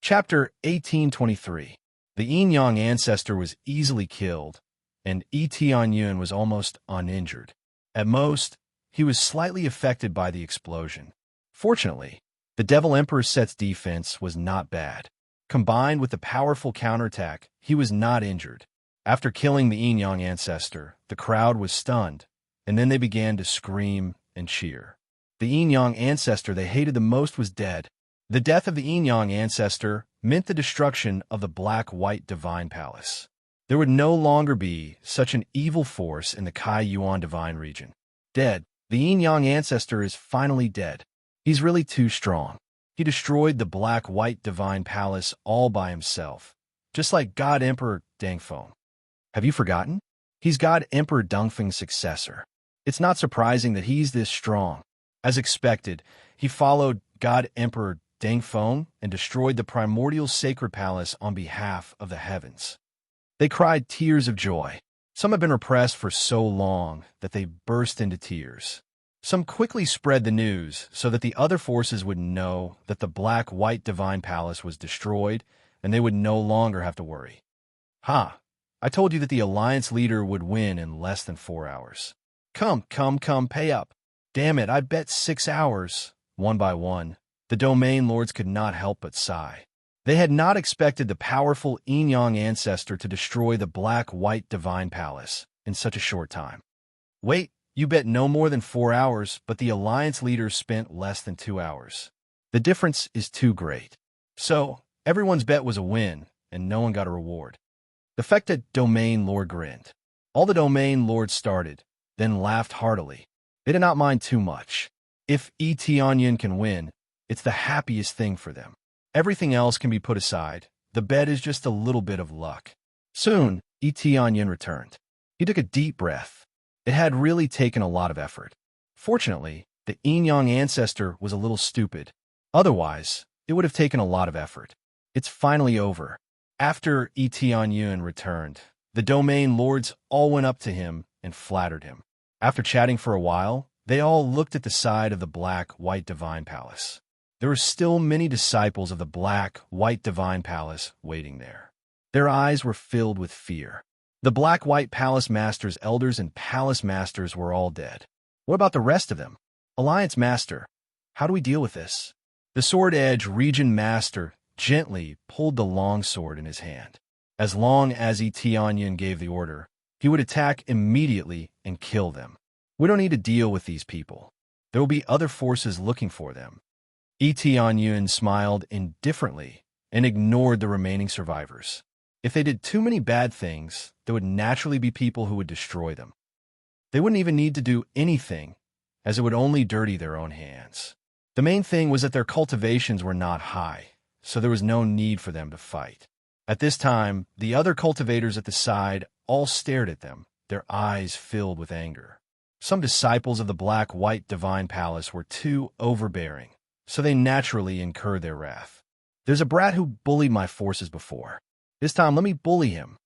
Chapter 1823. The Yin-Yang ancestor was easily killed, and Yun was almost uninjured. At most, he was slightly affected by the explosion. Fortunately, the Devil Emperor's set's defense was not bad. Combined with the powerful counterattack, he was not injured. After killing the Yin-Yang ancestor, the crowd was stunned, and then they began to scream and cheer. The Yin-Yang ancestor they hated the most was dead. The death of the Yin-Yang ancestor meant the destruction of the Black-White Divine Palace. There would no longer be such an evil force in the Kai-Yuan Divine region. Dead, the Yin-Yang ancestor is finally dead. He's really too strong. He destroyed the Black-White Divine Palace all by himself, just like God Emperor Dengfeng. Have you forgotten? He's God Emperor Dengfeng's successor. It's not surprising that he's this strong. As expected, he followed God Emperor Dengfeng and destroyed the primordial sacred palace on behalf of the heavens. They cried tears of joy. Some have been repressed for so long that they burst into tears. Some quickly spread the news so that the other forces would know that the Black-White Divine Palace was destroyed and they would no longer have to worry. Ha! I told you that the Alliance leader would win in less than 4 hours. Come, pay up. Damn it, I bet 6 hours. One by one, the domain lords could not help but sigh. They had not expected the powerful Yin-Yang ancestor to destroy the Black-White Divine Palace in such a short time. Wait, you bet no more than 4 hours, but the Alliance leaders spent less than 2 hours. The difference is too great. So, everyone's bet was a win, and no one got a reward. The Fecta domain lord grinned. All the domain lords started, then laughed heartily. They did not mind too much. If Yun can win, it's the happiest thing for them. Everything else can be put aside. The bet is just a little bit of luck. Soon, Yun returned. He took a deep breath. It had really taken a lot of effort. Fortunately, the Yin-Yang ancestor was a little stupid. Otherwise, it would have taken a lot of effort. It's finally over. After Yun returned, the domain lords all went up to him and flattered him. After chatting for a while, they all looked at the side of the Black-White Divine Palace. There were still many disciples of the Black-White Divine Palace waiting there. Their eyes were filled with fear. The Black-White Palace Masters, elders, and Palace Masters were all dead. What about the rest of them? Alliance Master, how do we deal with this? The Sword Edge Region Master gently pulled the long sword in his hand. As long as Yun gave the order, he would attack immediately and kill them. We don't need to deal with these people. There will be other forces looking for them. Yun smiled indifferently and ignored the remaining survivors. If they did too many bad things, there would naturally be people who would destroy them. They wouldn't even need to do anything, as it would only dirty their own hands. The main thing was that their cultivations were not high, so there was no need for them to fight. At this time, the other cultivators at the side all stared at them, their eyes filled with anger. Some disciples of the Black-White Divine Palace were too overbearing, so they naturally incurred their wrath. There's a brat who bullied my forces before. This time, let me bully him.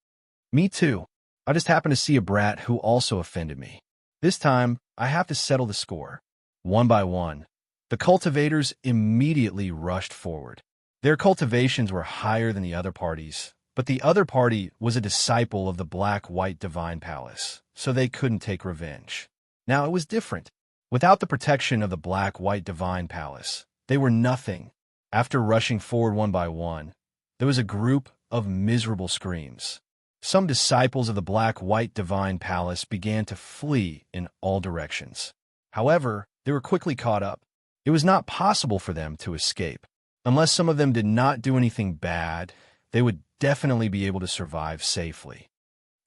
Me too. I just happened to see a brat who also offended me. This time, I have to settle the score. One by one, the cultivators immediately rushed forward. Their cultivations were higher than the other parties, but the other party was a disciple of the Black-White Divine Palace, so they couldn't take revenge. Now, it was different. Without the protection of the Black-White Divine Palace, they were nothing. After rushing forward one by one, there was a group of miserable screams. Some disciples of the Black-White Divine Palace began to flee in all directions. However, they were quickly caught up. It was not possible for them to escape. Unless some of them did not do anything bad, they would definitely be able to survive safely.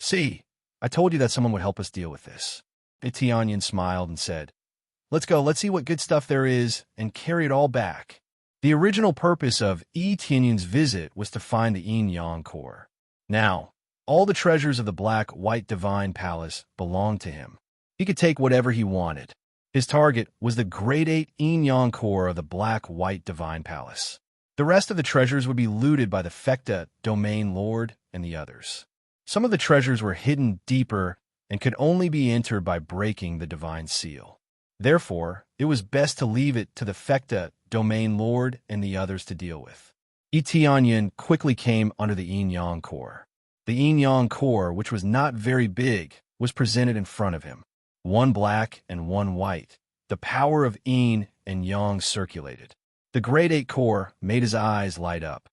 See, I told you that someone would help us deal with this. Yun smiled and said, let's go, let's see what good stuff there is and carry it all back. The original purpose of Yun's visit was to find the Yin-Yang core. Now, all the treasures of the Black-White Divine Palace belonged to him. He could take whatever he wanted. His target was the Grade 8 Yin-Yang core of the Black-White Divine Palace. The rest of the treasures would be looted by the Fecta domain lord and the others. Some of the treasures were hidden deeper and could only be entered by breaking the divine seal. Therefore, it was best to leave it to the Fecta domain lord and the others to deal with. Tianyun quickly came under the yin-yang core. The yin-yang core, which was not very big, was presented in front of him. One black and one white. The power of yin and yang circulated. The grade 8 core made his eyes light up.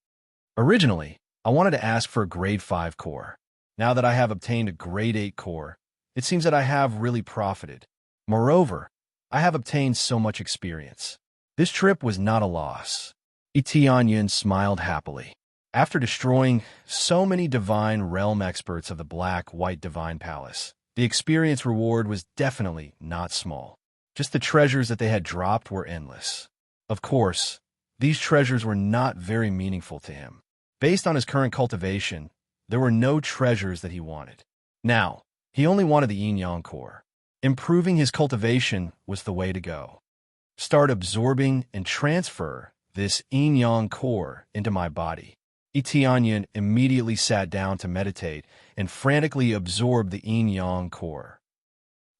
Originally, I wanted to ask for a grade 5 core. Now that I have obtained a grade 8 core, it seems that I have really profited. Moreover, I have obtained so much experience. This trip was not a loss. Tianyun smiled happily. After destroying so many divine realm experts of the Black-White Divine Palace, the experience reward was definitely not small. Just the treasures that they had dropped were endless. Of course, these treasures were not very meaningful to him. Based on his current cultivation, there were no treasures that he wanted. Now, he only wanted the yin-yang core. Improving his cultivation was the way to go. Start absorbing and transfer this yin-yang core into my body. Tianyun immediately sat down to meditate and frantically absorbed the yin-yang core.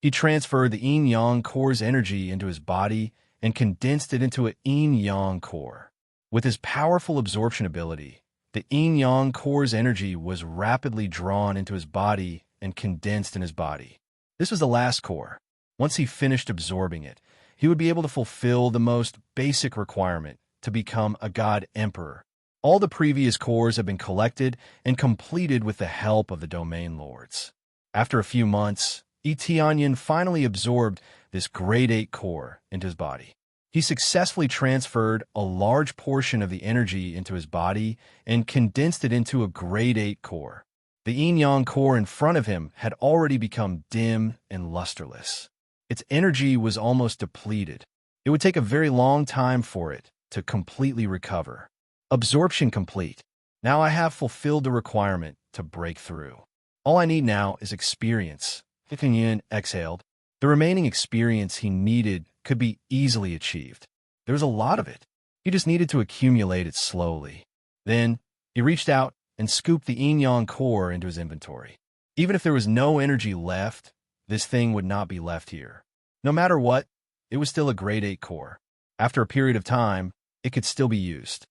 He transferred the yin-yang core's energy into his body and condensed it into a yin-yang core. With his powerful absorption ability, the yin-yang core's energy was rapidly drawn into his body and condensed in his body. This was the last core. Once he finished absorbing it, he would be able to fulfill the most basic requirement to become a god emperor. All the previous cores have been collected and completed with the help of the domain lords. After a few months, Tianyun finally absorbed this grade 8 core into his body. He successfully transferred a large portion of the energy into his body and condensed it into a grade 8 core. The yin-yang core in front of him had already become dim and lusterless. Its energy was almost depleted. It would take a very long time for it to completely recover. Absorption complete. Now I have fulfilled the requirement to break through. All I need now is experience. Tianyun exhaled. The remaining experience he needed could be easily achieved. There was a lot of it. He just needed to accumulate it slowly. Then, he reached out and scooped the yin-yang core into his inventory. Even if there was no energy left, this thing would not be left here. No matter what, it was still a grade 8 core. After a period of time, it could still be used.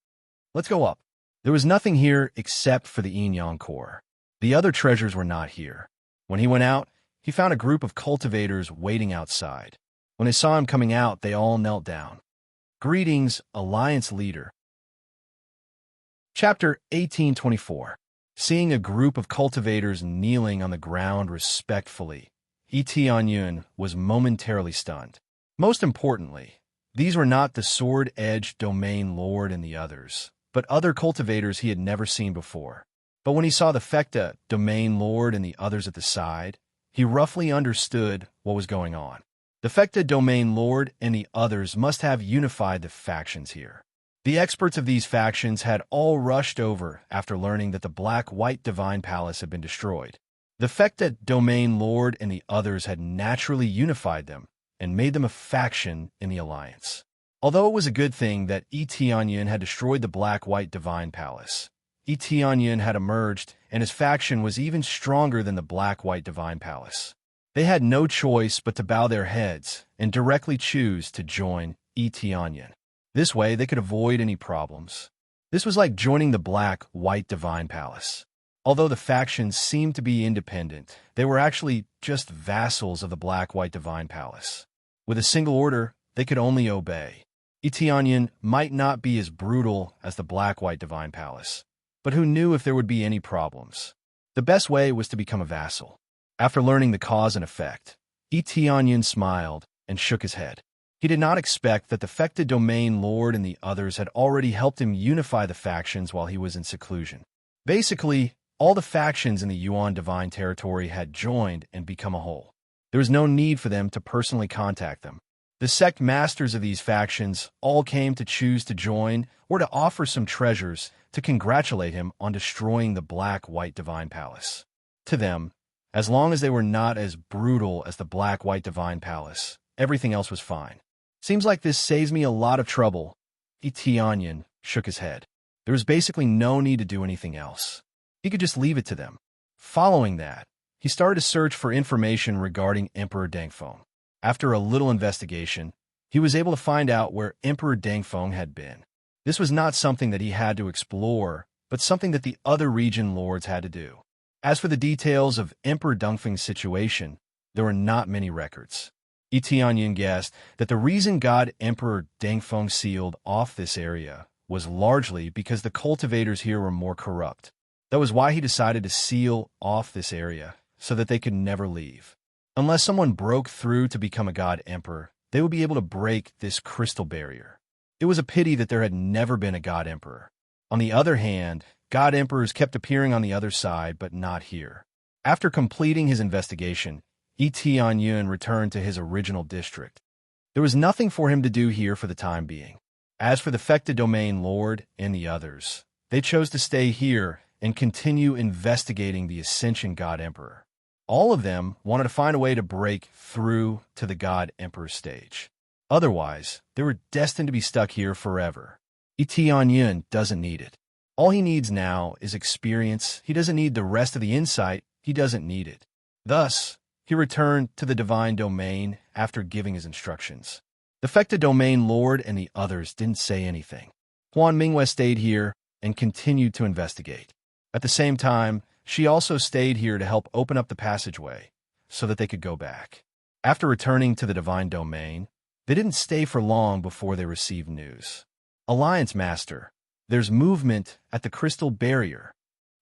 Let's go up. There was nothing here except for the yin-yang core. The other treasures were not here. When he went out, he found a group of cultivators waiting outside. When they saw him coming out, they all knelt down. Greetings, Alliance Leader. Chapter 1824. Seeing a group of cultivators kneeling on the ground respectfully, Tianyun was momentarily stunned. Most importantly, these were not the sword-edged domain lord and the others, but other cultivators he had never seen before. But when he saw the Fekta domain lord and the others at the side, he roughly understood what was going on. The Fekta domain lord and the others must have unified the factions here. The experts of these factions had all rushed over after learning that the Black-White Divine Palace had been destroyed. The Fekta domain lord and the others had naturally unified them and made them a faction in the alliance. Although it was a good thing that Tianyun had destroyed the Black-White Divine Palace, Tianyun had emerged, and his faction was even stronger than the Black-White Divine Palace. They had no choice but to bow their heads and directly choose to join Tianyun. This way, they could avoid any problems. This was like joining the Black-White Divine Palace. Although the factions seemed to be independent, they were actually just vassals of the Black-White Divine Palace. With a single order, they could only obey. Tianyun might not be as brutal as the Black-White Divine Palace, but who knew if there would be any problems? The best way was to become a vassal. After learning the cause and effect, Tianyun smiled and shook his head. He did not expect that the Fekta domain lord and the others had already helped him unify the factions while he was in seclusion. Basically, all the factions in the Yuan Divine Territory had joined and become a whole. There was no need for them to personally contact them. The sect masters of these factions all came to choose to join or to offer some treasures to congratulate him on destroying the Black-White Divine Palace. To them, as long as they were not as brutal as the Black-White Divine Palace, everything else was fine. Seems like this saves me a lot of trouble. Tianyun shook his head. There was basically no need to do anything else. He could just leave it to them. Following that, he started to search for information regarding Emperor Dengfeng. After a little investigation, he was able to find out where Emperor Dengfeng had been. This was not something that he had to explore, but something that the other region lords had to do. As for the details of Emperor Dongfeng's situation, there were not many records. Yi Tianyin guessed that the reason God Emperor Dongfeng sealed off this area was largely because the cultivators here were more corrupt. That was why he decided to seal off this area, so that they could never leave. Unless someone broke through to become a God Emperor, they would be able to break this crystal barrier. It was a pity that there had never been a God Emperor. On the other hand, God Emperors kept appearing on the other side, but not here. After completing his investigation, Yi Tianyin returned to his original district. There was nothing for him to do here for the time being. As for the Fecta Domain Lord and the others, they chose to stay here and continue investigating the Ascension God Emperor. All of them wanted to find a way to break through to the God Emperor stage. Otherwise, they were destined to be stuck here forever. Yi Tianyin doesn't need it. All he needs now is experience. He doesn't need the rest of the insight. He doesn't need it. Thus, he returned to the divine domain after giving his instructions. The Fecta Domain Lord and the others didn't say anything. Huan Mingwei stayed here and continued to investigate. At the same time, she also stayed here to help open up the passageway so that they could go back. After returning to the divine domain, they didn't stay for long before they received news. Alliance Master, there's movement at the crystal barrier.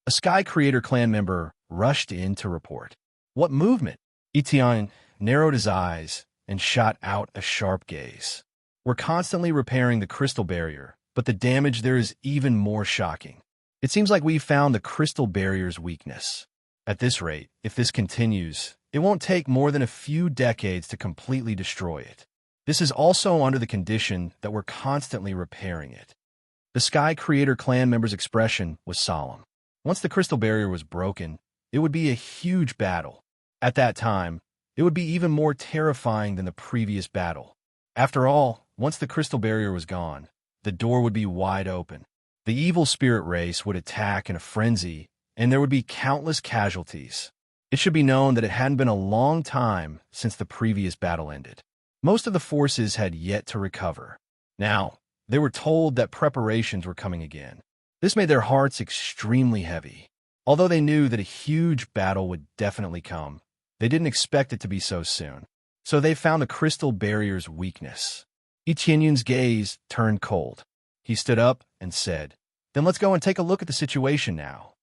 A Sky Creator clan member rushed in to report. What movement? Etienne narrowed his eyes and shot out a sharp gaze. We're constantly repairing the crystal barrier, but the damage there is even more shocking. It seems like we've found the crystal barrier's weakness. At this rate, if this continues, it won't take more than a few decades to completely destroy it. This is also under the condition that we're constantly repairing it. The Sky Creator clan member's expression was solemn. Once the crystal barrier was broken, it would be a huge battle. At that time, it would be even more terrifying than the previous battle. After all, once the crystal barrier was gone, the door would be wide open. The evil spirit race would attack in a frenzy, and there would be countless casualties. It should be known that it hadn't been a long time since the previous battle ended. Most of the forces had yet to recover. Now, they were told that preparations were coming again. This made their hearts extremely heavy. Although they knew that a huge battle would definitely come, they didn't expect it to be so soon. So they found the crystal barrier's weakness. Etienne's gaze turned cold. He stood up and said, "Then let's go and take a look at the situation now."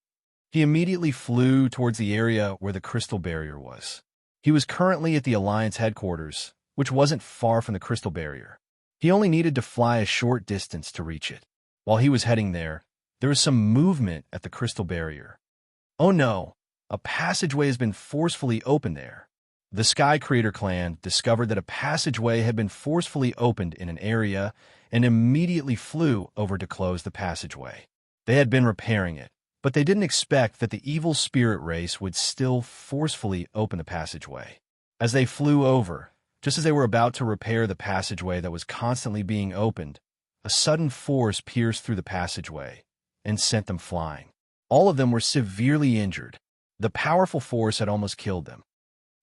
He immediately flew towards the area where the crystal barrier was. He was currently at the Alliance headquarters, which wasn't far from the crystal barrier. He only needed to fly a short distance to reach it. While he was heading there was some movement at the crystal barrier. Oh no, a passageway has been forcefully opened there. The Sky Creator clan discovered that a passageway had been forcefully opened in an area and immediately flew over to close the passageway. They had been repairing it, but they didn't expect that the evil spirit race would still forcefully open the passageway. As they flew over, just as they were about to repair the passageway that was constantly being opened, a sudden force pierced through the passageway and sent them flying. All of them were severely injured. The powerful force had almost killed them.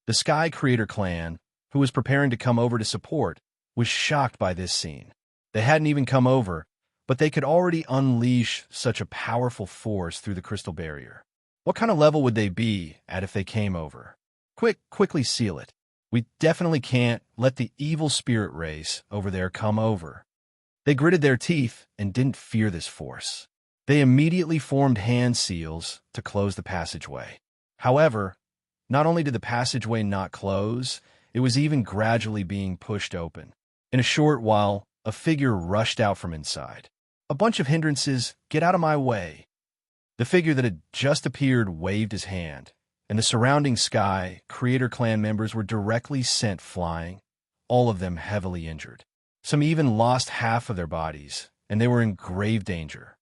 The Sky Creator clan, who was preparing to come over to support, was shocked by this scene. They hadn't even come over, but they could already unleash such a powerful force through the crystal barrier. What kind of level would they be at if they came over? Quickly seal it. We definitely can't let the evil spirit race over there come over. They gritted their teeth and didn't fear this force. They immediately formed hand seals to close the passageway. However, not only did the passageway not close, it was even gradually being pushed open. In a short while, a figure rushed out from inside. "A bunch of hindrances, get out of my way." The figure that had just appeared waved his hand, and the surrounding Sky Creator clan members were directly sent flying, all of them heavily injured. Some even lost half of their bodies, and they were in grave danger.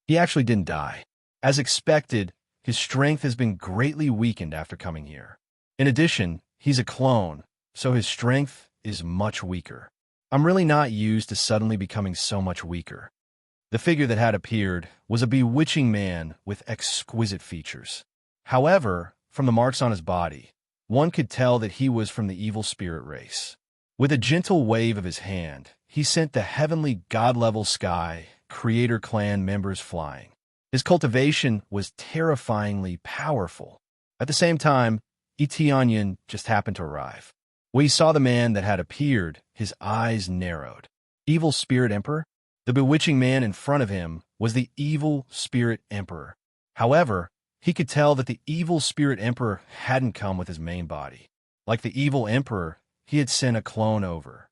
He actually didn't die. As expected, his strength has been greatly weakened after coming here. In addition, he's a clone, so his strength is much weaker. I'm really not used to suddenly becoming so much weaker. The figure that had appeared was a bewitching man with exquisite features. However, from the marks on his body, one could tell that he was from the evil spirit race. With a gentle wave of his hand, he sent the heavenly god-level sky creator clan members flying. His cultivation was terrifyingly powerful. At the same time, Eteonyun just happened to arrive. When he saw the man that had appeared, his eyes narrowed. Evil Spirit Emperor? The bewitching man in front of him was the Evil Spirit Emperor. However, he could tell that the Evil Spirit Emperor hadn't come with his main body. Like the Evil Emperor, he had sent a clone over.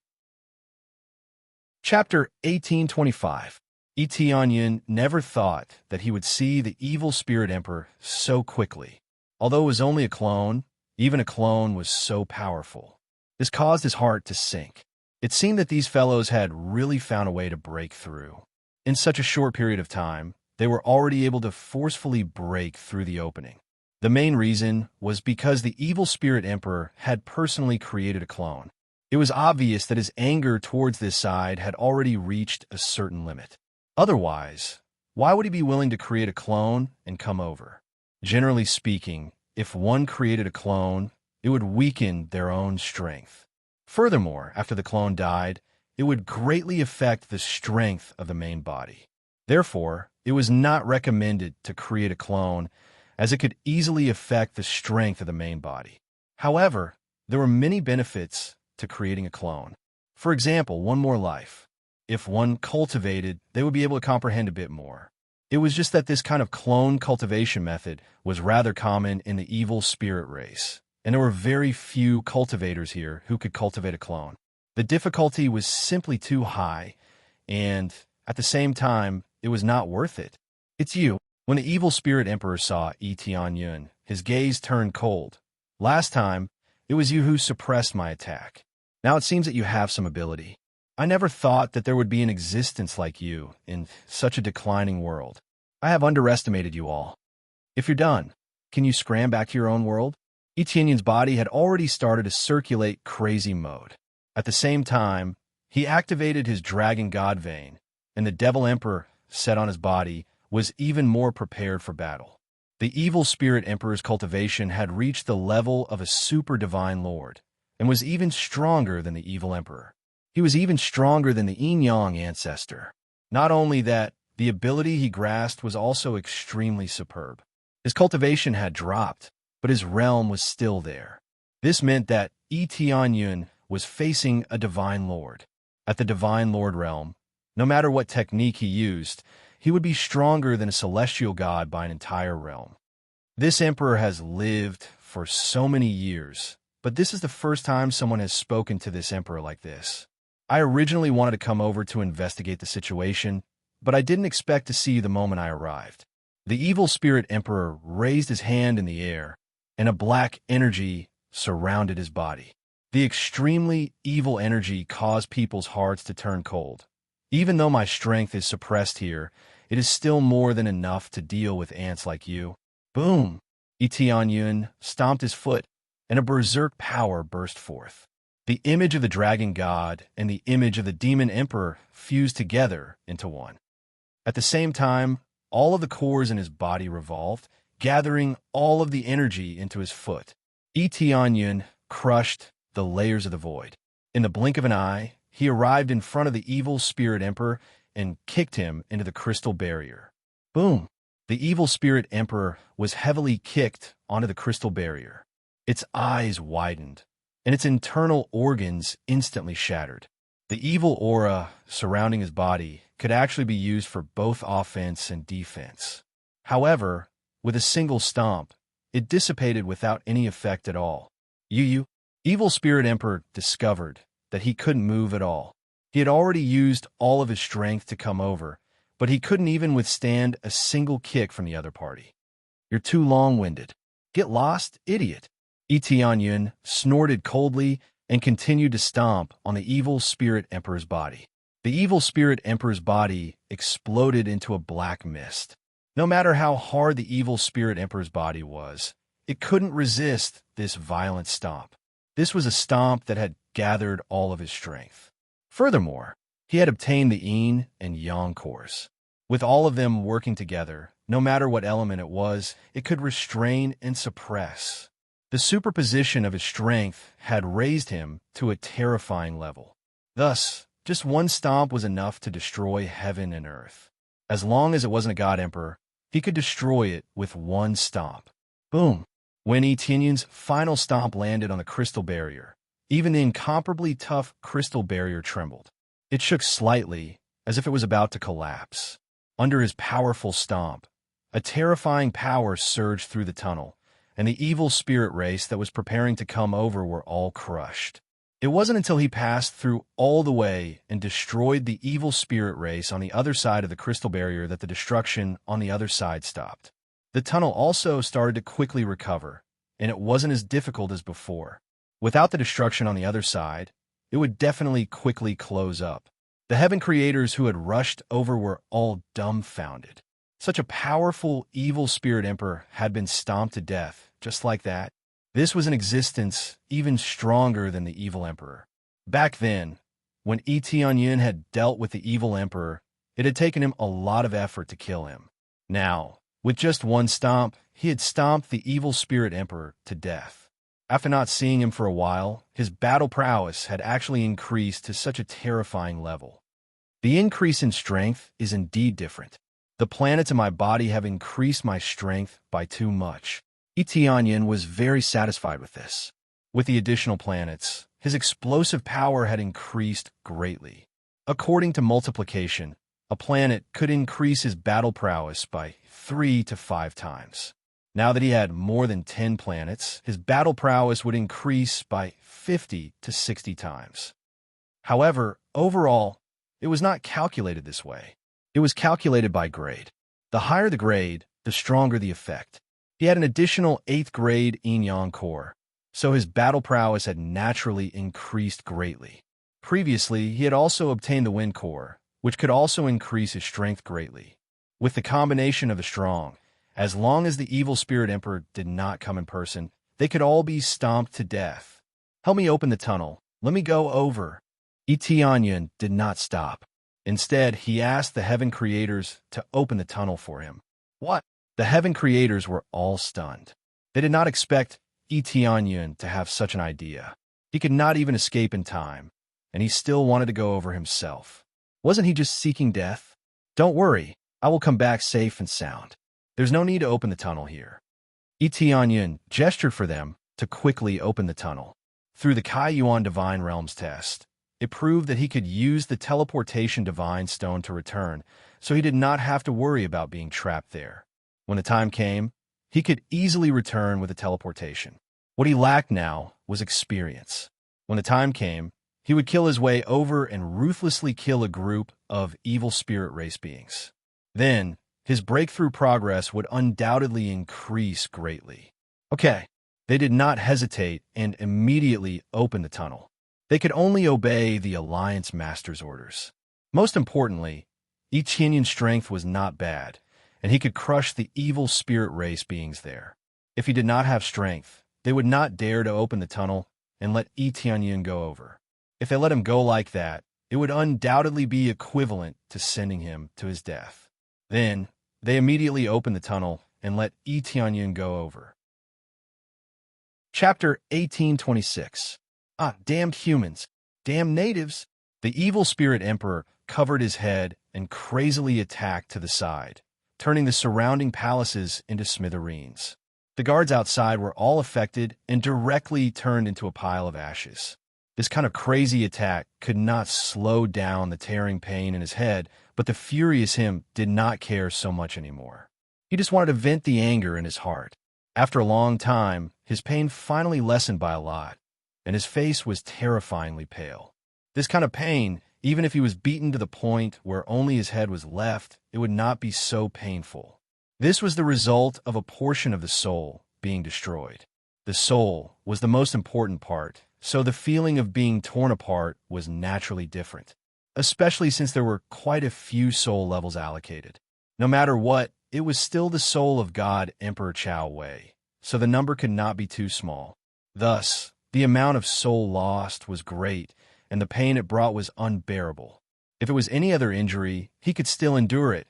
Chapter 1825. Eteonyun never thought that he would see the Evil Spirit Emperor so quickly. Although it was only a clone, even a clone was so powerful. This caused his heart to sink. It seemed that these fellows had really found a way to break through. In such a short period of time, they were already able to forcefully break through the opening. The main reason was because the Evil Spirit Emperor had personally created a clone. It was obvious that his anger towards this side had already reached a certain limit. Otherwise, why would he be willing to create a clone and come over? Generally speaking, if one created a clone, it would weaken their own strength. Furthermore, after the clone died, it would greatly affect the strength of the main body. Therefore, it was not recommended to create a clone, as it could easily affect the strength of the main body. However, there were many benefits to creating a clone. For example, one more life. If one cultivated, they would be able to comprehend a bit more. It was just that this kind of clone cultivation method was rather common in the evil spirit race, and there were very few cultivators here who could cultivate a clone. The difficulty was simply too high, and at the same time, it was not worth it. It's you. When the Evil Spirit Emperor saw Eteonyun, his gaze turned cold. Last time, it was you who suppressed my attack. Now it seems that you have some ability. I never thought that there would be an existence like you in such a declining world. I have underestimated you all. If you're done, can you scram back to your own world? Eteonyun's body had already started to circulate crazy mode. At the same time, he activated his dragon god vein, and the Devil Emperor, set on his body, was even more prepared for battle. The Evil Spirit Emperor's cultivation had reached the level of a super divine lord, and was even stronger than the Evil Emperor. He was even stronger than the Yin-Yang ancestor. Not only that, the ability he grasped was also extremely superb. His cultivation had dropped, but his realm was still there. This meant that Eteonyun was facing a divine lord. At the divine lord realm, no matter what technique he used, he would be stronger than a celestial god by an entire realm. This emperor has lived for so many years, but this is the first time someone has spoken to this emperor like this. I originally wanted to come over to investigate the situation, but I didn't expect to see you the moment I arrived. The Evil Spirit Emperor raised his hand in the air, and a black energy surrounded his body. The extremely evil energy caused people's hearts to turn cold. Even though my strength is suppressed here, it is still more than enough to deal with ants like you. Boom! Eteonyun stomped his foot, and a berserk power burst forth. The image of the dragon god and the image of the demon emperor fused together into one. At the same time, all of the cores in his body revolved, gathering all of the energy into his foot. Eteonyun crushed the layers of the void. In the blink of an eye, he arrived in front of the Evil Spirit Emperor and kicked him into the crystal barrier. Boom! The Evil Spirit Emperor was heavily kicked onto the crystal barrier. Its eyes widened, and its internal organs instantly shattered. The evil aura surrounding his body could actually be used for both offense and defense. However, with a single stomp, it dissipated without any effect at all. Evil Spirit Emperor discovered that he couldn't move at all. He had already used all of his strength to come over, but he couldn't even withstand a single kick from the other party. You're too long-winded. Get lost, idiot. Eteonyun snorted coldly and continued to stomp on the Evil Spirit Emperor's body. The Evil Spirit Emperor's body exploded into a black mist. No matter how hard the Evil Spirit Emperor's body was, it couldn't resist this violent stomp. This was a stomp that had gathered all of his strength. Furthermore, he had obtained the Yin and Yang cores. With all of them working together, no matter what element it was, it could restrain and suppress. The superposition of his strength had raised him to a terrifying level. Thus, Just one stomp was enough to destroy heaven and earth. As long as it wasn't a god emperor, he could destroy it with one stomp. Boom! When Etienne's final stomp landed on the crystal barrier, even the incomparably tough crystal barrier trembled. It shook slightly, as if it was about to collapse. Under his powerful stomp, a terrifying power surged through the tunnel, and the evil spirit race that was preparing to come over were all crushed. It wasn't until he passed through all the way and destroyed the evil spirit race on the other side of the crystal barrier that the destruction on the other side stopped. The tunnel also started to quickly recover, and it wasn't as difficult as before. Without the destruction on the other side, it would definitely quickly close up. The heaven creators who had rushed over were all dumbfounded. Such a powerful evil spirit emperor had been stomped to death, just like that. This was an existence even stronger than the evil emperor. Back then, when Etienne had dealt with the evil emperor, it had taken him a lot of effort to kill him. Now, with just one stomp, he had stomped the evil spirit emperor to death. After not seeing him for a while, his battle prowess had actually increased to such a terrifying level. The increase in strength is indeed different. The planets in my body have increased my strength by too much. Etienne was very satisfied with this. With the additional planets, his explosive power had increased greatly. According to multiplication, a planet could increase his battle prowess by 3 to 5 times. Now that he had more than 10 planets, his battle prowess would increase by 50 to 60 times. However, overall, it was not calculated this way. It was calculated by grade. The higher the grade, the stronger the effect. He had an additional 8th grade yin-yang core, so his battle prowess had naturally increased greatly. Previously, he had also obtained the wind core, which could also increase his strength greatly. With the combination of the strong, as long as the evil spirit emperor did not come in person, they could all be stomped to death. Help me open the tunnel. Let me go over. Etienne did not stop. Instead, he asked the heaven creators to open the tunnel for him. What? The heaven creators were all stunned. They did not expect Etienne to have such an idea. He could not even escape in time, and he still wanted to go over himself. Wasn't he just seeking death? Don't worry, I will come back safe and sound. There's no need to open the tunnel here. Etienne gestured for them to quickly open the tunnel. Through the Kai Yuan Divine Realms test, it proved that he could use the teleportation divine stone to return, so he did not have to worry about being trapped there. When the time came, he could easily return with the teleportation. What he lacked now was experience. When the time came, he would kill his way over and ruthlessly kill a group of evil spirit race beings. Then, his breakthrough progress would undoubtedly increase greatly. Okay, they did not hesitate and immediately opened the tunnel. They could only obey the Alliance Master's orders. Most importantly, Etienne's strength was not bad, and he could crush the evil spirit race beings there. If he did not have strength, they would not dare to open the tunnel and let Etienne go over. If they let him go like that, it would undoubtedly be equivalent to sending him to his death. Then, they immediately opened the tunnel and let Etienne go over. Chapter 1826. Ah, damned humans. Damn natives. The evil spirit emperor covered his head and crazily attacked to the side, turning the surrounding palaces into smithereens. The guards outside were all affected and directly turned into a pile of ashes. This kind of crazy attack could not slow down the tearing pain in his head, but the furious him did not care so much anymore. He just wanted to vent the anger in his heart. After a long time, his pain finally lessened by a lot, and his face was terrifyingly pale. This kind of pain, even if he was beaten to the point where only his head was left, it would not be so painful. This was the result of a portion of the soul being destroyed. The soul was the most important part, so the feeling of being torn apart was naturally different, especially since there were quite a few soul levels allocated. No matter what, it was still the soul of God Emperor Chao Wei, so the number could not be too small. Thus, the amount of soul lost was great, and the pain it brought was unbearable. If it was any other injury, he could still endure it,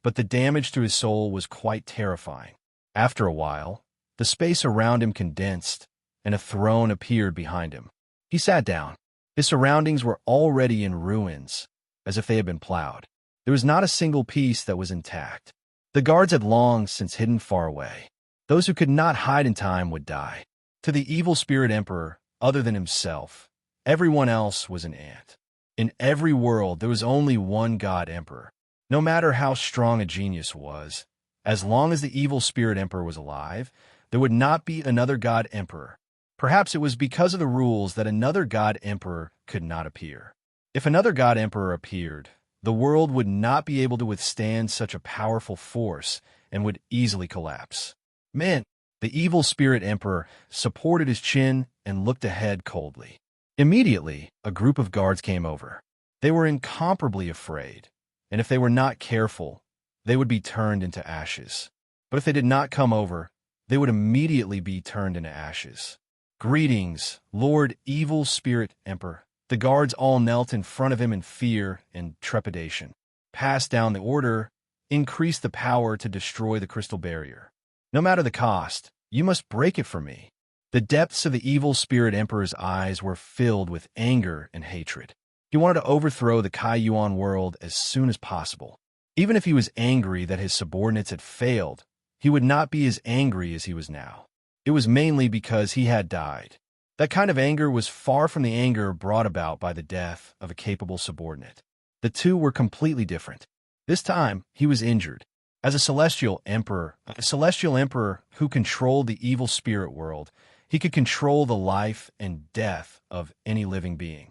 but the damage to his soul was quite terrifying. After a while, the space around him condensed, and a throne appeared behind him. He sat down. His surroundings were already in ruins, as if they had been plowed. There was not a single piece that was intact. The guards had long since hidden far away. Those who could not hide in time would die. To the evil spirit emperor, other than himself, everyone else was an ant. In every world, there was only one god emperor. No matter how strong a genius was, as long as the evil spirit emperor was alive, there would not be another god emperor. Perhaps it was because of the rules that another god emperor could not appear. If another god emperor appeared, the world would not be able to withstand such a powerful force and would easily collapse. Man, the evil spirit emperor supported his chin and looked ahead coldly. Immediately, a group of guards came over. They were incomparably afraid, and if they were not careful, they would be turned into ashes. But if they did not come over, they would immediately be turned into ashes. Greetings, Lord Evil Spirit Emperor. The guards all knelt in front of him in fear and trepidation. Pass down the order, increase the power to destroy the crystal barrier. No matter the cost, you must break it for me. The depths of the evil spirit emperor's eyes were filled with anger and hatred. He wanted to overthrow the Kai Yuan world as soon as possible. Even if he was angry that his subordinates had failed, he would not be as angry as he was now. It was mainly because he had died. That kind of anger was far from the anger brought about by the death of a capable subordinate. The two were completely different. This time, he was injured. As a celestial emperor who controlled the evil spirit world, he could control the life and death of any living being.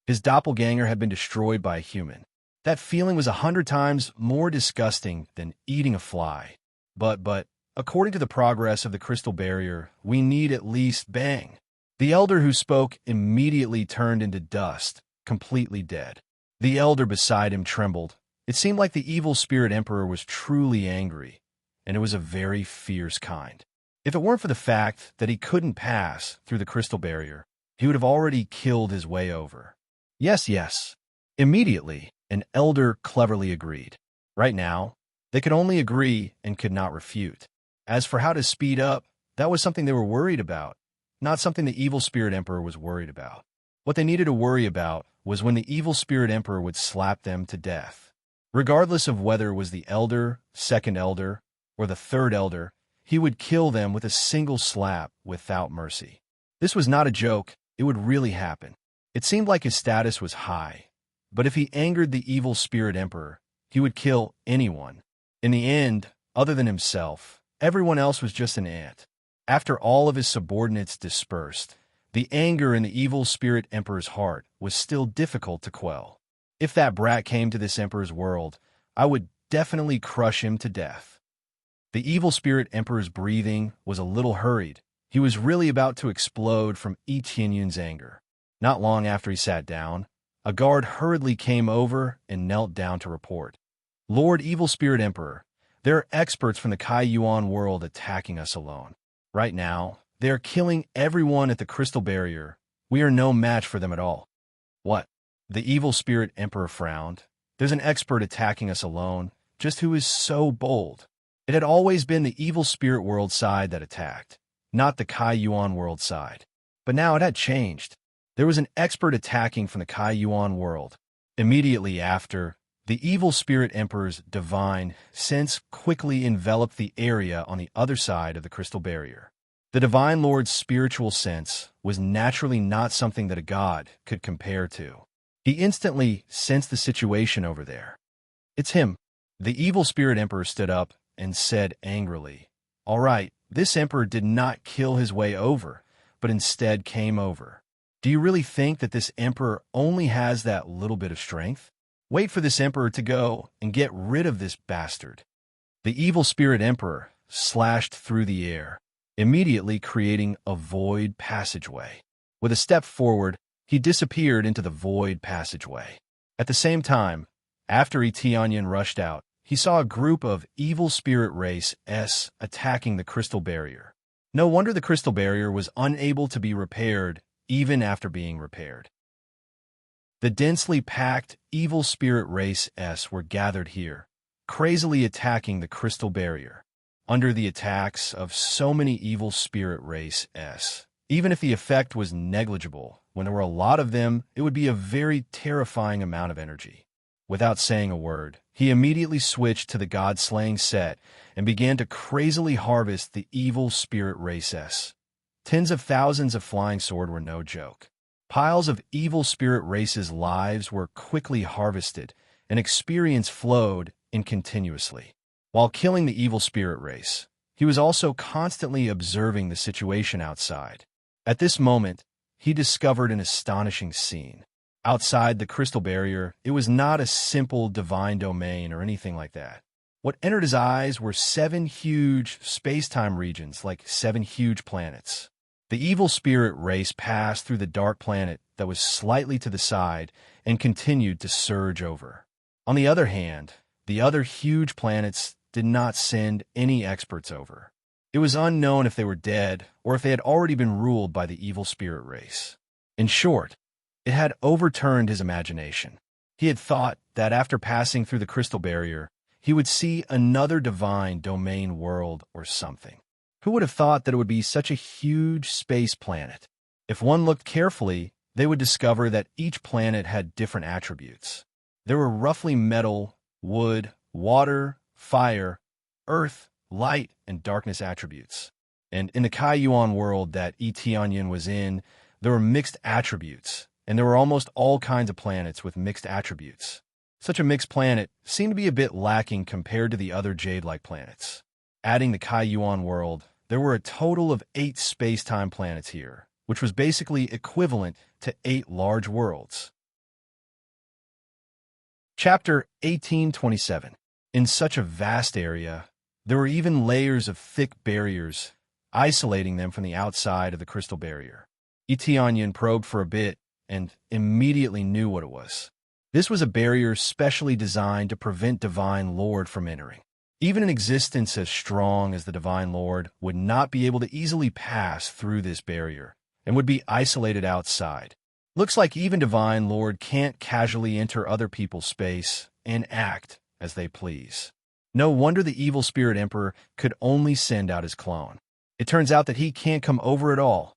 His doppelganger had been destroyed by a human. That feeling was 100 times more disgusting than eating a fly. But, according to the progress of the crystal barrier, we need at least bang. The elder who spoke immediately turned into dust, completely dead. The elder beside him trembled. It seemed like the evil spirit emperor was truly angry, and it was a very fierce kind. If it weren't for the fact that he couldn't pass through the crystal barrier, he would have already killed his way over. Yes. Immediately, an elder cleverly agreed. Right now, they could only agree and could not refute. As for how to speed up, that was something they were worried about, not something the evil spirit emperor was worried about. What they needed to worry about was when the evil spirit emperor would slap them to death. Regardless of whether it was the elder, second elder, or the third elder, he would kill them with a single slap without mercy. This was not a joke, it would really happen. It seemed like his status was high, but if he angered the evil spirit emperor, he would kill anyone. In the end, other than himself, everyone else was just an ant. After all of his subordinates dispersed, the anger in the evil spirit emperor's heart was still difficult to quell. If that brat came to this emperor's world, I would definitely crush him to death. The evil spirit emperor's breathing was a little hurried. He was really about to explode from Yi Tianyun's anger. Not long after he sat down, a guard hurriedly came over and knelt down to report. Lord Evil Spirit Emperor, there are experts from the Kai Yuan world attacking us alone. Right now, they are killing everyone at the crystal barrier. We are no match for them at all. What? The Evil Spirit Emperor frowned. There's an expert attacking us alone, just who is so bold. It had always been the Evil Spirit world side that attacked, not the Kai Yuan world side. But now it had changed. There was an expert attacking from the Kai Yuan world. Immediately after, the Evil Spirit Emperor's divine sense quickly enveloped the area on the other side of the crystal barrier. The Divine Lord's spiritual sense was naturally not something that a god could compare to. He instantly sensed the situation over there. It's him. The Evil Spirit Emperor stood up and said angrily, "All right, this emperor did not kill his way over, but instead came over. Do you really think that this emperor only has that little bit of strength? Wait for this emperor to go and get rid of this bastard." The Evil Spirit Emperor slashed through the air, immediately creating a void passageway. With a step forward, he disappeared into the void passageway. At the same time, after Yi Tianyun rushed out, he saw a group of evil spirit race S attacking the crystal barrier. No wonder the crystal barrier was unable to be repaired even after being repaired. The densely packed evil spirit race S were gathered here, crazily attacking the crystal barrier. Under the attacks of so many evil spirit race S, even if the effect was negligible, when there were a lot of them, it would be a very terrifying amount of energy. Without saying a word, he immediately switched to the god-slaying set and began to crazily harvest the evil spirit race S. Tens of thousands of flying sword were no joke. Piles of evil spirit races' lives were quickly harvested, and experience flowed in continuously. While killing the evil spirit race, he was also constantly observing the situation outside. At this moment, he discovered an astonishing scene. Outside the crystal barrier, it was not a simple divine domain or anything like that. What entered his eyes were 7 huge space-time regions, like 7 huge planets. The evil spirit race passed through the dark planet that was slightly to the side and continued to surge over. On the other hand, the other huge planets did not send any experts over. It was unknown if they were dead or if they had already been ruled by the evil spirit race. In short, it had overturned his imagination. He had thought that after passing through the crystal barrier, he would see another divine domain world or something. Who would have thought that it would be such a huge space planet? If one looked carefully, they would discover that each planet had different attributes. There were roughly metal, wood, water, fire, earth, light, and darkness attributes. And in the Kaiyuan world that Etianyan was in, there were mixed attributes, and there were almost all kinds of planets with mixed attributes. Such a mixed planet seemed to be a bit lacking compared to the other jade-like planets. Adding the Kaiyuan world, there were a total of 8 space-time planets here, which was basically equivalent to 8 large worlds. Chapter 1827. In such a vast area, there were even layers of thick barriers, isolating them from the outside of the crystal barrier. Etianyan probed for a bit and immediately knew what it was. This was a barrier specially designed to prevent Divine Lord from entering. Even an existence as strong as the Divine Lord would not be able to easily pass through this barrier and would be isolated outside. Looks like even Divine Lord can't casually enter other people's space and act as they please. No wonder the evil spirit emperor could only send out his clone. It turns out that he can't come over at all.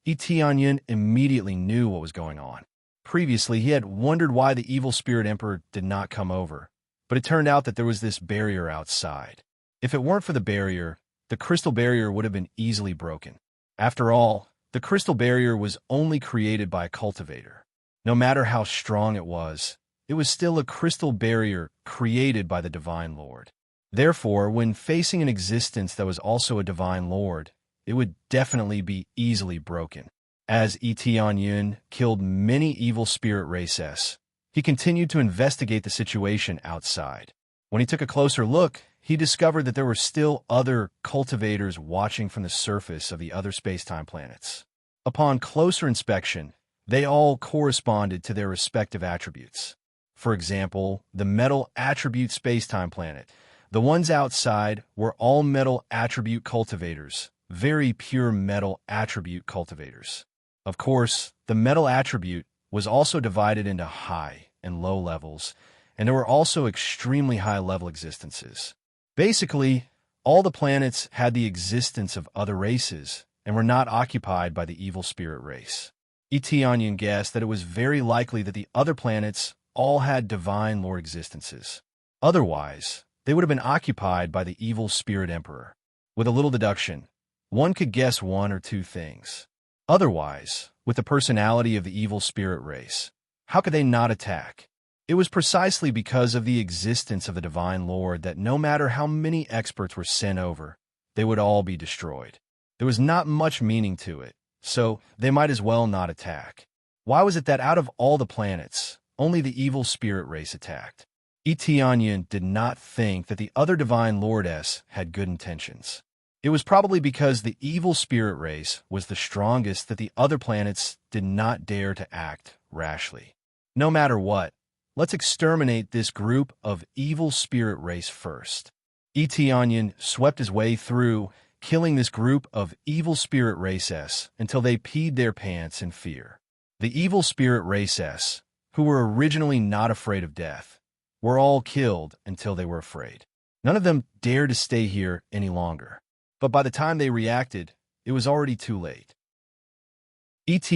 Etianyan immediately knew what was going on. Previously, he had wondered why the evil spirit emperor did not come over, but it turned out that there was this barrier outside. If it weren't for the barrier, the crystal barrier would have been easily broken. After all, the crystal barrier was only created by a cultivator. No matter how strong it was still a crystal barrier created by the Divine Lord. Therefore, when facing an existence that was also a Divine Lord, it would definitely be easily broken. As Etianyan killed many evil spirit races, he continued to investigate the situation outside. When he took a closer look, he discovered that there were still other cultivators watching from the surface of the other space-time planets. Upon closer inspection, they all corresponded to their respective attributes. For example, the metal attribute space-time planet. The ones outside were all metal attribute cultivators, very pure metal attribute cultivators. Of course, the metal attribute was also divided into high and low levels, and there were also extremely high-level existences. Basically, all the planets had the existence of other races and were not occupied by the evil spirit race. Etianyan guessed that it was very likely that the other planets all had Divine Lord existences. Otherwise, they would have been occupied by the evil spirit emperor. With a little deduction, one could guess one or two things. Otherwise, with the personality of the evil spirit race, how could they not attack? It was precisely because of the existence of the Divine Lord that no matter how many experts were sent over, they would all be destroyed. There was not much meaning to it, so they might as well not attack. Why was it that out of all the planets, only the evil spirit race attacked? Etianyan did not think that the other Divine Lordess had good intentions. It was probably because the evil spirit race was the strongest that the other planets did not dare to act rashly. No matter what, let's exterminate this group of evil spirit race first. Etianyan swept his way through, killing this group of evil spirit races until they peed their pants in fear. The evil spirit races, who were originally not afraid of death, were all killed until they were afraid. None of them dared to stay here any longer. But by the time they reacted, it was already too late.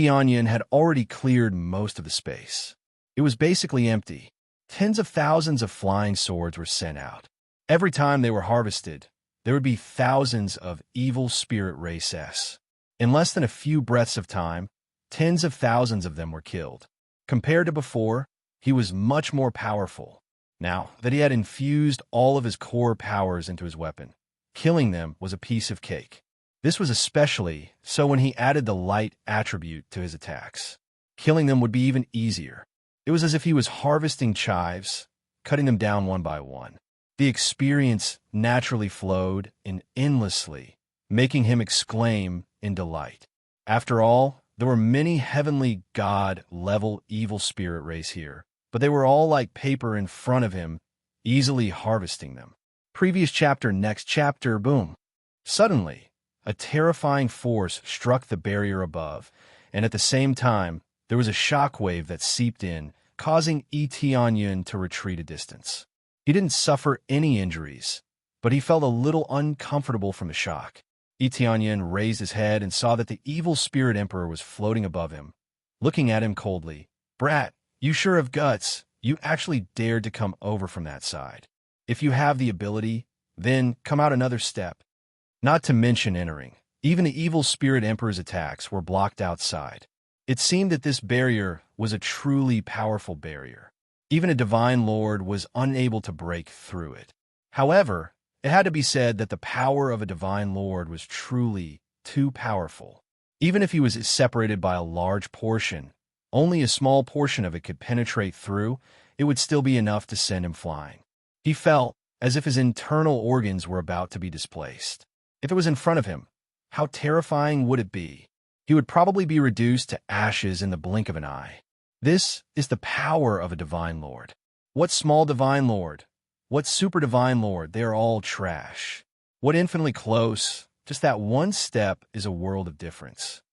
Onion had already cleared most of the space. It was basically empty. Tens of thousands of flying swords were sent out. Every time they were harvested, there would be thousands of evil spirit races. In less than a few breaths of time, tens of thousands of them were killed. Compared to before, he was much more powerful. Now that he had infused all of his core powers into his weapon, killing them was a piece of cake. This was especially so when he added the light attribute to his attacks. Killing them would be even easier. It was as if he was harvesting chives, cutting them down one by one. The experience naturally flowed in endlessly, making him exclaim in delight. After all, there were many heavenly god-level evil spirit race here, but they were all like paper in front of him, easily harvesting them. Previous chapter, next chapter, boom. Suddenly, a terrifying force struck the barrier above, and at the same time, there was a shockwave that seeped in, causing Onion to retreat a distance. He didn't suffer any injuries, but he felt a little uncomfortable from the shock. Onion raised his head and saw that the evil spirit emperor was floating above him, looking at him coldly. "Brat, you sure have guts. You actually dared to come over from that side. If you have the ability, then come out another step." Not to mention entering. Even the evil spirit emperor's attacks were blocked outside. It seemed that this barrier was a truly powerful barrier. Even a divine lord was unable to break through it. However, it had to be said that the power of a divine lord was truly too powerful. Even if he was separated by a large portion, only a small portion of it could penetrate through, it would still be enough to send him flying. He felt as if his internal organs were about to be displaced. If it was in front of him, how terrifying would it be? He would probably be reduced to ashes in the blink of an eye. This is the power of a divine lord. What small divine lord? What super divine lord? They are all trash. What infinitely close? Just that one step is a world of difference.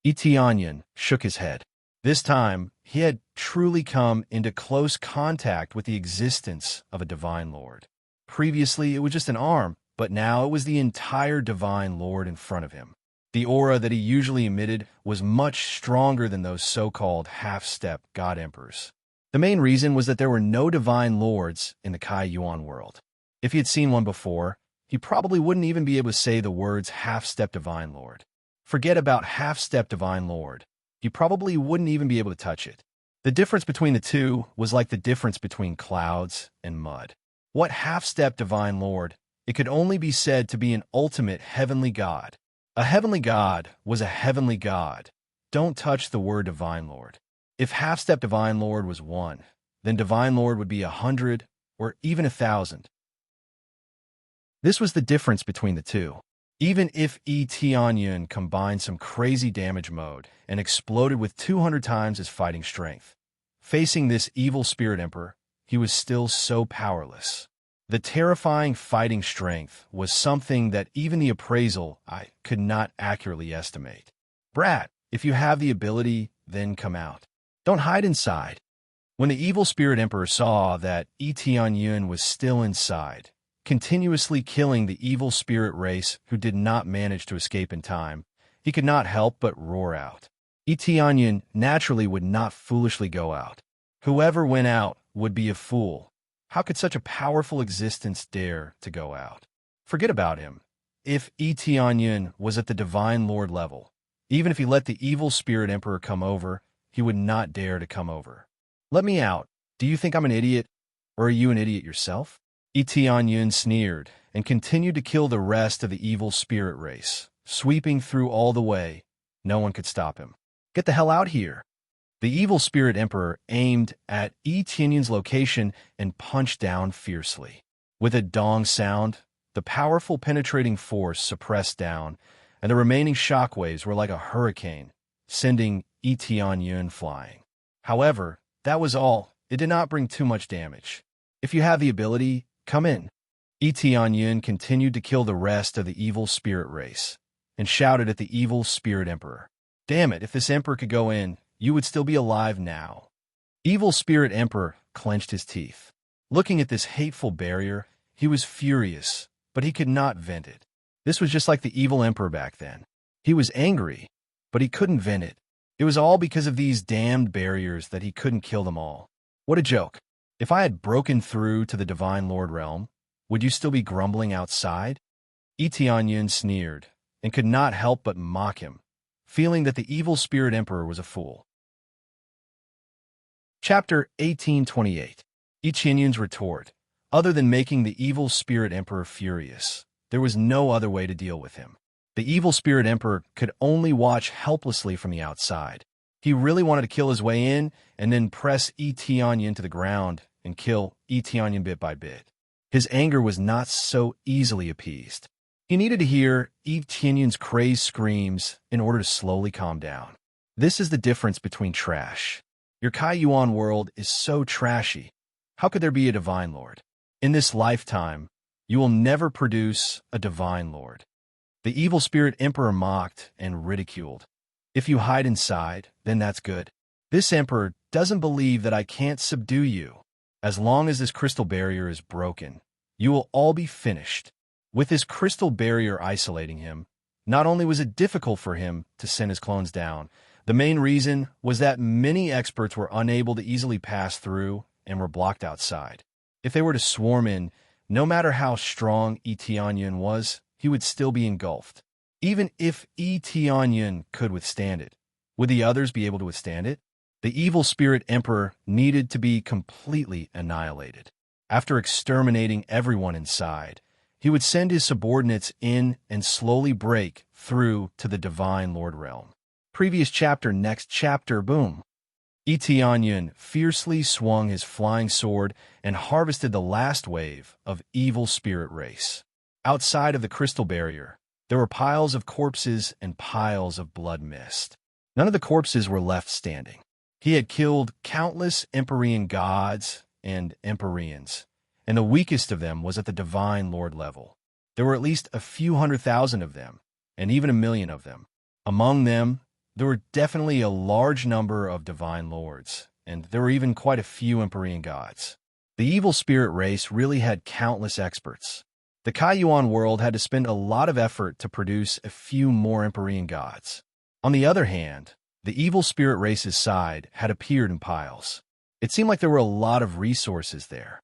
Onion shook his head. This time, he had truly come into close contact with the existence of a divine lord. Previously, it was just an arm, but now it was the entire divine lord in front of him. The aura that he usually emitted was much stronger than those so-called half-step god emperors. The main reason was that there were no divine lords in the Kai Yuan world. If he had seen one before, he probably wouldn't even be able to say the words half-step divine lord. Forget about half-step divine lord. He probably wouldn't even be able to touch it. The difference between the two was like the difference between clouds and mud. What half-step divine lord? It could only be said to be an ultimate heavenly god. A heavenly god was a heavenly god. Don't touch the word divine lord. If half-step divine lord was one, then divine lord would be 100 or even 1,000. This was the difference between the two. Even if Onion combined some crazy damage mode and exploded with 200 times his fighting strength, facing this evil spirit emperor, he was still so powerless. The terrifying fighting strength was something that even the appraisal I could not accurately estimate. "Brat, if you have the ability, then come out. Don't hide inside." When the evil spirit emperor saw that Onion was still inside, continuously killing the evil spirit race who did not manage to escape in time, he could not help but roar out. Onion naturally would not foolishly go out. Whoever went out would be a fool. How could such a powerful existence dare to go out? Forget about him. If Onion was at the divine lord level, even if he let the evil spirit emperor come over, he would not dare to come over. "Let me out. Do you think I'm an idiot? Or are you an idiot yourself?" Onion sneered and continued to kill the rest of the evil spirit race, sweeping through all the way. No one could stop him. "Get the hell out here." The evil spirit emperor aimed at Onion's location and punched down fiercely. With a dong sound, the powerful penetrating force suppressed down, and the remaining shockwaves were like a hurricane, sending Onion flying. However, that was all. It did not bring too much damage. "If you have the ability, come in." Onion continued to kill the rest of the evil spirit race, and shouted at the evil spirit emperor. "Damn it, if this emperor could go in, you would still be alive now." Evil spirit emperor clenched his teeth. Looking at this hateful barrier, he was furious, but he could not vent it. This was just like the evil emperor back then. He was angry, but he couldn't vent it. It was all because of these damned barriers that he couldn't kill them all. What a joke. If I had broken through to the Divine Lord realm, would you still be grumbling outside? Tianyun sneered, and could not help but mock him, feeling that the evil spirit emperor was a fool. Chapter 1828. Tianyun's retort. Other than making the evil spirit emperor furious, there was no other way to deal with him. The evil spirit emperor could only watch helplessly from the outside. He really wanted to kill his way in and then press Tianyun to the ground and kill Tianyun bit by bit. His anger was not so easily appeased. He needed to hear Tianyun's crazed screams in order to slowly calm down. This is the difference between trash. Your Kaiyuan world is so trashy. How could there be a divine lord? In this lifetime, you will never produce a divine lord. The evil spirit emperor mocked and ridiculed. If you hide inside, then that's good. This emperor doesn't believe that I can't subdue you. As long as this crystal barrier is broken, you will all be finished. With this crystal barrier isolating him, not only was it difficult for him to send his clones down, the main reason was that many experts were unable to easily pass through and were blocked outside. If they were to swarm in, no matter how strong Tianyun was, he would still be engulfed. Even if Tianyun could withstand it, would the others be able to withstand it? The evil spirit emperor needed to be completely annihilated. After exterminating everyone inside, he would send his subordinates in and slowly break through to the Divine Lord realm. Previous chapter, next chapter, boom. Tianyun fiercely swung his flying sword and harvested the last wave of evil spirit race. Outside of the crystal barrier, there were piles of corpses and piles of blood mist. None of the corpses were left standing. He had killed countless Empyrean gods and Empyreans, and the weakest of them was at the Divine Lord level. There were at least a few 100,000 of them, and even 1,000,000 of them. Among them, there were definitely a large number of Divine Lords, and there were even quite a few Empyrean gods. The evil spirit race really had countless experts. The Kaiyuan world had to spend a lot of effort to produce a few more Empyrean gods. On the other hand, the evil spirit race's side had appeared in piles. It seemed like there were a lot of resources there.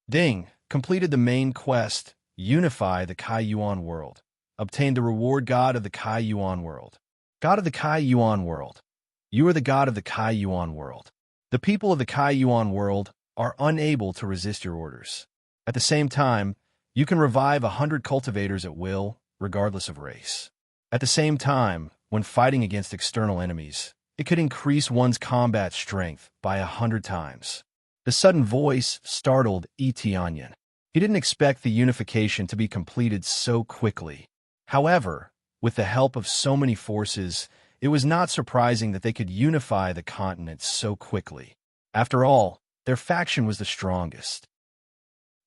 Ding completed the main quest, Unify the Kaiyuan world. Obtained the reward God of the Kaiyuan world. God of the Kaiyuan world. You are the God of the Kaiyuan world. The people of the Kaiyuan world are unable to resist your orders. At the same time, you can revive 100 cultivators at will, regardless of race. At the same time, when fighting against external enemies, it could increase one's combat strength by 100 times. The sudden voice startled Tianyun. He didn't expect the unification to be completed so quickly. However, with the help of so many forces, it was not surprising that they could unify the continent so quickly. After all, their faction was the strongest.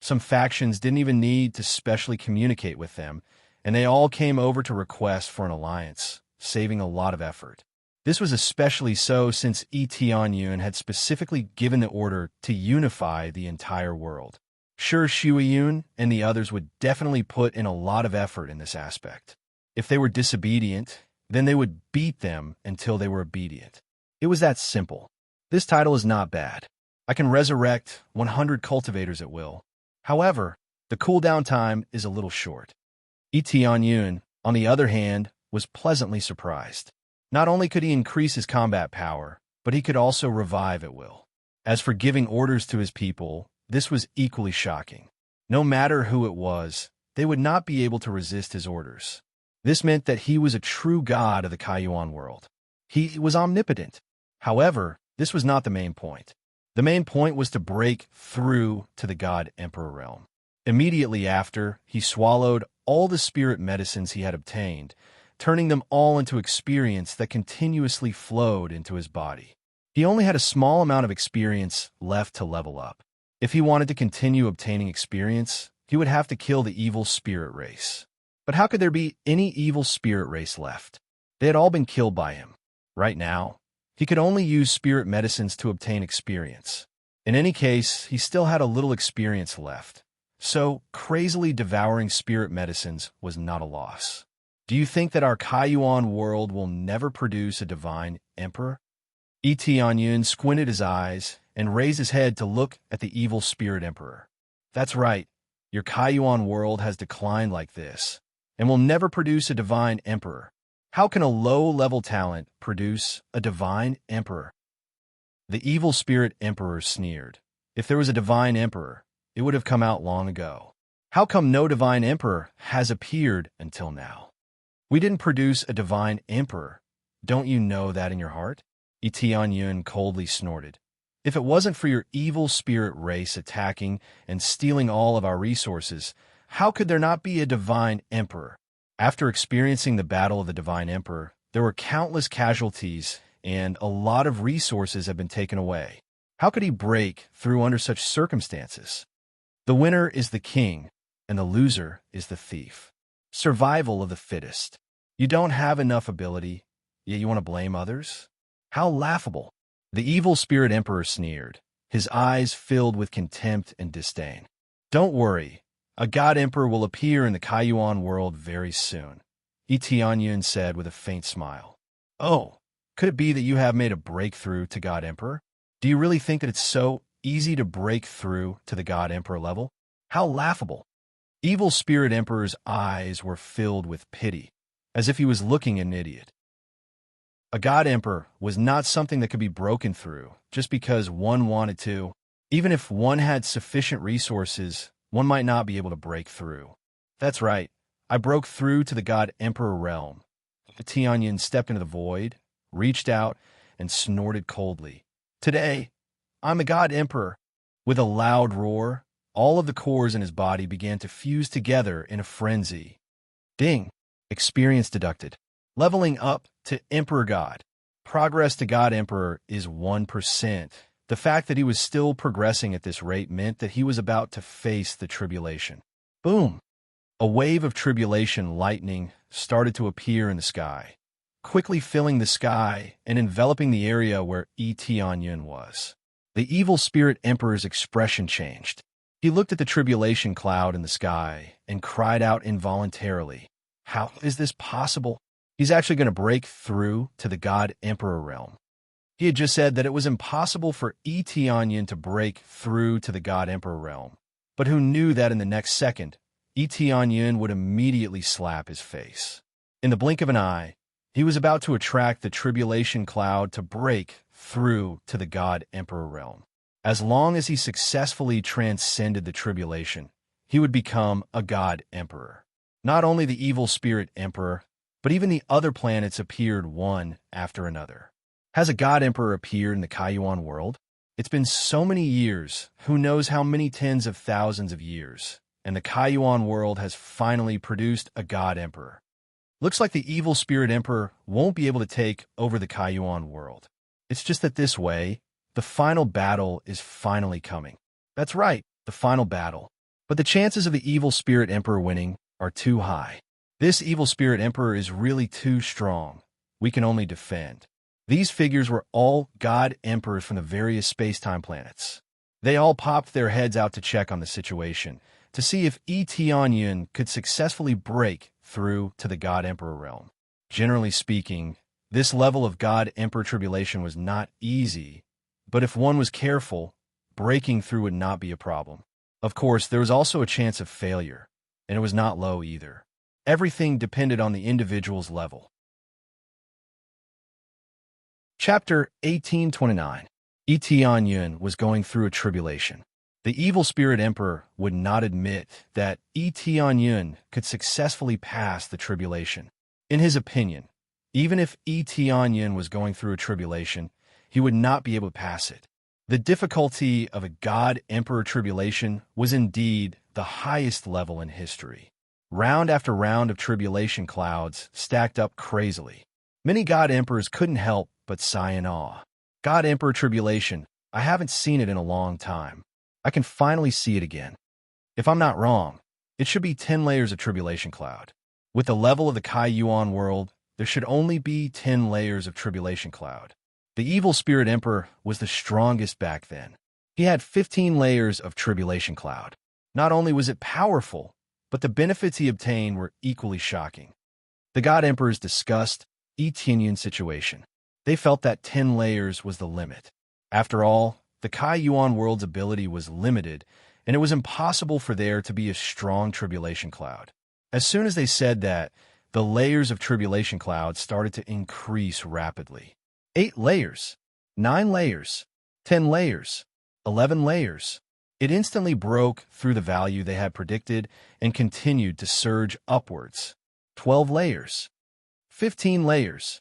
Some factions didn't even need to specially communicate with them, and they all came over to request for an alliance, saving a lot of effort. This was especially so since Tianyun had specifically given the order to unify the entire world. Sure, Shuiyun and the others would definitely put in a lot of effort in this aspect. If they were disobedient, then they would beat them until they were obedient. It was that simple. This title is not bad. I can resurrect 100 cultivators at will. However, the cooldown time is a little short. Tianyun, on the other hand, was pleasantly surprised. Not only could he increase his combat power, but he could also revive at will. As for giving orders to his people, this was equally shocking. No matter who it was, they would not be able to resist his orders. This meant that he was a true god of the Kaiyuan world. He was omnipotent. However, this was not the main point. The main point was to break through to the God Emperor realm. Immediately after, he swallowed all the spirit medicines he had obtained, turning them all into experience that continuously flowed into his body. He only had a small amount of experience left to level up. If he wanted to continue obtaining experience, he would have to kill the evil spirit race. But how could there be any evil spirit race left? They had all been killed by him. Right now, he could only use spirit medicines to obtain experience. In any case, he still had a little experience left, so crazily devouring spirit medicines was not a loss. Do you think that our Kaiyuan world will never produce a divine emperor? Yun squinted his eyes and raised his head to look at the evil spirit emperor. That's right, your Kaiyuan world has declined like this, and will never produce a divine emperor. How can a low-level talent produce a divine emperor? The evil spirit emperor sneered. If there was a divine emperor, it would have come out long ago. How come no divine emperor has appeared until now? We didn't produce a divine emperor. Don't you know that in your heart? Yun coldly snorted. If it wasn't for your evil spirit race attacking and stealing all of our resources, how could there not be a divine emperor? After experiencing the battle of the divine emperor, there were countless casualties and a lot of resources have been taken away. How could he break through under such circumstances? The winner is the king, and the loser is the thief. Survival of the fittest. You don't have enough ability, yet you want to blame others? How laughable. The evil spirit emperor sneered, his eyes filled with contempt and disdain. Don't worry, a god emperor will appear in the Kaiyuan world very soon, Yun said with a faint smile. Oh, could it be that you have made a breakthrough to god emperor? Do you really think that it's so easy to break through to the god emperor level? How laughable. Evil spirit emperor's eyes were filled with pity, as if he was looking at an idiot. A god emperor was not something that could be broken through just because one wanted to. Even if one had sufficient resources, one might not be able to break through. That's right, I broke through to the god emperor realm. Tianyin stepped into the void, reached out, and snorted coldly. Today, I'm a god emperor. With a loud roar, all of the cores in his body began to fuse together in a frenzy. Ding! Experience deducted. Leveling up to Emperor God. Progress to God Emperor is 1%. The fact that he was still progressing at this rate meant that he was about to face the tribulation. Boom! A wave of tribulation lightning started to appear in the sky, quickly filling the sky and enveloping the area where Yun was. The evil spirit emperor's expression changed. He looked at the tribulation cloud in the sky and cried out involuntarily, "How is this possible? He's actually going to break through to the god emperor realm." He had just said that it was impossible for Yun to break through to the god emperor realm, but who knew that in the next second, Yun would immediately slap his face. In the blink of an eye, he was about to attract the tribulation cloud to break through to the god emperor realm. As long as he successfully transcended the tribulation, he would become a god emperor. Not only the evil spirit emperor, but even the other planets appeared one after another. Has a god emperor appeared in the Kaiyuan world? It's been so many years, who knows how many tens of thousands of years, and the Kaiyuan world has finally produced a god emperor. Looks like the evil spirit emperor won't be able to take over the Kaiyuan world. It's just that this way, the final battle is finally coming. That's right, the final battle. But the chances of the evil spirit emperor winning are too high. This evil spirit emperor is really too strong. We can only defend. These figures were all god emperors from the various space-time planets. They all popped their heads out to check on the situation, to see if Yun could successfully break through to the god emperor realm. Generally speaking, this level of god emperor tribulation was not easy, but if one was careful, breaking through would not be a problem. Of course, there was also a chance of failure, and it was not low either. Everything depended on the individual's level. Chapter 1829. Yun was going through a tribulation. The evil spirit emperor would not admit that Yun could successfully pass the tribulation. In his opinion, even if Yun was going through a tribulation, he would not be able to pass it. The difficulty of a god emperor tribulation was indeed the highest level in history. Round after round of tribulation clouds stacked up crazily. Many god emperors couldn't help but sigh in awe. God emperor tribulation, I haven't seen it in a long time. I can finally see it again. If I'm not wrong, it should be 10 layers of tribulation cloud. With the level of the Kaiyuan world, there should only be 10 layers of tribulation cloud. The evil spirit emperor was the strongest back then. He had 15 layers of tribulation cloud. Not only was it powerful, but the benefits he obtained were equally shocking. The God Emperors discussed Etienne situation. They felt that 10 layers was the limit. After all, the Kai Yuan world's ability was limited, and it was impossible for there to be a strong tribulation cloud. As soon as they said that, the layers of tribulation cloud started to increase rapidly. 8 layers, 9 layers, 10 layers, 11 layers. It instantly broke through the value they had predicted and continued to surge upwards. 12 layers, 15 layers,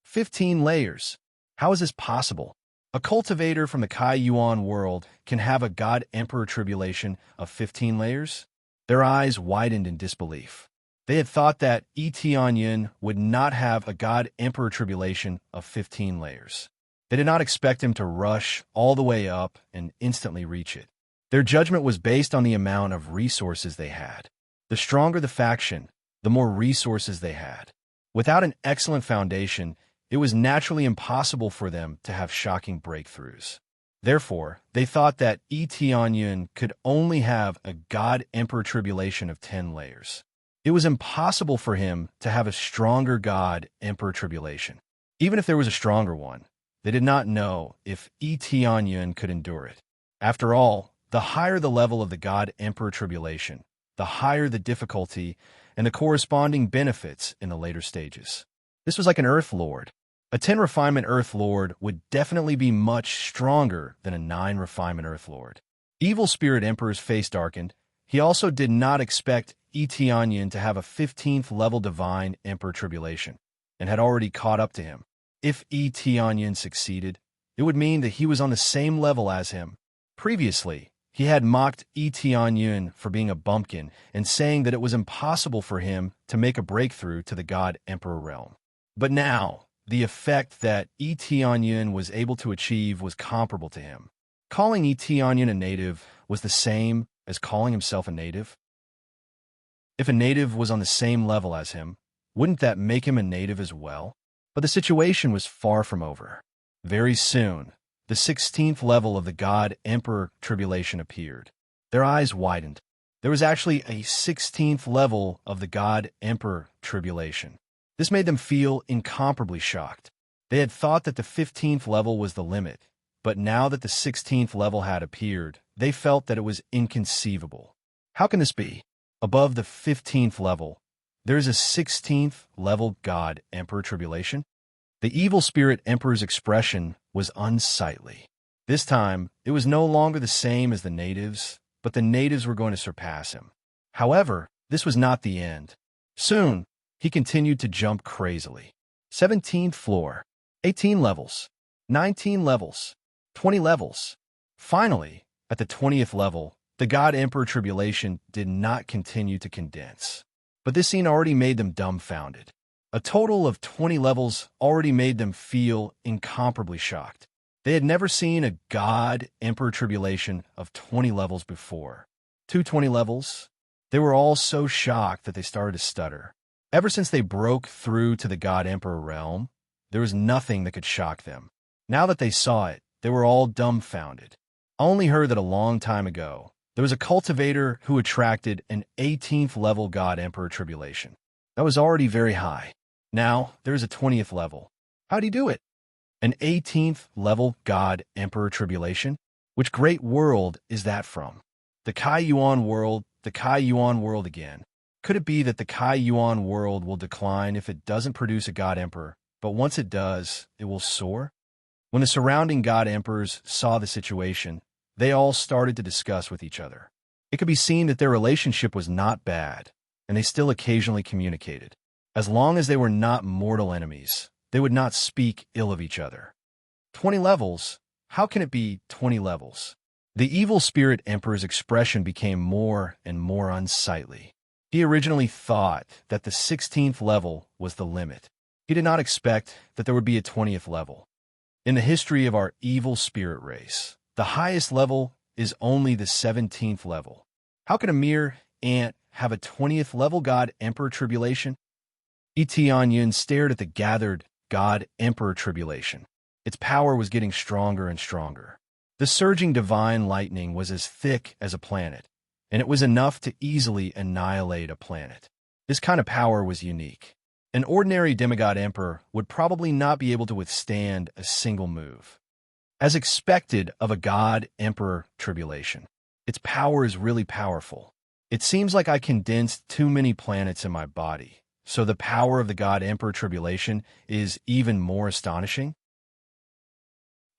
15 layers. How is this possible? A cultivator from the Kai Yuan world can have a God Emperor tribulation of 15 layers? Their eyes widened in disbelief. They had thought that Etienne would not have a God Emperor tribulation of 15 layers. They did not expect him to rush all the way up and instantly reach it. Their judgment was based on the amount of resources they had. The stronger the faction, the more resources they had. Without an excellent foundation, it was naturally impossible for them to have shocking breakthroughs. Therefore, they thought that Etienne could only have a God Emperor tribulation of 10 layers. It was impossible for him to have a stronger God Emperor tribulation. Even if there was a stronger one, they did not know if Etienne could endure it. After all, the higher the level of the God Emperor tribulation, the higher the difficulty and the corresponding benefits in the later stages. This was like an Earth Lord. A 10 refinement Earth Lord would definitely be much stronger than a 9 refinement Earth Lord. Evil Spirit Emperor's face darkened. He also did not expect Etienne to have a 15th level Divine Emperor tribulation, and had already caught up to him. If Etienne succeeded, it would mean that he was on the same level as him. Previously, he had mocked Etienne for being a bumpkin and saying that it was impossible for him to make a breakthrough to the God Emperor realm. But now, the effect that Etienne was able to achieve was comparable to him. Calling Etienne a native was the same as calling himself a native. If a native was on the same level as him, wouldn't that make him a native as well? But the situation was far from over. Very soon, the 16th level of the God Emperor tribulation appeared. Their eyes widened. There was actually a 16th level of the God Emperor tribulation. This made them feel incomparably shocked. They had thought that the 15th level was the limit, but now that the 16th level had appeared, they felt that it was inconceivable. How can this be? Above the 15th level, there is a 16th level God Emperor tribulation? The Evil Spirit Emperor's expression was unsightly. This time, it was no longer the same as the natives, but the natives were going to surpass him. However, this was not the end. Soon, he continued to jump crazily. 17th floor, 18 levels, 19 levels, 20 levels. Finally, at the 20th level, the God Emperor tribulation did not continue to condense. But this scene already made them dumbfounded. A total of 20 levels already made them feel incomparably shocked. They had never seen a God Emperor tribulation of 20 levels before. 220 levels? They were all so shocked that they started to stutter. Ever since they broke through to the God Emperor realm, there was nothing that could shock them. Now that they saw it, they were all dumbfounded. I only heard that a long time ago, there was a cultivator who attracted an 18th level God Emperor tribulation. That was already very high. Now, there is a 20th level. How'd he do it? An 18th level God Emperor tribulation? Which great world is that from? The Kai Yuan world, the Kai Yuan world again. Could it be that the Kai Yuan world will decline if it doesn't produce a God Emperor, but once it does, it will soar? When the surrounding God Emperors saw the situation, they all started to discuss with each other. It could be seen that their relationship was not bad, and they still occasionally communicated. As long as they were not mortal enemies, they would not speak ill of each other. 20 levels? How can it be 20 levels? The Evil Spirit Emperor's expression became more and more unsightly. He originally thought that the 16th level was the limit. He did not expect that there would be a 20th level. In the history of our evil spirit race, the highest level is only the 17th level. How can a mere ant have a 20th level God Emperor tribulation? Etienne stared at the gathered God Emperor tribulation. Its power was getting stronger and stronger. The surging divine lightning was as thick as a planet, and it was enough to easily annihilate a planet. This kind of power was unique. An ordinary demigod emperor would probably not be able to withstand a single move. As expected of a god-emperor tribulation, its power is really powerful. It seems like I condensed too many planets in my body, so the power of the god-emperor tribulation is even more astonishing.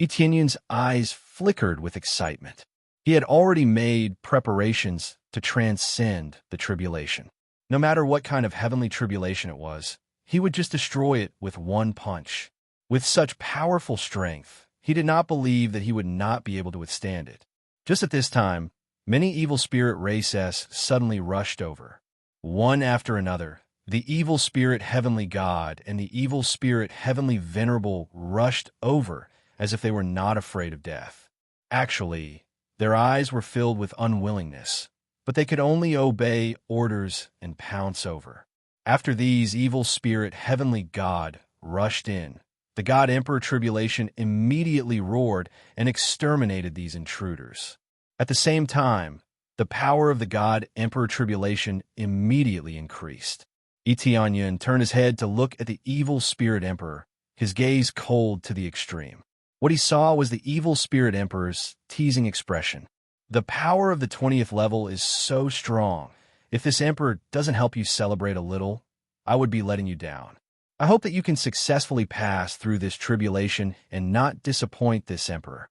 Etienne's eyes flickered with excitement. He had already made preparations to transcend the tribulation. No matter what kind of heavenly tribulation it was, he would just destroy it with one punch. With such powerful strength, he did not believe that he would not be able to withstand it. Just at this time, many evil spirit races suddenly rushed over. One after another, the evil spirit heavenly god and the evil spirit heavenly venerable rushed over as if they were not afraid of death. Actually, their eyes were filled with unwillingness, but they could only obey orders and pounce over. After these evil spirit heavenly god rushed in, the god-emperor tribulation immediately roared and exterminated these intruders. At the same time, the power of the god-emperor tribulation immediately increased. Etienne turned his head to look at the evil spirit emperor, his gaze cold to the extreme. What he saw was the evil spirit emperor's teasing expression. The power of the 20th level is so strong. If this emperor doesn't help you celebrate a little, I would be letting you down. I hope that you can successfully pass through this tribulation and not disappoint this emperor.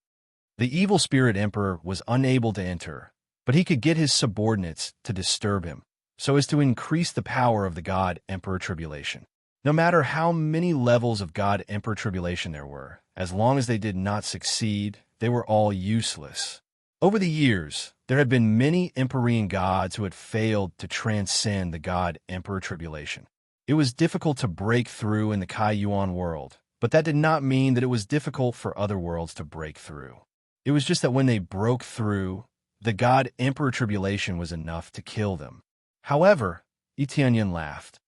The evil spirit emperor was unable to enter, but he could get his subordinates to disturb him, so as to increase the power of the god-emperor tribulation. No matter how many levels of god-emperor tribulation there were, as long as they did not succeed, they were all useless. Over the years, there had been many Empyrean gods who had failed to transcend the god-emperor tribulation. It was difficult to break through in the Kai Yuan world, but that did not mean that it was difficult for other worlds to break through. It was just that when they broke through, the god-emperor tribulation was enough to kill them. However, Etienne laughed.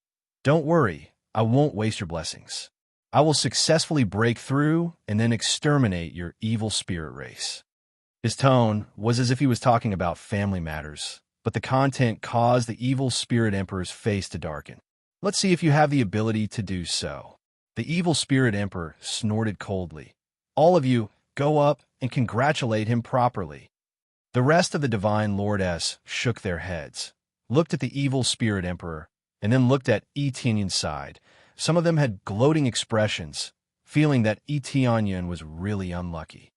Don't worry, I won't waste your blessings. I will successfully break through and then exterminate your evil spirit race. His tone was as if he was talking about family matters, but the content caused the evil spirit emperor's face to darken. Let's see if you have the ability to do so. The evil spirit emperor snorted coldly. All of you, go up and congratulate him properly. The rest of the divine lordess shook their heads, looked at the evil spirit emperor, and then looked at Etienne's side. Some of them had gloating expressions, feeling that Etienne was really unlucky.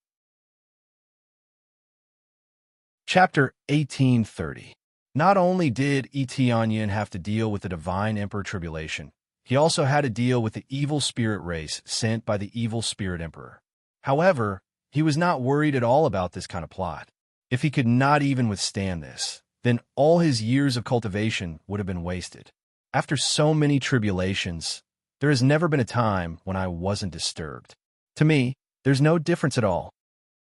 Chapter 1830. Not only did Etienne have to deal with the divine emperor tribulation, he also had to deal with the evil spirit race sent by the evil spirit emperor. However, he was not worried at all about this kind of plot. If he could not even withstand this, then all his years of cultivation would have been wasted. After so many tribulations, there has never been a time when I wasn't disturbed. To me, there's no difference at all.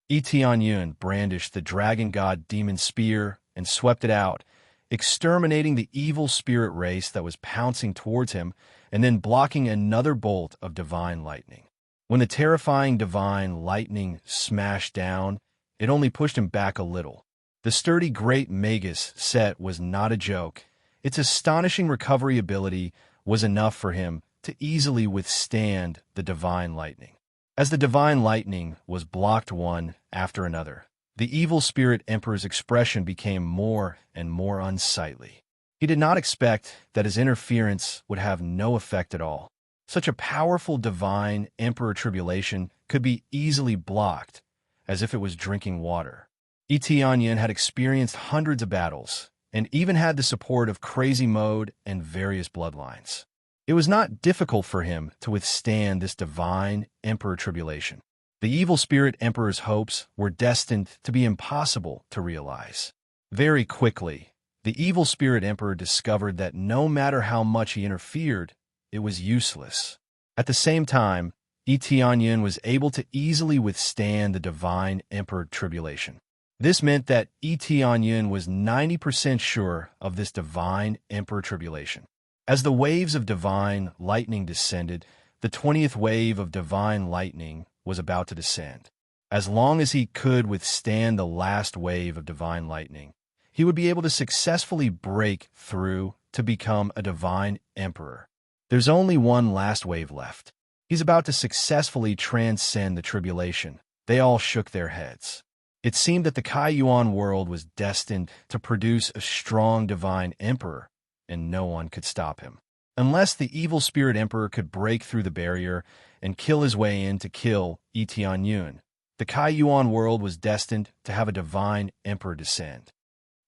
Etienne brandished the dragon god demon spear and swept it out, exterminating the evil spirit race that was pouncing towards him and then blocking another bolt of divine lightning. When the terrifying divine lightning smashed down, it only pushed him back a little. The sturdy great magus set was not a joke. Its astonishing recovery ability was enough for him to easily withstand the divine lightning. As the divine lightning was blocked one after another, the evil spirit emperor's expression became more and more unsightly. He did not expect that his interference would have no effect at all. Such a powerful divine emperor tribulation could be easily blocked, as if it was drinking water. Etienne had experienced hundreds of battles, and even had the support of Crazy Mode and various bloodlines. It was not difficult for him to withstand this divine emperor tribulation. The evil spirit emperor's hopes were destined to be impossible to realize. Very quickly, the evil spirit emperor discovered that no matter how much he interfered, it was useless. At the same time, Etienne was able to easily withstand the divine emperor tribulation. This meant that Etienne was 90% sure of this divine emperor tribulation. As the waves of divine lightning descended, the 20th wave of divine lightning was about to descend. As long as he could withstand the last wave of divine lightning, he would be able to successfully break through to become a divine emperor. There's only one last wave left. He's about to successfully transcend the tribulation. They all shook their heads. It seemed that the Kaiyuan world was destined to produce a strong divine emperor, and no one could stop him. Unless the evil spirit emperor could break through the barrier and kill his way in to kill Tianyun, the Kaiyuan world was destined to have a divine emperor descend.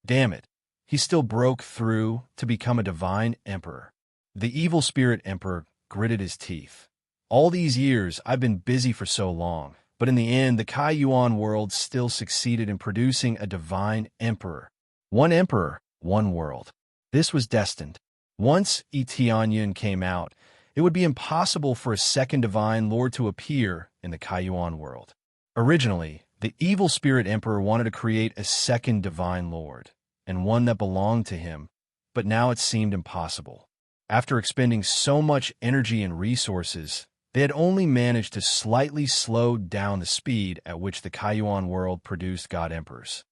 Damn it, he still broke through to become a divine emperor. The evil spirit emperor gritted his teeth. All these years, I've been busy for so long, but in the end, the Kaiyuan world still succeeded in producing a divine emperor. One emperor, one world. This was destined. Once Tianyun came out, it would be impossible for a second divine lord to appear in the Kaiyuan world. Originally, the evil spirit emperor wanted to create a second divine lord, and one that belonged to him, but now it seemed impossible. After expending so much energy and resources, they had only managed to slightly slow down the speed at which the Kaiyuan world produced god emperors.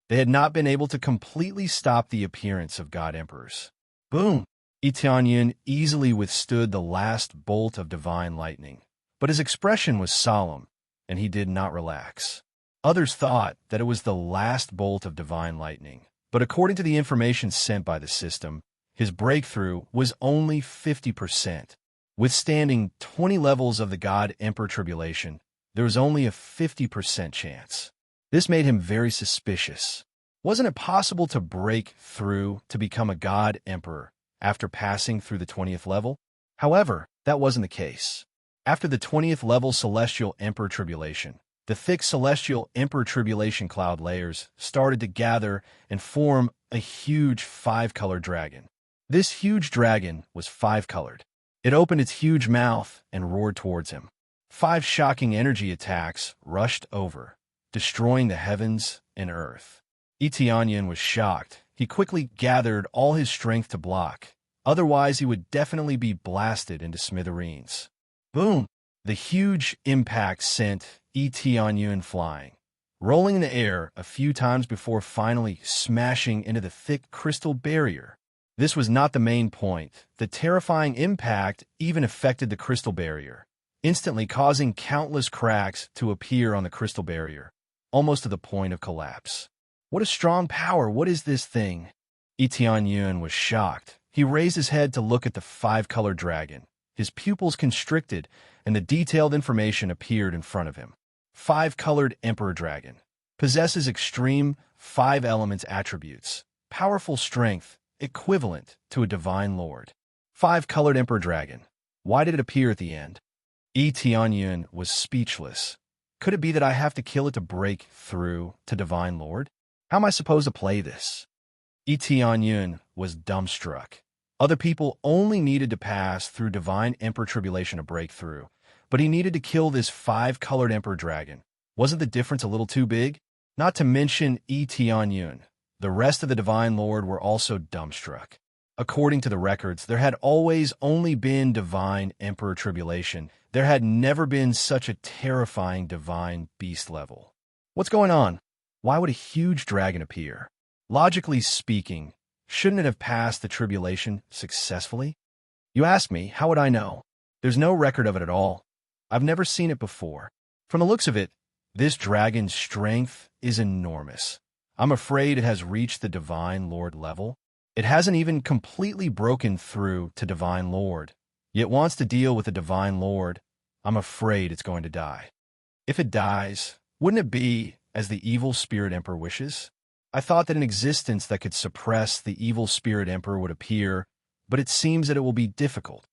They had not been able to completely stop the appearance of god emperors. Boom! Tianyun easily withstood the last bolt of divine lightning, but his expression was solemn, and he did not relax. Others thought that it was the last bolt of divine lightning, but according to the information sent by the system, his breakthrough was only 50%. Withstanding 20 levels of the God Emperor Tribulation, there was only a 50% chance. This made him very suspicious. Wasn't it possible to break through to become a God Emperor after passing through the 20th level? However, that wasn't the case. After the 20th level Celestial Emperor Tribulation, the thick Celestial Emperor Tribulation cloud layers started to gather and form a huge 5-colored dragon. This huge dragon was 5-colored. It opened its huge mouth and roared towards him. 5 shocking energy attacks rushed over, destroying the heavens and earth. Tianyun was shocked. He quickly gathered all his strength to block. Otherwise, he would definitely be blasted into smithereens. Boom! The huge impact sent Tianyun flying, rolling in the air a few times before finally smashing into the thick crystal barrier. This was not the main point. The terrifying impact even affected the crystal barrier, instantly causing countless cracks to appear on the crystal barrier, almost to the point of collapse. What a strong power! What is this thing? Tianyun was shocked. He raised his head to look at the 5-colored dragon. His pupils constricted, and the detailed information appeared in front of him. 5-colored Emperor Dragon. Possesses extreme 5 elements attributes. Powerful strength, equivalent to a divine lord. 5-colored Emperor Dragon. Why did it appear at the end? Tianyun was speechless. Could it be that I have to kill it to break through to divine lord? How am I supposed to play this? Tianyun was dumbstruck. Other people only needed to pass through divine Emperor Tribulation to break through, but he needed to kill this 5-colored Emperor Dragon. Wasn't the difference a little too big? Not to mention Tianyun. The rest of the Divine Lord were also dumbstruck. According to the records, there had always only been divine Emperor Tribulation. There had never been such a terrifying divine beast level. What's going on? Why would a huge dragon appear? Logically speaking, shouldn't it have passed the tribulation successfully? You ask me, how would I know? There's no record of it at all. I've never seen it before. From the looks of it, this dragon's strength is enormous. I'm afraid it has reached the Divine Lord level. It hasn't even completely broken through to Divine Lord, yet wants to deal with the Divine Lord. I'm afraid it's going to die. If it dies, wouldn't it be as the evil spirit emperor wishes? I thought that an existence that could suppress the evil spirit emperor would appear, but it seems that it will be difficult.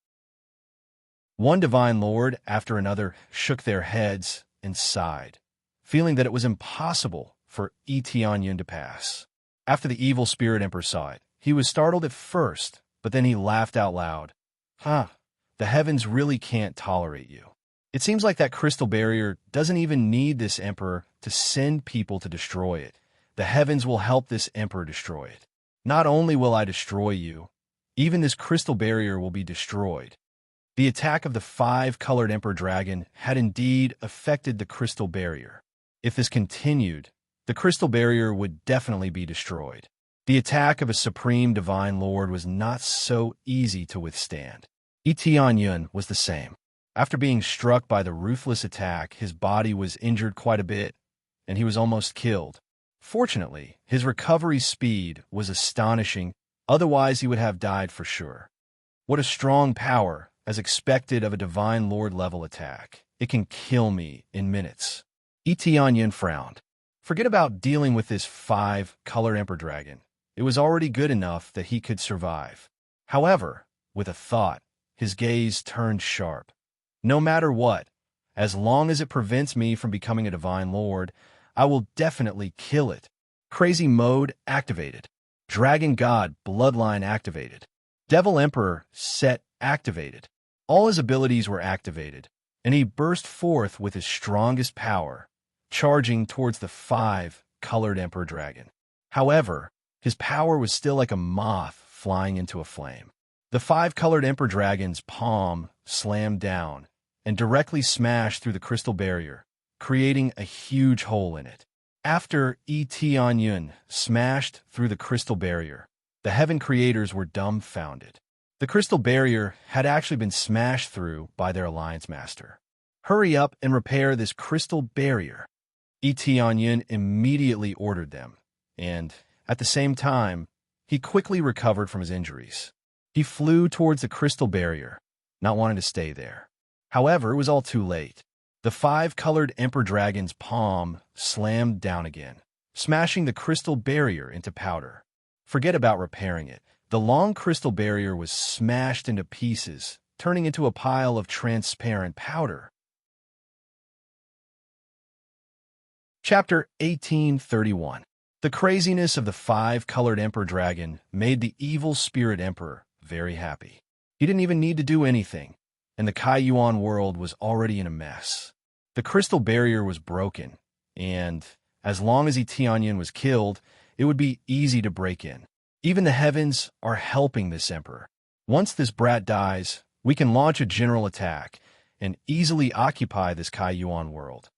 One divine lord after another shook their heads and sighed, feeling that it was impossible for Tianyun to pass. After the evil spirit emperor saw it, he was startled at first, but then he laughed out loud. The heavens really can't tolerate you. It seems like that crystal barrier doesn't even need this emperor to send people to destroy it. The heavens will help this emperor destroy it. Not only will I destroy you, even this crystal barrier will be destroyed. The attack of the 5-colored Emperor Dragon had indeed affected the crystal barrier. If this continued, the crystal barrier would definitely be destroyed. The attack of a supreme divine lord was not so easy to withstand. Yun was the same. After being struck by the ruthless attack, his body was injured quite a bit, and he was almost killed. Fortunately, his recovery speed was astonishing, otherwise he would have died for sure. What a strong power, as expected of a divine lord-level attack. It can kill me in minutes. Yun frowned. Forget about dealing with this 5-colored emperor dragon. It was already good enough that he could survive. However, with a thought, his gaze turned sharp. No matter what, as long as it prevents me from becoming a divine lord, I will definitely kill it. Crazy mode activated. Dragon God bloodline activated. Devil Emperor set activated. All his abilities were activated, and he burst forth with his strongest power, charging towards the 5-colored emperor dragon. However, his power was still like a moth flying into a flame. The 5-colored emperor dragon's palm slammed down and directly smashed through the crystal barrier, creating a huge hole in it. After Yun smashed through the crystal barrier, the heaven creators were dumbfounded. The crystal barrier had actually been smashed through by their alliance master. Hurry up and repair this crystal barrier. Yun immediately ordered them, and at the same time, he quickly recovered from his injuries. He flew towards the crystal barrier, not wanting to stay there. However, it was all too late. The 5-colored emperor dragon's palm slammed down again, smashing the crystal barrier into powder. Forget about repairing it. The long crystal barrier was smashed into pieces, turning into a pile of transparent powder. Chapter 1831. The craziness of the 5-colored emperor dragon made the evil spirit emperor very happy. He didn't even need to do anything, and the Kaiyuan world was already in a mess. The crystal barrier was broken, and as long as Yun was killed, it would be easy to break in. Even the heavens are helping this emperor. Once this brat dies, we can launch a general attack and easily occupy this Kaiyuan world.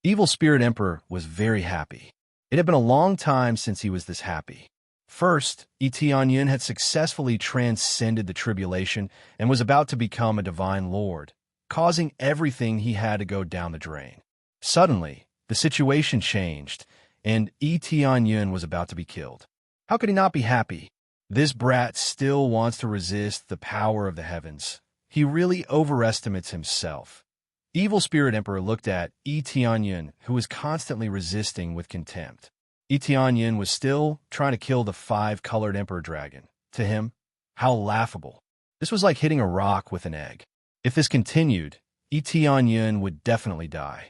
Evil Spirit Emperor was very happy. It had been a long time since he was this happy. First, Yun had successfully transcended the tribulation and was about to become a divine lord, causing everything he had to go down the drain. Suddenly, the situation changed, and Yun was about to be killed. How could he not be happy? This brat still wants to resist the power of the heavens. He really overestimates himself. Evil Spirit Emperor looked at Yun, who was constantly resisting with contempt. Yun was still trying to kill the 5-colored emperor dragon. To him, how laughable. This was like hitting a rock with an egg. If this continued, Yun would definitely die.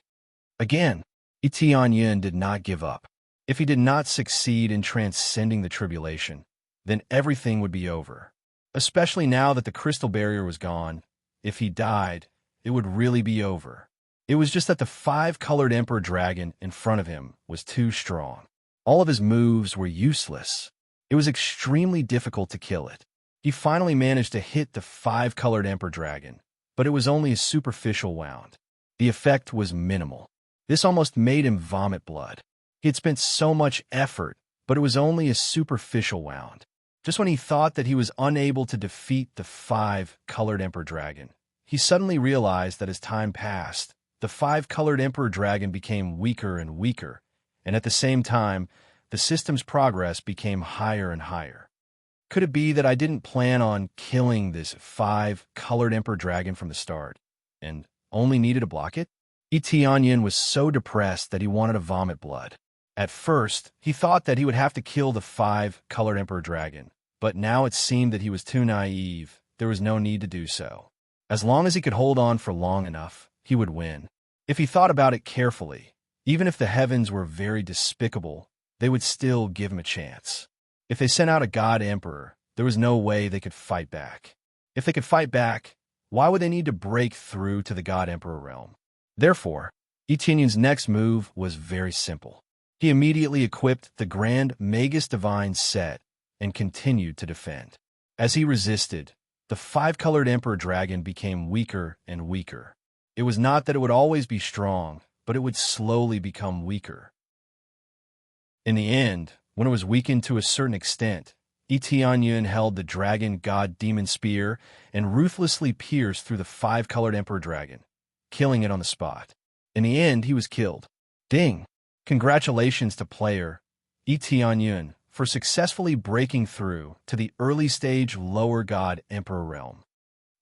Again, Yun did not give up. If he did not succeed in transcending the tribulation, then everything would be over. Especially now that the crystal barrier was gone, if he died, it would really be over. It was just that the 5-colored emperor dragon in front of him was too strong. All of his moves were useless. It was extremely difficult to kill it. He finally managed to hit the 5-colored emperor dragon, but it was only a superficial wound. The effect was minimal. This almost made him vomit blood. He had spent so much effort, but it was only a superficial wound. Just when he thought that he was unable to defeat the 5-colored emperor dragon, he suddenly realized that as time passed, the 5-colored emperor dragon became weaker and weaker, and at the same time, the system's progress became higher and higher. Could it be that I didn't plan on killing this 5-colored emperor dragon from the start, and only needed to block it? Yun was so depressed that he wanted to vomit blood. At first, he thought that he would have to kill the 5-colored emperor dragon, but now it seemed that he was too naive. There was no need to do so. As long as he could hold on for long enough, he would win. If he thought about it carefully, even if the heavens were very despicable, they would still give him a chance. If they sent out a god emperor, there was no way they could fight back. If they could fight back, why would they need to break through to the god emperor realm? Therefore, Yun's next move was very simple. He immediately equipped the Grand Magus Divine set and continued to defend. As he resisted, the 5-colored emperor dragon became weaker and weaker. It was not that it would always be strong, but it would slowly become weaker. In the end, when it was weakened to a certain extent, Yun held the dragon god demon spear and ruthlessly pierced through the five-colored emperor dragon, killing it on the spot. In the end, he was killed. Ding! Congratulations to player Yun for successfully breaking through to the early stage lower god emperor realm.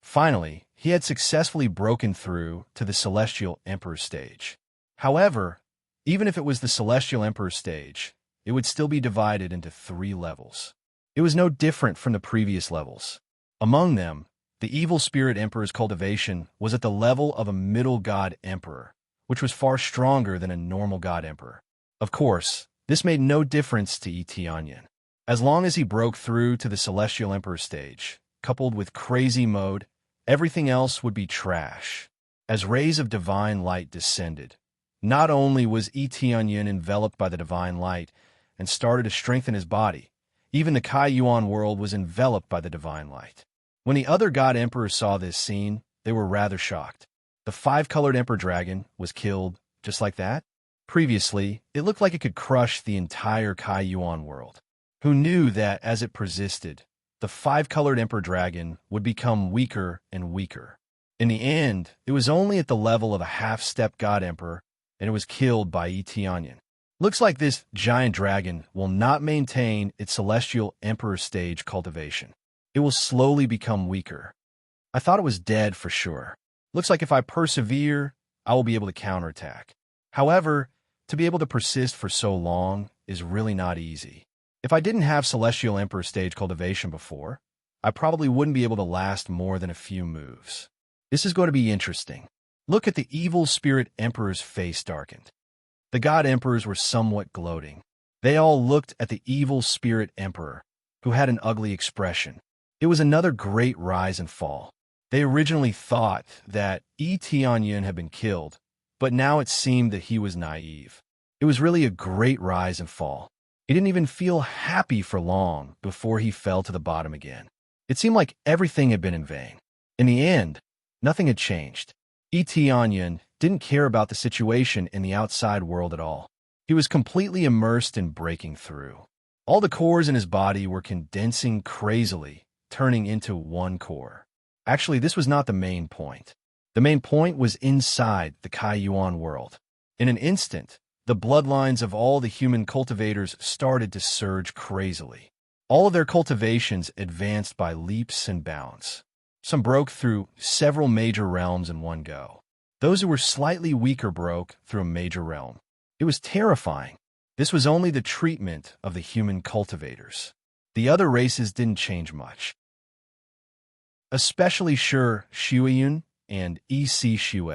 Finally, he had successfully broken through to the celestial emperor stage. However, even if it was the celestial emperor stage, it would still be divided into 3 levels. It was no different from the previous levels. Among them, the evil spirit emperor's cultivation was at the level of a middle god emperor, which was far stronger than a normal god emperor. Of course, this made no difference to Yun. As long as he broke through to the celestial emperor stage, coupled with crazy mode, everything else would be trash. As rays of divine light descended, not only was Yun enveloped by the divine light and started to strengthen his body, even the Kai-Yuan world was enveloped by the divine light. When the other god emperors saw this scene, they were rather shocked. The five-colored emperor dragon was killed just like that. Previously, it looked like it could crush the entire Kai-Yuan world. Who knew that as it persisted, the five-colored emperor dragon would become weaker and weaker. In the end, it was only at the level of a half-step god emperor, and it was killed by Yun. Looks like this giant dragon will not maintain its celestial emperor stage cultivation. It will slowly become weaker. I thought it was dead for sure. Looks like if I persevere, I will be able to counterattack. However, to be able to persist for so long is really not easy. If I didn't have celestial emperor stage cultivation before, I probably wouldn't be able to last more than a few moves. This is going to be interesting. Look at the evil spirit emperor's face darkened. The god emperors were somewhat gloating. They all looked at the evil spirit emperor, who had an ugly expression. It was another great rise and fall. They originally thought that Yun had been killed, but now it seemed that he was naive. It was really a great rise and fall. He didn't even feel happy for long before he fell to the bottom again. It seemed like everything had been in vain. In the end, nothing had changed. Yun didn't care about the situation in the outside world at all. He was completely immersed in breaking through. All the cores in his body were condensing crazily, turning into one core. Actually, this was not the main point. The main point was inside the Kai-Yuan world. In an instant, the bloodlines of all the human cultivators started to surge crazily. All of their cultivations advanced by leaps and bounds. Some broke through several major realms in one go. Those who were slightly weaker broke through a major realm. It was terrifying. This was only the treatment of the human cultivators. The other races didn't change much. Especially Shuiyun and Shue,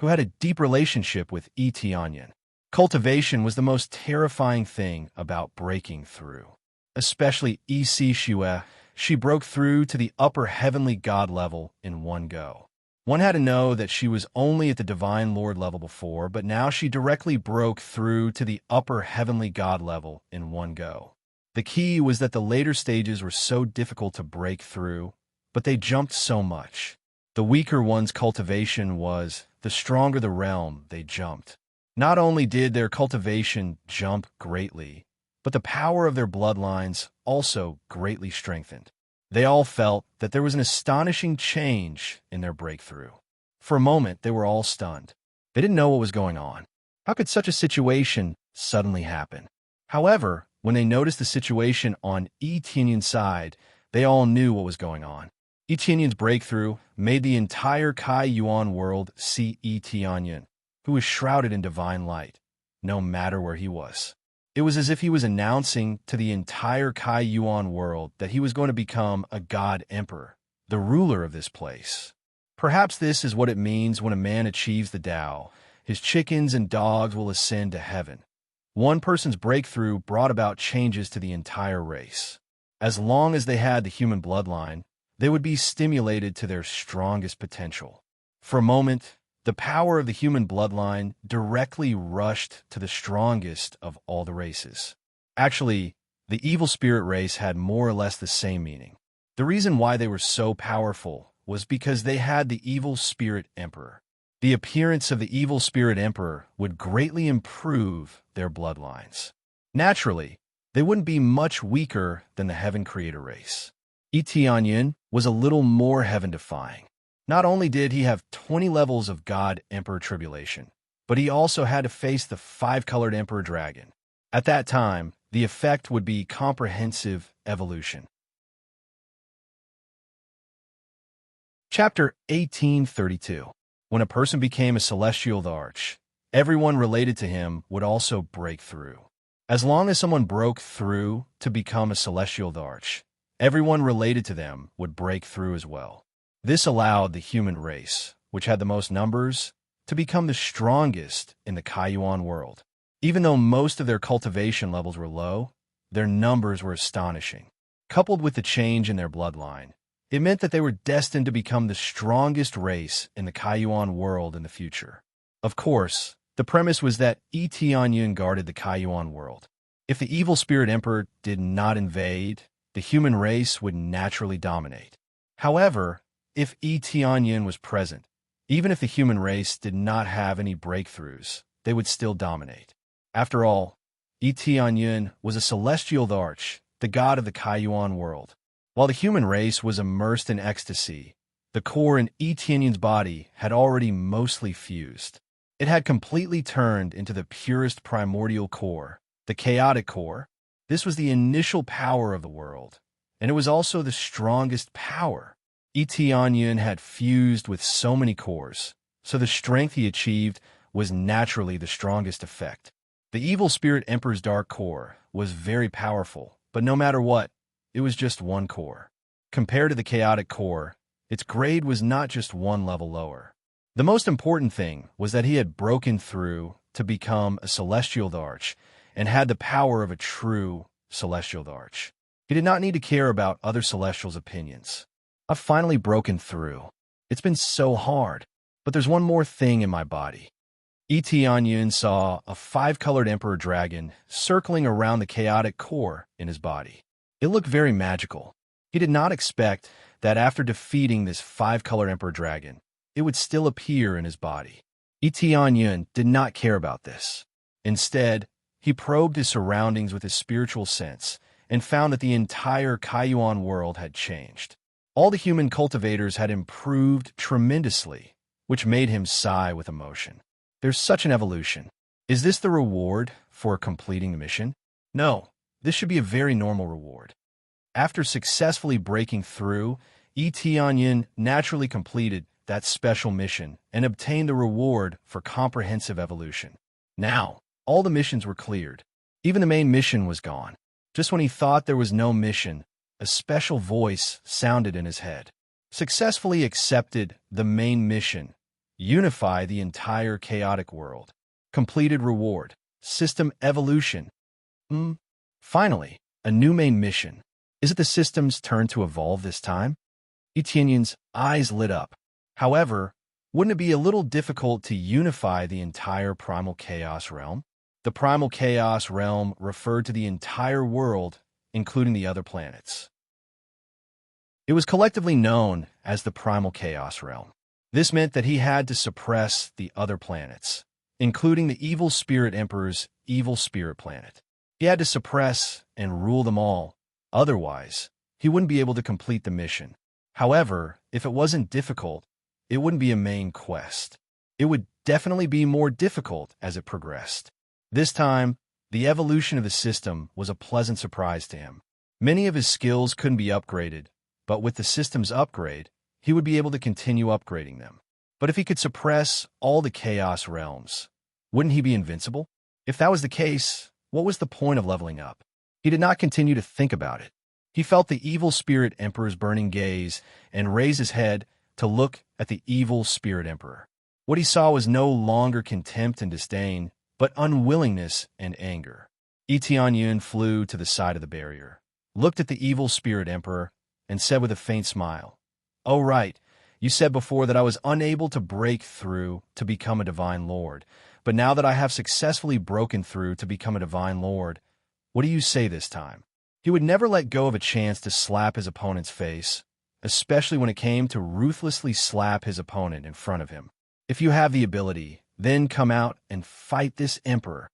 who had a deep relationship with Yun. Cultivation was the most terrifying thing about breaking through. Especially Shue, she broke through to the upper heavenly god level in one go. One had to know that she was only at the divine lord level before, but now she directly broke through to the upper heavenly god level in one go. The key was that the later stages were so difficult to break through, but they jumped so much. The weaker one's cultivation was, the stronger the realm they jumped. Not only did their cultivation jump greatly, but the power of their bloodlines also greatly strengthened. They all felt that there was an astonishing change in their breakthrough. For a moment, they were all stunned. They didn't know what was going on. How could such a situation suddenly happen? However, when they noticed the situation on Yun's side, they all knew what was going on. Yun's breakthrough made the entire Kai-Yuan world see Yun, who was shrouded in divine light, no matter where he was. It was as if he was announcing to the entire Kai-Yuan world that he was going to become a god emperor, the ruler of this place. Perhaps this is what it means when a man achieves the Tao. His chickens and dogs will ascend to heaven. One person's breakthrough brought about changes to the entire race. As long as they had the human bloodline, they would be stimulated to their strongest potential. For a moment, the power of the human bloodline directly rushed to the strongest of all the races. Actually, the evil spirit race had more or less the same meaning. The reason why they were so powerful was because they had the evil spirit emperor. The appearance of the evil spirit emperor would greatly improve their bloodlines. Naturally, they wouldn't be much weaker than the Heaven Creator race. Etianyun was a little more heaven-defying. Not only did he have 20 levels of God Emperor Tribulation, but he also had to face the 5-colored Emperor Dragon. At that time, the effect would be comprehensive evolution. Chapter 1832. When a person became a celestial arch, everyone related to him would also break through. As long as someone broke through to become a celestial arch, everyone related to them would break through as well. This allowed the human race, which had the most numbers, to become the strongest in the Kaiyuan world. Even though most of their cultivation levels were low, their numbers were astonishing. Coupled with the change in their bloodline, it meant that they were destined to become the strongest race in the Kaiyuan world in the future. Of course, the premise was that Etianyun guarded the Kaiyuan world. If the evil spirit emperor did not invade, the human race would naturally dominate. However, if Etianyun was present, even if the human race did not have any breakthroughs, they would still dominate. After all, Etianyun was a celestial arch, the god of the Kaiyuan world. While the human race was immersed in ecstasy, the core in Etianyun's body had already mostly fused. It had completely turned into the purest primordial core, the chaotic core. This was the initial power of the world, and it was also the strongest power. Etianyun had fused with so many cores, so the strength he achieved was naturally the strongest effect. The evil spirit emperor's dark core was very powerful, but no matter what, it was just one core. Compared to the chaotic core, its grade was not just one level lower. The most important thing was that he had broken through to become a celestial arch and had the power of a true celestial arch. He did not need to care about other celestials' opinions. I've finally broken through. It's been so hard, but there's one more thing in my body. Etianyun saw a 5-colored emperor dragon circling around the chaotic core in his body. It looked very magical. He did not expect that after defeating this 5-colored emperor dragon, it would still appear in his body. Etianyun did not care about this. Instead, he probed his surroundings with his spiritual sense and found that the entire Kaiyuan world had changed. All the human cultivators had improved tremendously, which made him sigh with emotion. There's such an evolution. Is this the reward for completing the mission? No, this should be a very normal reward. After successfully breaking through, Etianyun naturally completed that special mission and obtained the reward for comprehensive evolution. Now, all the missions were cleared. Even the main mission was gone. Just when he thought there was no mission, a special voice sounded in his head. Successfully accepted the main mission. Unify the entire chaotic world. Completed reward. System evolution. Finally, a new main mission. Is it the system's turn to evolve this time? Etianyun's eyes lit up. However, wouldn't it be a little difficult to unify the entire primal chaos realm? The primal chaos realm referred to the entire world, including the other planets. It was collectively known as the primal chaos realm. This meant that he had to suppress the other planets, including the evil spirit emperor's evil spirit planet. He had to suppress and rule them all. Otherwise, he wouldn't be able to complete the mission. However, if it wasn't difficult, it wouldn't be a main quest. It would definitely be more difficult as it progressed. This time, the evolution of the system was a pleasant surprise to him. Many of his skills couldn't be upgraded, but with the system's upgrade, he would be able to continue upgrading them. But if he could suppress all the chaos realms, wouldn't he be invincible? If that was the case, what was the point of leveling up? He did not continue to think about it. He felt the evil spirit emperor's burning gaze and raised his head to look at the evil spirit emperor. What he saw was no longer contempt and disdain, but unwillingness and anger. Etianyun flew to the side of the barrier, looked at the evil spirit emperor, and said with a faint smile, "Oh, right, you said before that I was unable to break through to become a divine lord, but now that I have successfully broken through to become a divine lord, what do you say this time?" He would never let go of a chance to slap his opponent's face, especially when it came to ruthlessly slap his opponent in front of him. If you have the ability, then come out and fight this emperor.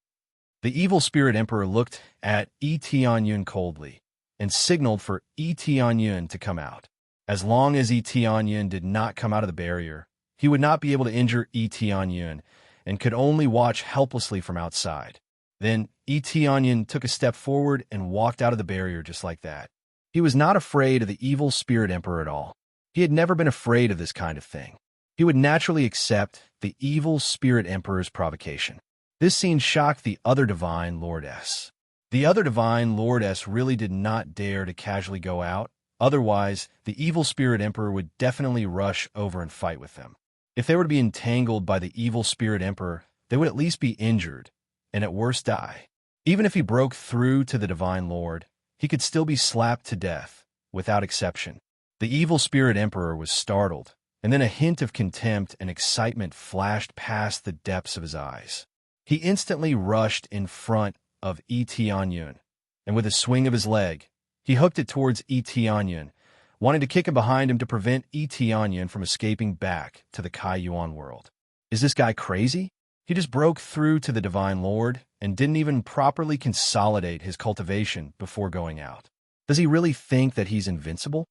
The evil spirit emperor looked at Yun coldly and signaled for Yun to come out. As long as Yun did not come out of the barrier, he would not be able to injure Yun and could only watch helplessly from outside. Then Yun took a step forward and walked out of the barrier just like that. He was not afraid of the evil spirit emperor at all. He had never been afraid of this kind of thing. He would naturally accept the evil spirit emperor's provocation. This scene shocked the other divine lordess. The other divine lordess really did not dare to casually go out. Otherwise, the evil spirit emperor would definitely rush over and fight with them. If they were to be entangled by the evil spirit emperor, they would at least be injured, and at worst die. Even if he broke through to the divine lord, he could still be slapped to death, without exception. The evil spirit emperor was startled, and then a hint of contempt and excitement flashed past the depths of his eyes. He instantly rushed in front of Yun, and with a swing of his leg, he hooked it towards Yun, wanting to kick him behind him to prevent Yun from escaping back to the Kaiyuan world. Is this guy crazy? He just broke through to the Divine Lord and didn't even properly consolidate his cultivation before going out. Does he really think that he's invincible?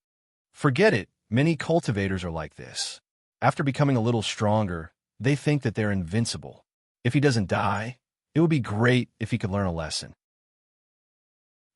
Forget it. Many cultivators are like this. After becoming a little stronger, they think that they're invincible. If he doesn't die, it would be great if he could learn a lesson.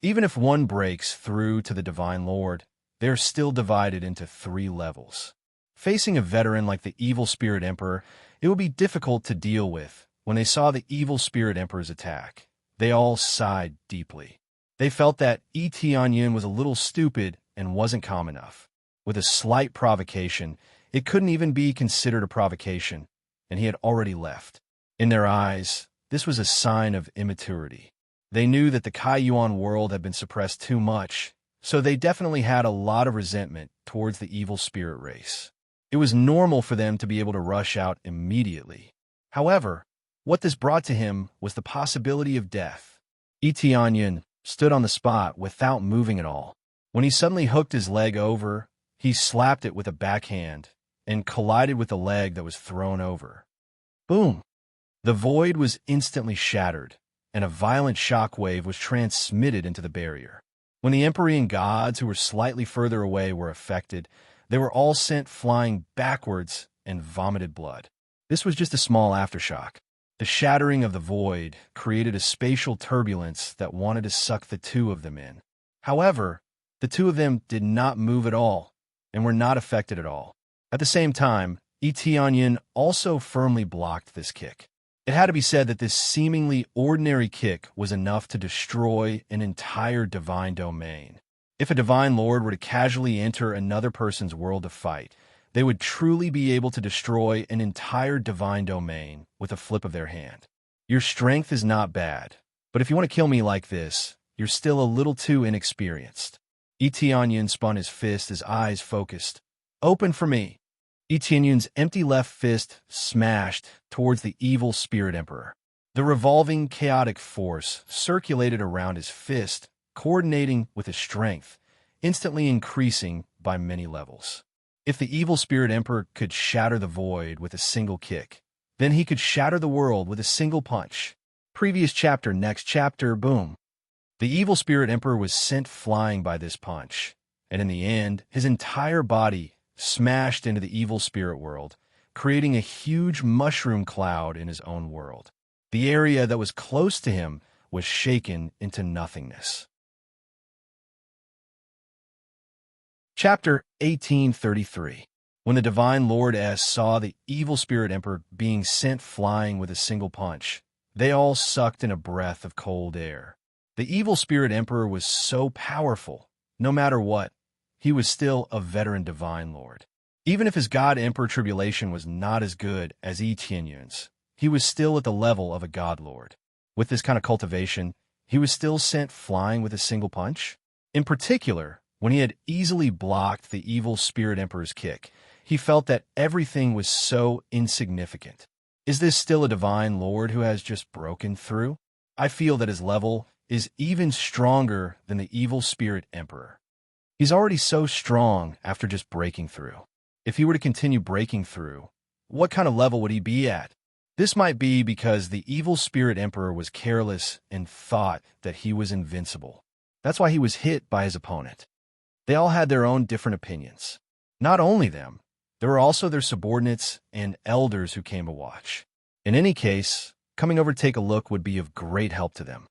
Even if one breaks through to the Divine Lord, they're still divided into 3 levels. Facing a veteran like the Evil Spirit Emperor, it would be difficult to deal with. When they saw the Evil Spirit Emperor's attack, they all sighed deeply. They felt that Yun was a little stupid and wasn't calm enough. With a slight provocation, it couldn't even be considered a provocation, and he had already left. In their eyes, this was a sign of immaturity. They knew that the Kaiyuan world had been suppressed too much, so they definitely had a lot of resentment towards the evil spirit race. It was normal for them to be able to rush out immediately. However, what this brought to him was the possibility of death. Yun stood on the spot without moving at all. When he suddenly hooked his leg over, he slapped it with a backhand and collided with the leg that was thrown over. Boom! The void was instantly shattered, and a violent shockwave was transmitted into the barrier. When the Empyrean gods who were slightly further away were affected, they were all sent flying backwards and vomited blood. This was just a small aftershock. The shattering of the void created a spatial turbulence that wanted to suck the 2 of them in. However, the 2 of them did not move at all and were not affected at all. At the same time, Yun also firmly blocked this kick. It had to be said that this seemingly ordinary kick was enough to destroy an entire divine domain. If a divine lord were to casually enter another person's world to fight, they would truly be able to destroy an entire divine domain with a flip of their hand. Your strength is not bad, but if you want to kill me like this, you're still a little too inexperienced. Yun spun his fist, his eyes focused. Open for me. Yun's empty left fist smashed towards the evil spirit emperor. The revolving chaotic force circulated around his fist, coordinating with his strength, instantly increasing by many levels. If the evil spirit emperor could shatter the void with a single kick, then he could shatter the world with a single punch. Previous chapter, next chapter, boom. The evil spirit emperor was sent flying by this punch, and in the end, his entire body smashed into the evil spirit world, creating a huge mushroom cloud in his own world. The area that was close to him was shaken into nothingness. Chapter 1833. When the Divine Lord S saw the evil spirit emperor being sent flying with a single punch, they all sucked in a breath of cold air. The evil spirit emperor was so powerful, no matter what, he was still a veteran divine lord. Even if his god emperor tribulation was not as good as Yun's, he was still at the level of a god lord. With this kind of cultivation, he was still sent flying with a single punch. In particular, when he had easily blocked the evil spirit emperor's kick, he felt that everything was so insignificant. Is this still a divine lord who has just broken through? I feel that his level is even stronger than the evil spirit emperor. He's already so strong after just breaking through. If he were to continue breaking through, what kind of level would he be at? This might be because the evil spirit emperor was careless and thought that he was invincible. That's why he was hit by his opponent. They all had their own different opinions. Not only them, there were also their subordinates and elders who came to watch. In any case, coming over to take a look would be of great help to them.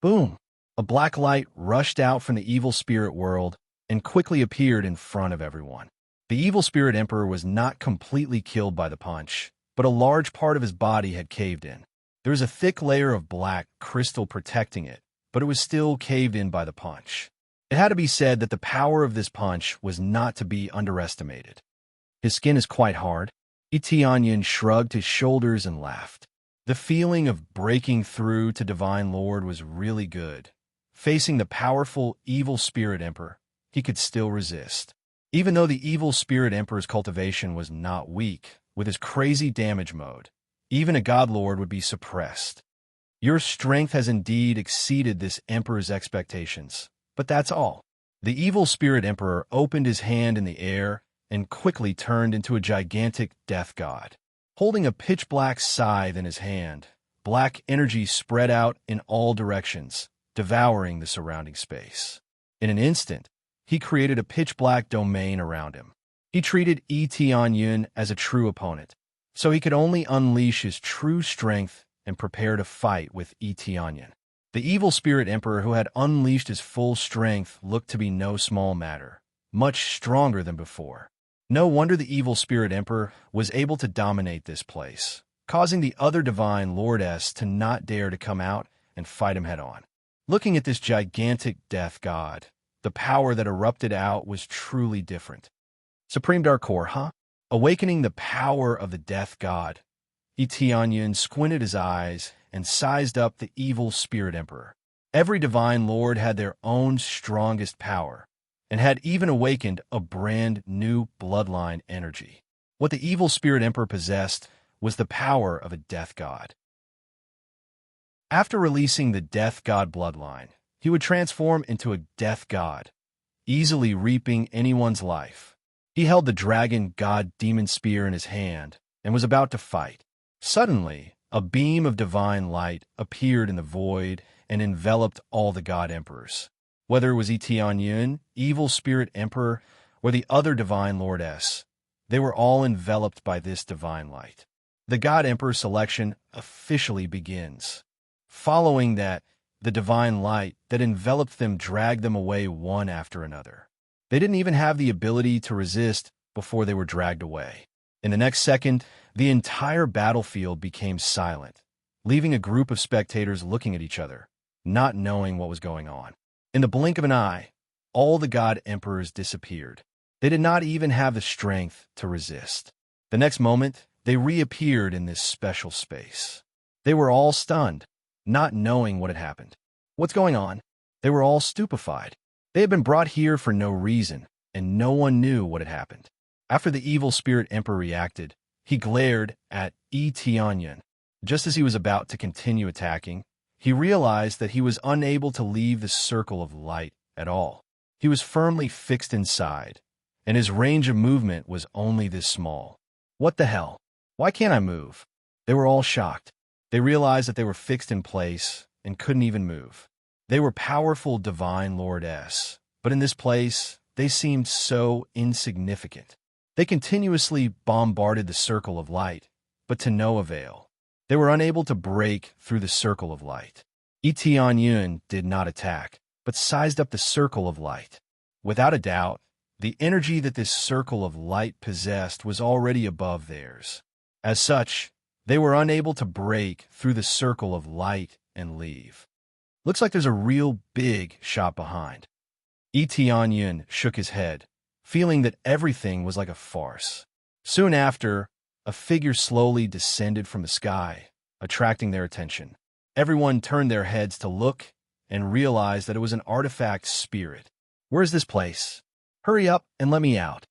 Boom! A black light rushed out from the evil spirit world and quickly appeared in front of everyone. The evil spirit emperor was not completely killed by the punch, but a large part of his body had caved in. There was a thick layer of black crystal protecting it, but it was still caved in by the punch. It had to be said that the power of this punch was not to be underestimated. His skin is quite hard. Etianyan shrugged his shoulders and laughed. The feeling of breaking through to Divine Lord was really good. Facing the powerful evil spirit emperor, he could still resist. Even though the evil spirit emperor's cultivation was not weak, with his crazy damage mode, even a god lord would be suppressed. Your strength has indeed exceeded this emperor's expectations, but that's all. The evil spirit emperor opened his hand in the air and quickly turned into a gigantic death god. Holding a pitch-black scythe in his hand, black energy spread out in all directions, devouring the surrounding space. In an instant, he created a pitch-black domain around him. He treated Etianyan as a true opponent, so he could only unleash his true strength and prepare to fight with Etianyan. The evil spirit emperor who had unleashed his full strength looked to be no small matter, much stronger than before. No wonder the evil spirit emperor was able to dominate this place, causing the other divine lordess to not dare to come out and fight him head-on. Looking at this gigantic death god, the power that erupted out was truly different. Supreme Dark Core, huh? Awakening the power of the death god, Etianyan squinted his eyes and sized up the evil spirit emperor. Every divine lord had their own strongest power, and had even awakened a brand new bloodline energy. What the evil spirit emperor possessed was the power of a death god. After releasing the death god bloodline, he would transform into a death god, easily reaping anyone's life. He held the dragon god demon spear in his hand and was about to fight. Suddenly, a beam of divine light appeared in the void and enveloped all the god emperors. Whether it was Etianyan, evil spirit emperor, or the other divine lordess, they were all enveloped by this divine light. The god emperor selection officially begins. Following that, the divine light that enveloped them dragged them away one after another. They didn't even have the ability to resist before they were dragged away. In the next second, the entire battlefield became silent, leaving a group of spectators looking at each other, not knowing what was going on. In the blink of an eye, all the god emperors disappeared. They did not even have the strength to resist. The next moment, they reappeared in this special space. They were all stunned, not knowing what had happened. What's going on? They were all stupefied. They had been brought here for no reason, and no one knew what had happened. After the evil spirit emperor reacted, he glared at Etianyan. Just as he was about to continue attacking, he realized that he was unable to leave the circle of light at all. He was firmly fixed inside, and his range of movement was only this small. What the hell? Why can't I move? They were all shocked. They realized that they were fixed in place and couldn't even move. They were powerful divine lordess, but in this place, they seemed so insignificant. They continuously bombarded the circle of light, but to no avail. They were unable to break through the circle of light. Etianyan did not attack, but sized up the circle of light. Without a doubt, the energy that this circle of light possessed was already above theirs. As such, they were unable to break through the circle of light and leave. Looks like there's a real big shot behind. Etianyan shook his head, feeling that everything was like a farce. Soon after, a figure slowly descended from the sky, attracting their attention. Everyone turned their heads to look and realized that it was an artifact spirit. Where's this place? Hurry up and let me out.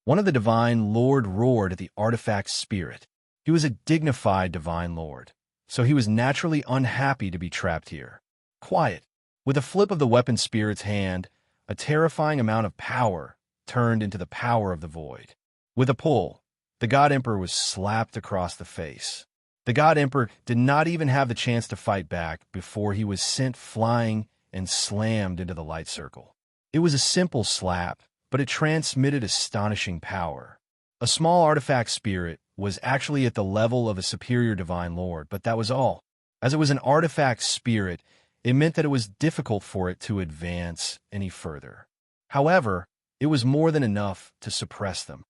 One of the divine lord roared at the artifact spirit. He was a dignified divine lord, so he was naturally unhappy to be trapped here. Quiet. With a flip of the weapon spirit's hand, a terrifying amount of power turned into the power of the void. With a pull, the god emperor was slapped across the face. The God Emperor did not even have the chance to fight back before he was sent flying and slammed into the light circle. It was a simple slap, but it transmitted astonishing power. A small artifact spirit was actually at the level of a superior divine lord, but that was all. As it was an artifact spirit, it meant that it was difficult for it to advance any further. However, it was more than enough to suppress them.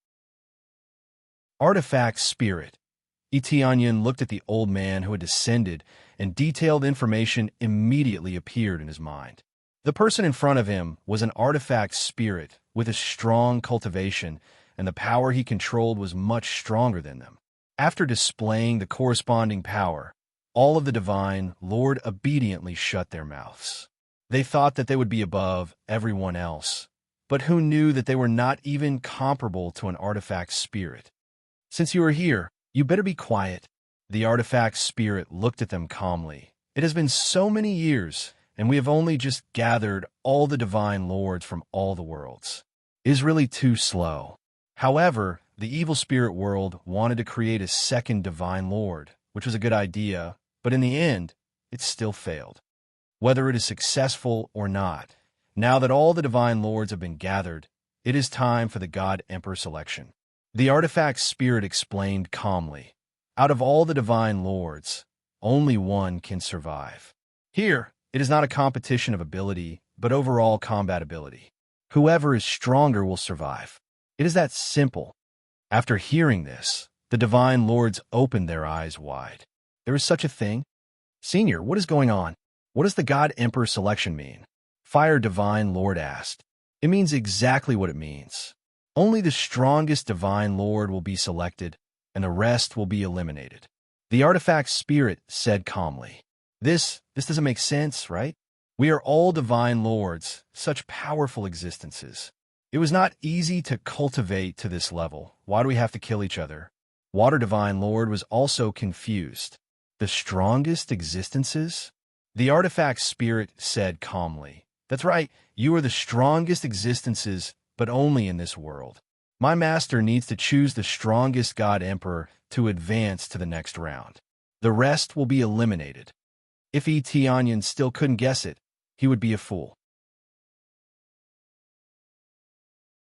Artifact spirit. Etienne looked at the old man who had descended, and detailed information immediately appeared in his mind. The person in front of him was an artifact spirit with a strong cultivation, and the power he controlled was much stronger than them. After displaying the corresponding power, all of the divine Lord obediently shut their mouths. They thought that they would be above everyone else, but who knew that they were not even comparable to an artifact spirit? "Since you are here, you better be quiet." The artifact spirit looked at them calmly. "It has been so many years, and we have only just gathered all the divine lords from all the worlds. It is really too slow." However, the evil spirit world wanted to create a second divine lord, which was a good idea, but in the end, it still failed. Whether it is successful or not, now that all the divine lords have been gathered, it is time for the God Emperor selection. The artifact spirit explained calmly, "Out of all the divine lords, only one can survive. Here, it is not a competition of ability, but overall combat ability. Whoever is stronger will survive. It is that simple." After hearing this, the divine lords opened their eyes wide. "There is such a thing? Senior, what is going on? What does the God Emperor selection mean?" Fire Divine Lord asked. "It means exactly what it means. Only the strongest divine lord will be selected, and the rest will be eliminated." The artifact spirit said calmly, This doesn't make sense, right? We are all divine lords, such powerful existences. It was not easy to cultivate to this level. Why do we have to kill each other?" Water Divine Lord was also confused. "The strongest existences?" The artifact spirit said calmly, "That's right, you are the strongest existences, but only in this world. My master needs to choose the strongest God Emperor to advance to the next round. The rest will be eliminated." If Etienne still couldn't guess it, he would be a fool.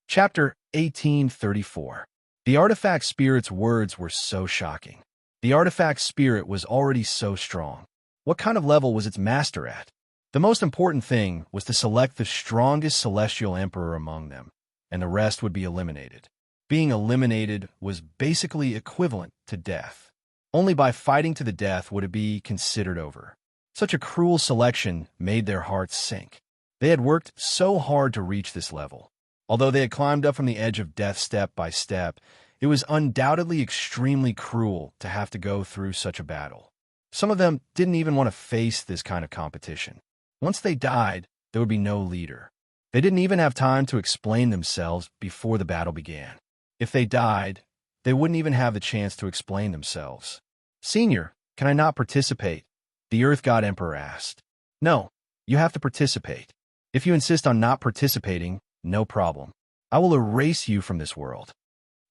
Chapter 1834. The artifact spirit's words were so shocking. The artifact spirit was already so strong. What kind of level was its master at? The most important thing was to select the strongest celestial emperor among them, and the rest would be eliminated. Being eliminated was basically equivalent to death. Only by fighting to the death would it be considered over. Such a cruel selection made their hearts sink. They had worked so hard to reach this level. Although they had climbed up from the edge of death step by step, it was undoubtedly extremely cruel to have to go through such a battle. Some of them didn't even want to face this kind of competition. Once they died, there would be no leader. They didn't even have time to explain themselves before the battle began. If they died, they wouldn't even have the chance to explain themselves. "Senior, can I not participate?" the Earth God Emperor asked. "No, you have to participate. If you insist on not participating, no problem. I will erase you from this world."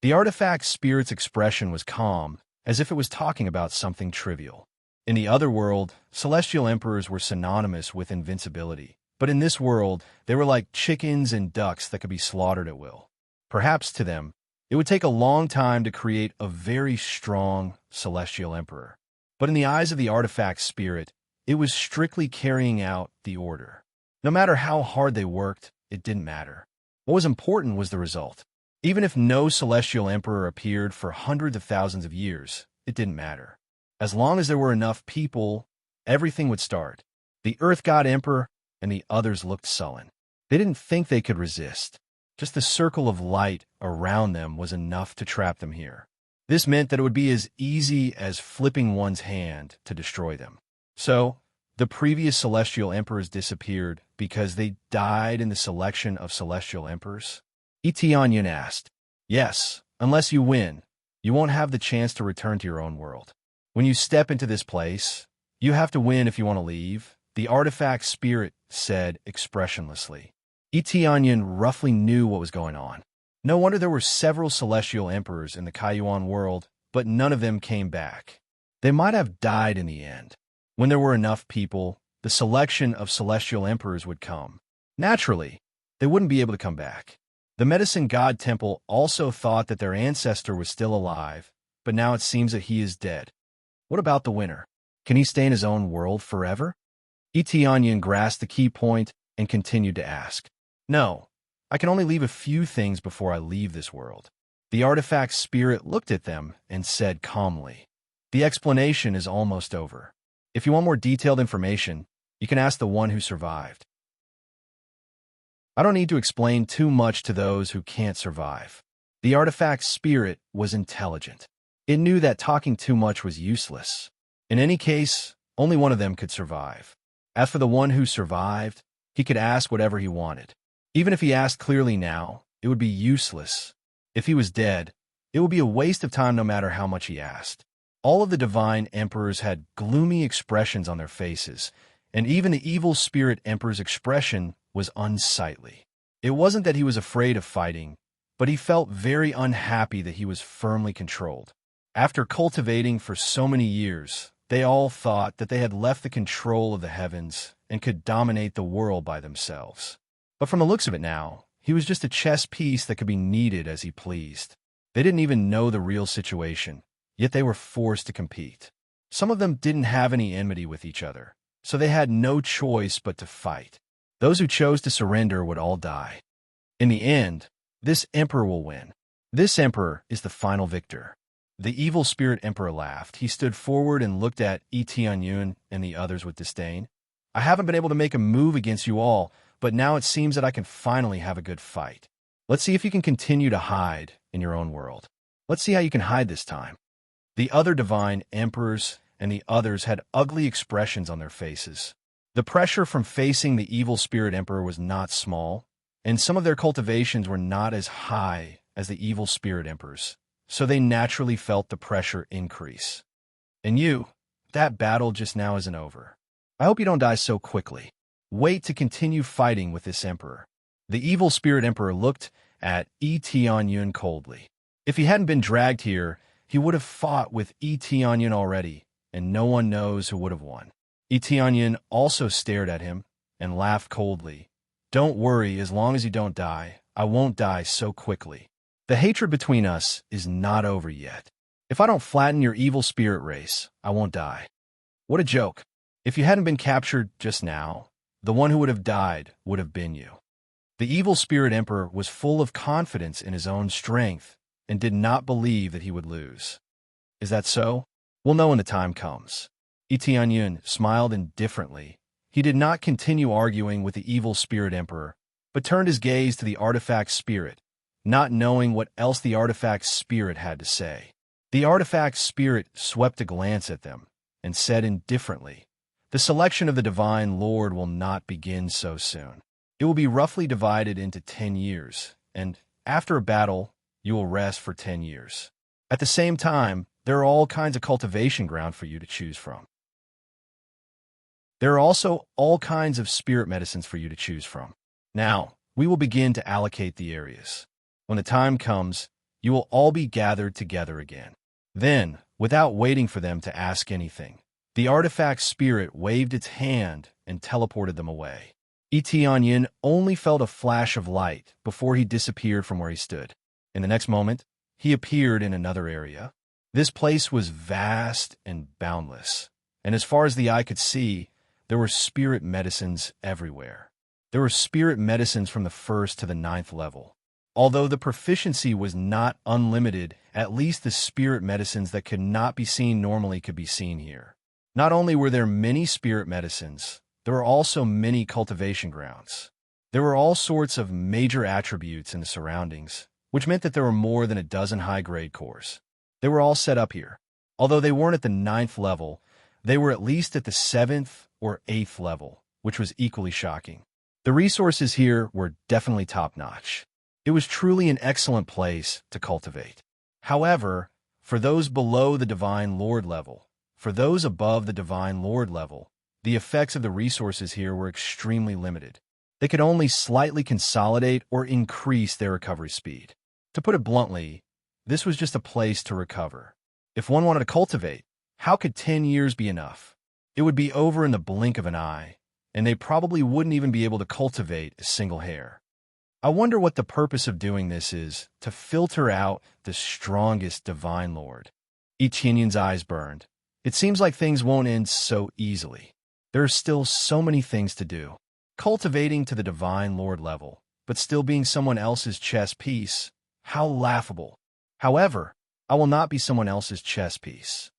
The artifact spirit's expression was calm, as if it was talking about something trivial. In the other world, celestial emperors were synonymous with invincibility, but in this world, they were like chickens and ducks that could be slaughtered at will. Perhaps to them, it would take a long time to create a very strong celestial emperor. But in the eyes of the artifact spirit, it was strictly carrying out the order. No matter how hard they worked, it didn't matter. What was important was the result. Even if no celestial emperor appeared for hundreds of thousands of years, it didn't matter. As long as there were enough people, everything would start. The Earth God Emperor and the others looked sullen. They didn't think they could resist. Just the circle of light around them was enough to trap them here. This meant that it would be as easy as flipping one's hand to destroy them. So, the previous celestial emperors disappeared because they died in the selection of celestial emperors? Etienne asked. "Yes, unless you win, you won't have the chance to return to your own world. When you step into this place, you have to win if you want to leave," the artifact spirit said expressionlessly. Etienne roughly knew what was going on. No wonder there were several celestial emperors in the Kaiyuan world, but none of them came back. They might have died in the end. When there were enough people, the selection of celestial emperors would come. Naturally, they wouldn't be able to come back. The medicine god temple also thought that their ancestor was still alive, but now it seems that he is dead. What about the winner? Can he stay in his own world forever? Etianyan grasped the key point and continued to ask. No, I can only leave a few things before I leave this world. The artifact spirit looked at them and said calmly, the explanation is almost over. If you want more detailed information, you can ask the one who survived. I don't need to explain too much to those who can't survive. The artifact spirit was intelligent. It knew that talking too much was useless. In any case, only one of them could survive. As for the one who survived, he could ask whatever he wanted. Even if he asked clearly now, it would be useless. If he was dead, it would be a waste of time no matter how much he asked. All of the divine emperors had gloomy expressions on their faces, and even the evil spirit emperor's expression was unsightly. It wasn't that he was afraid of fighting, but he felt very unhappy that he was firmly controlled. After cultivating for so many years, they all thought that they had left the control of the heavens and could dominate the world by themselves. But from the looks of it now, he was just a chess piece that could be kneaded as he pleased. They didn't even know the real situation, yet they were forced to compete. Some of them didn't have any enmity with each other, so they had no choice but to fight. Those who chose to surrender would all die. In the end, this emperor will win. This emperor is the final victor. The evil spirit emperor laughed. He stood forward and looked at Etianyun and the others with disdain. I haven't been able to make a move against you all, but now it seems that I can finally have a good fight. Let's see if you can continue to hide in your own world. Let's see how you can hide this time. The other divine emperors and the others had ugly expressions on their faces. The pressure from facing the evil spirit emperor was not small, and some of their cultivations were not as high as the evil spirit emperors, so they naturally felt the pressure increase. And you, that battle just now isn't over. I hope you don't die so quickly. Wait to continue fighting with this emperor. The evil spirit emperor looked at Etianyun coldly. If he hadn't been dragged here, he would have fought with Etianyun already, and no one knows who would have won. Etianyun also stared at him and laughed coldly. Don't worry, as long as you don't die, I won't die so quickly. The hatred between us is not over yet. If I don't flatten your evil spirit race, I won't die. What a joke. If you hadn't been captured just now, the one who would have died would have been you. The evil spirit emperor was full of confidence in his own strength and did not believe that he would lose. Is that so? We'll know when the time comes. Etianyun smiled indifferently. He did not continue arguing with the evil spirit emperor, but turned his gaze to the artifact spirit, not knowing what else the artifact spirit had to say. The artifact spirit swept a glance at them and said indifferently, the selection of the divine lord will not begin so soon. It will be roughly divided into 10 years, and after a battle, you will rest for 10 years. At the same time, there are all kinds of cultivation ground for you to choose from. There are also all kinds of spirit medicines for you to choose from. Now, we will begin to allocate the areas. When the time comes, you will all be gathered together again. Then, without waiting for them to ask anything, the artifact spirit waved its hand and teleported them away. Etianyun only felt a flash of light before he disappeared from where he stood. In the next moment, he appeared in another area. This place was vast and boundless, and as far as the eye could see, there were spirit medicines everywhere. There were spirit medicines from the 1st to the 9th level. Although the proficiency was not unlimited, at least the spirit medicines that could not be seen normally could be seen here. Not only were there many spirit medicines, there were also many cultivation grounds. There were all sorts of major attributes in the surroundings, which meant that there were more than a dozen high-grade cores. They were all set up here. Although they weren't at the 9th level, they were at least at the 7th or 8th level, which was equally shocking. The resources here were definitely top-notch. It was truly an excellent place to cultivate. However, for those below the Divine Lord level, for those above the Divine Lord level, the effects of the resources here were extremely limited. They could only slightly consolidate or increase their recovery speed. To put it bluntly, this was just a place to recover. If one wanted to cultivate, How could 10 years be enough? It would be over in the blink of an eye, and they probably wouldn't even be able to cultivate a single hair. I wonder what the purpose of doing this is, to filter out the strongest divine lord. Etienne's eyes burned. It seems like things won't end so easily. There are still so many things to do. Cultivating to the divine lord level, but still being someone else's chess piece. How laughable. However, I will not be someone else's chess piece.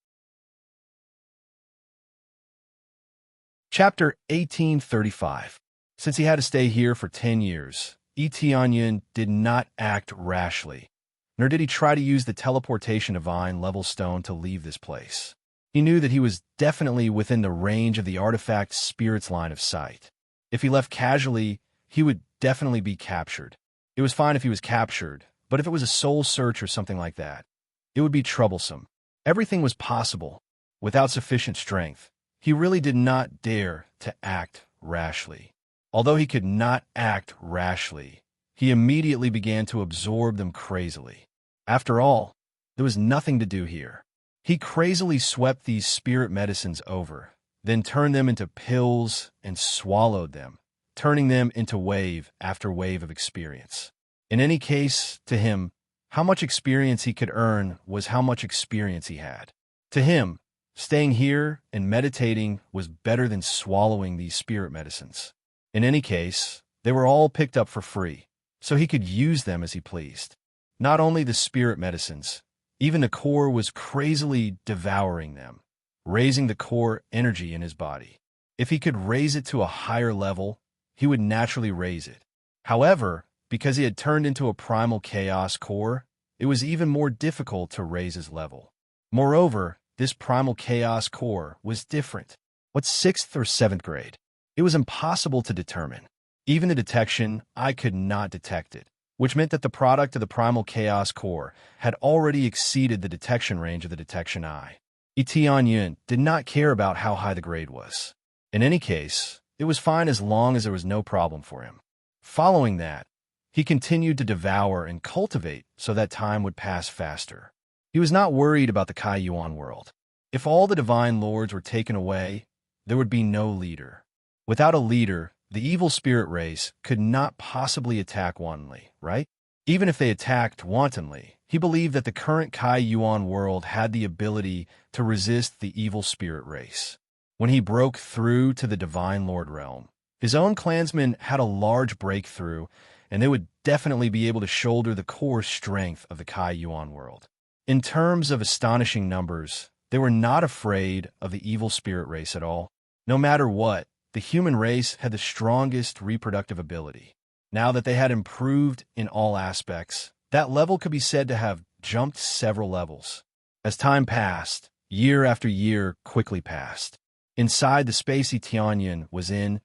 Chapter 1835. Since he had to stay here for 10 years, Etienne did not act rashly, nor did he try to use the teleportation divine level stone to leave this place. He knew that he was definitely within the range of the artifact spirit's line of sight. If he left casually, he would definitely be captured. It was fine if he was captured, but if it was a soul search or something like that, it would be troublesome. Everything was possible. Without sufficient strength, he really did not dare to act rashly. Although he could not act rashly, he immediately began to absorb them crazily. After all, there was nothing to do here. He crazily swept these spirit medicines over, then turned them into pills and swallowed them, turning them into wave after wave of experience. In any case, to him, how much experience he could earn was how much experience he had. To him, staying here and meditating was better than swallowing these spirit medicines. In any case, they were all picked up for free, so he could use them as he pleased. Not only the spirit medicines, even the core was crazily devouring them, raising the core energy in his body. If he could raise it to a higher level, he would naturally raise it. However, because he had turned into a primal chaos core, it was even more difficult to raise his level. Moreover, this primal chaos core was different. What 6th or 7th grade? It was impossible to determine. Even the detection, I could not detect it, which meant that the product of the primal chaos core had already exceeded the detection range of the detection eye. Etienne did not care about how high the grade was. In any case, it was fine as long as there was no problem for him. Following that, he continued to devour and cultivate so that time would pass faster. He was not worried about the Kai Yuan world. If all the divine lords were taken away, there would be no leader. Without a leader, the evil spirit race could not possibly attack wantonly, right? Even if they attacked wantonly, he believed that the current Kai Yuan world had the ability to resist the evil spirit race. When he broke through to the divine lord realm, his own clansmen had a large breakthrough, and they would definitely be able to shoulder the core strength of the Kai Yuan world. In terms of astonishing numbers, they were not afraid of the evil spirit race at all. No matter what, the human race had the strongest reproductive ability. Now that they had improved in all aspects, that level could be said to have jumped several levels. As time passed, year after year quickly passed. Inside the space Etienne was in,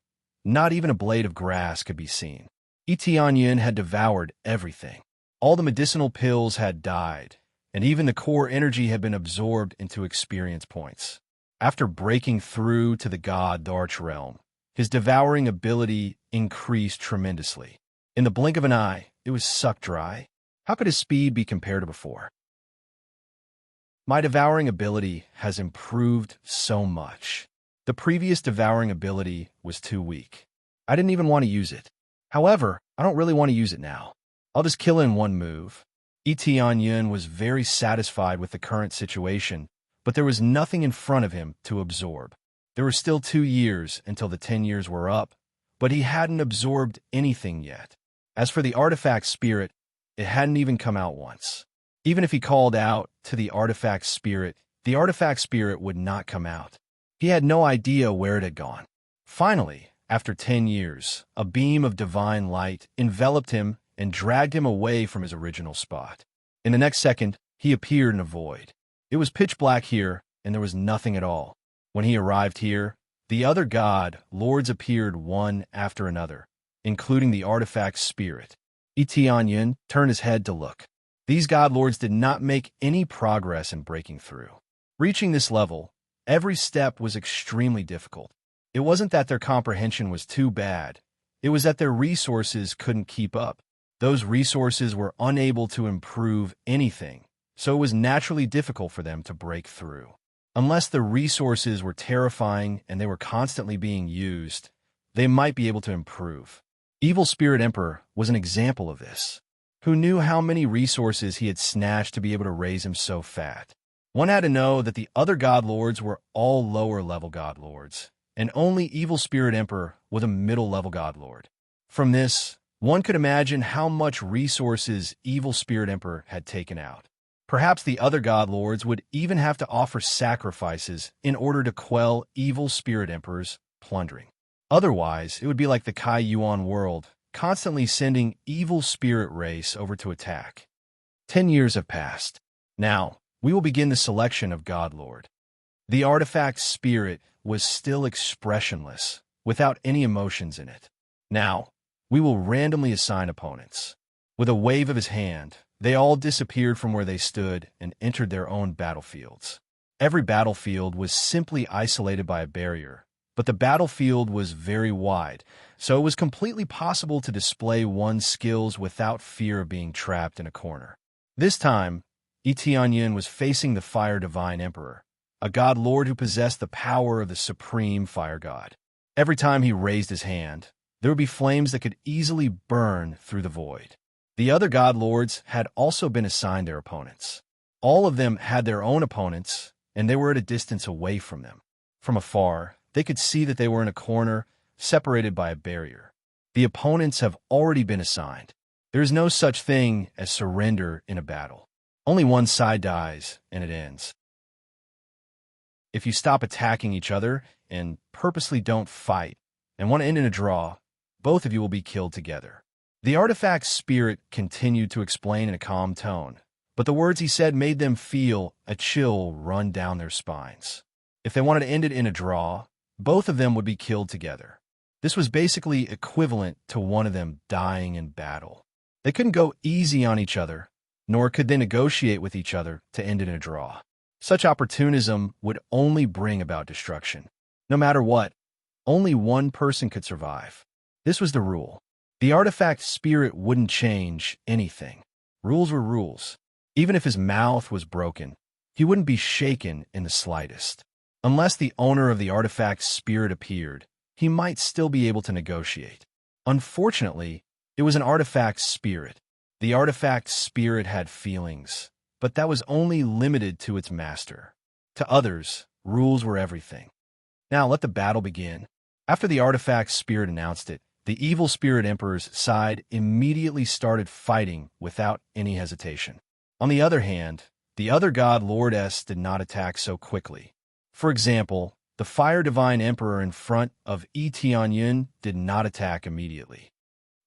not even a blade of grass could be seen. Etienne had devoured everything. All the medicinal pills had died, and even the core energy had been absorbed into experience points. After breaking through to the Arch realm, his devouring ability increased tremendously. In the blink of an eye, it was sucked dry. How could his speed be compared to before? My devouring ability has improved so much. The previous devouring ability was too weak. I didn't even want to use it. However, I don't really want to use it now. I'll just kill it in one move. Etienne was very satisfied with the current situation, but there was nothing in front of him to absorb. There were still 2 years until the 10 years were up, but he hadn't absorbed anything yet. As for the artifact spirit, it hadn't even come out once. Even if he called out to the artifact spirit would not come out. He had no idea where it had gone. Finally, after 10 years, a beam of divine light enveloped him and dragged him away from his original spot. In the next second, he appeared in a void. It was pitch black here, and there was nothing at all. When he arrived here, the other god lords appeared one after another, including the artifact spirit. Etienne turned his head to look. These god lords did not make any progress in breaking through. Reaching this level, every step was extremely difficult. It wasn't that their comprehension was too bad. It was that their resources couldn't keep up. Those resources were unable to improve anything, so it was naturally difficult for them to break through. Unless the resources were terrifying and they were constantly being used, they might be able to improve. Evil Spirit Emperor was an example of this. Who knew how many resources he had snatched to be able to raise him so fat? One had to know that the other god lords were all lower-level god lords, and only Evil Spirit Emperor was a middle-level god lord. From this, one could imagine how much resources Evil Spirit Emperor had taken out. Perhaps the other god lords would even have to offer sacrifices in order to quell Evil Spirit Emperor's plundering. Otherwise, it would be like the Kai Yuan world, constantly sending evil spirit race over to attack. 10 years have passed. Now, we will begin the selection of God Lord. The artifact spirit was still expressionless, without any emotions in it. Now, we will randomly assign opponents. With a wave of his hand, they all disappeared from where they stood and entered their own battlefields. Every battlefield was simply isolated by a barrier, but the battlefield was very wide, so it was completely possible to display one's skills without fear of being trapped in a corner. This time, Tianyun was facing the Fire Divine Emperor, a god lord who possessed the power of the supreme fire god. Every time he raised his hand, there would be flames that could easily burn through the void. The other god lords had also been assigned their opponents. All of them had their own opponents, and they were at a distance away from them. From afar, they could see that they were in a corner, separated by a barrier. The opponents have already been assigned. There is no such thing as surrender in a battle. Only one side dies, and it ends. If you stop attacking each other and purposely don't fight and want to end in a draw, both of you will be killed together. The artifact spirit continued to explain in a calm tone, but the words he said made them feel a chill run down their spines. If they wanted to end it in a draw, both of them would be killed together. This was basically equivalent to one of them dying in battle. They couldn't go easy on each other, nor could they negotiate with each other to end it in a draw. Such opportunism would only bring about destruction. No matter what, only one person could survive. This was the rule. The artifact spirit wouldn't change anything. Rules were rules. Even if his mouth was broken, he wouldn't be shaken in the slightest. Unless the owner of the artifact spirit appeared, he might still be able to negotiate. Unfortunately, it was an artifact spirit. The artifact spirit had feelings, but that was only limited to its master. To others, rules were everything. Now let the battle begin. After the artifact spirit announced it, the Evil Spirit Emperor's side immediately started fighting without any hesitation. On the other hand, the other god Lord-S did not attack so quickly. For example, the Fire Divine Emperor in front of Tianyun did not attack immediately.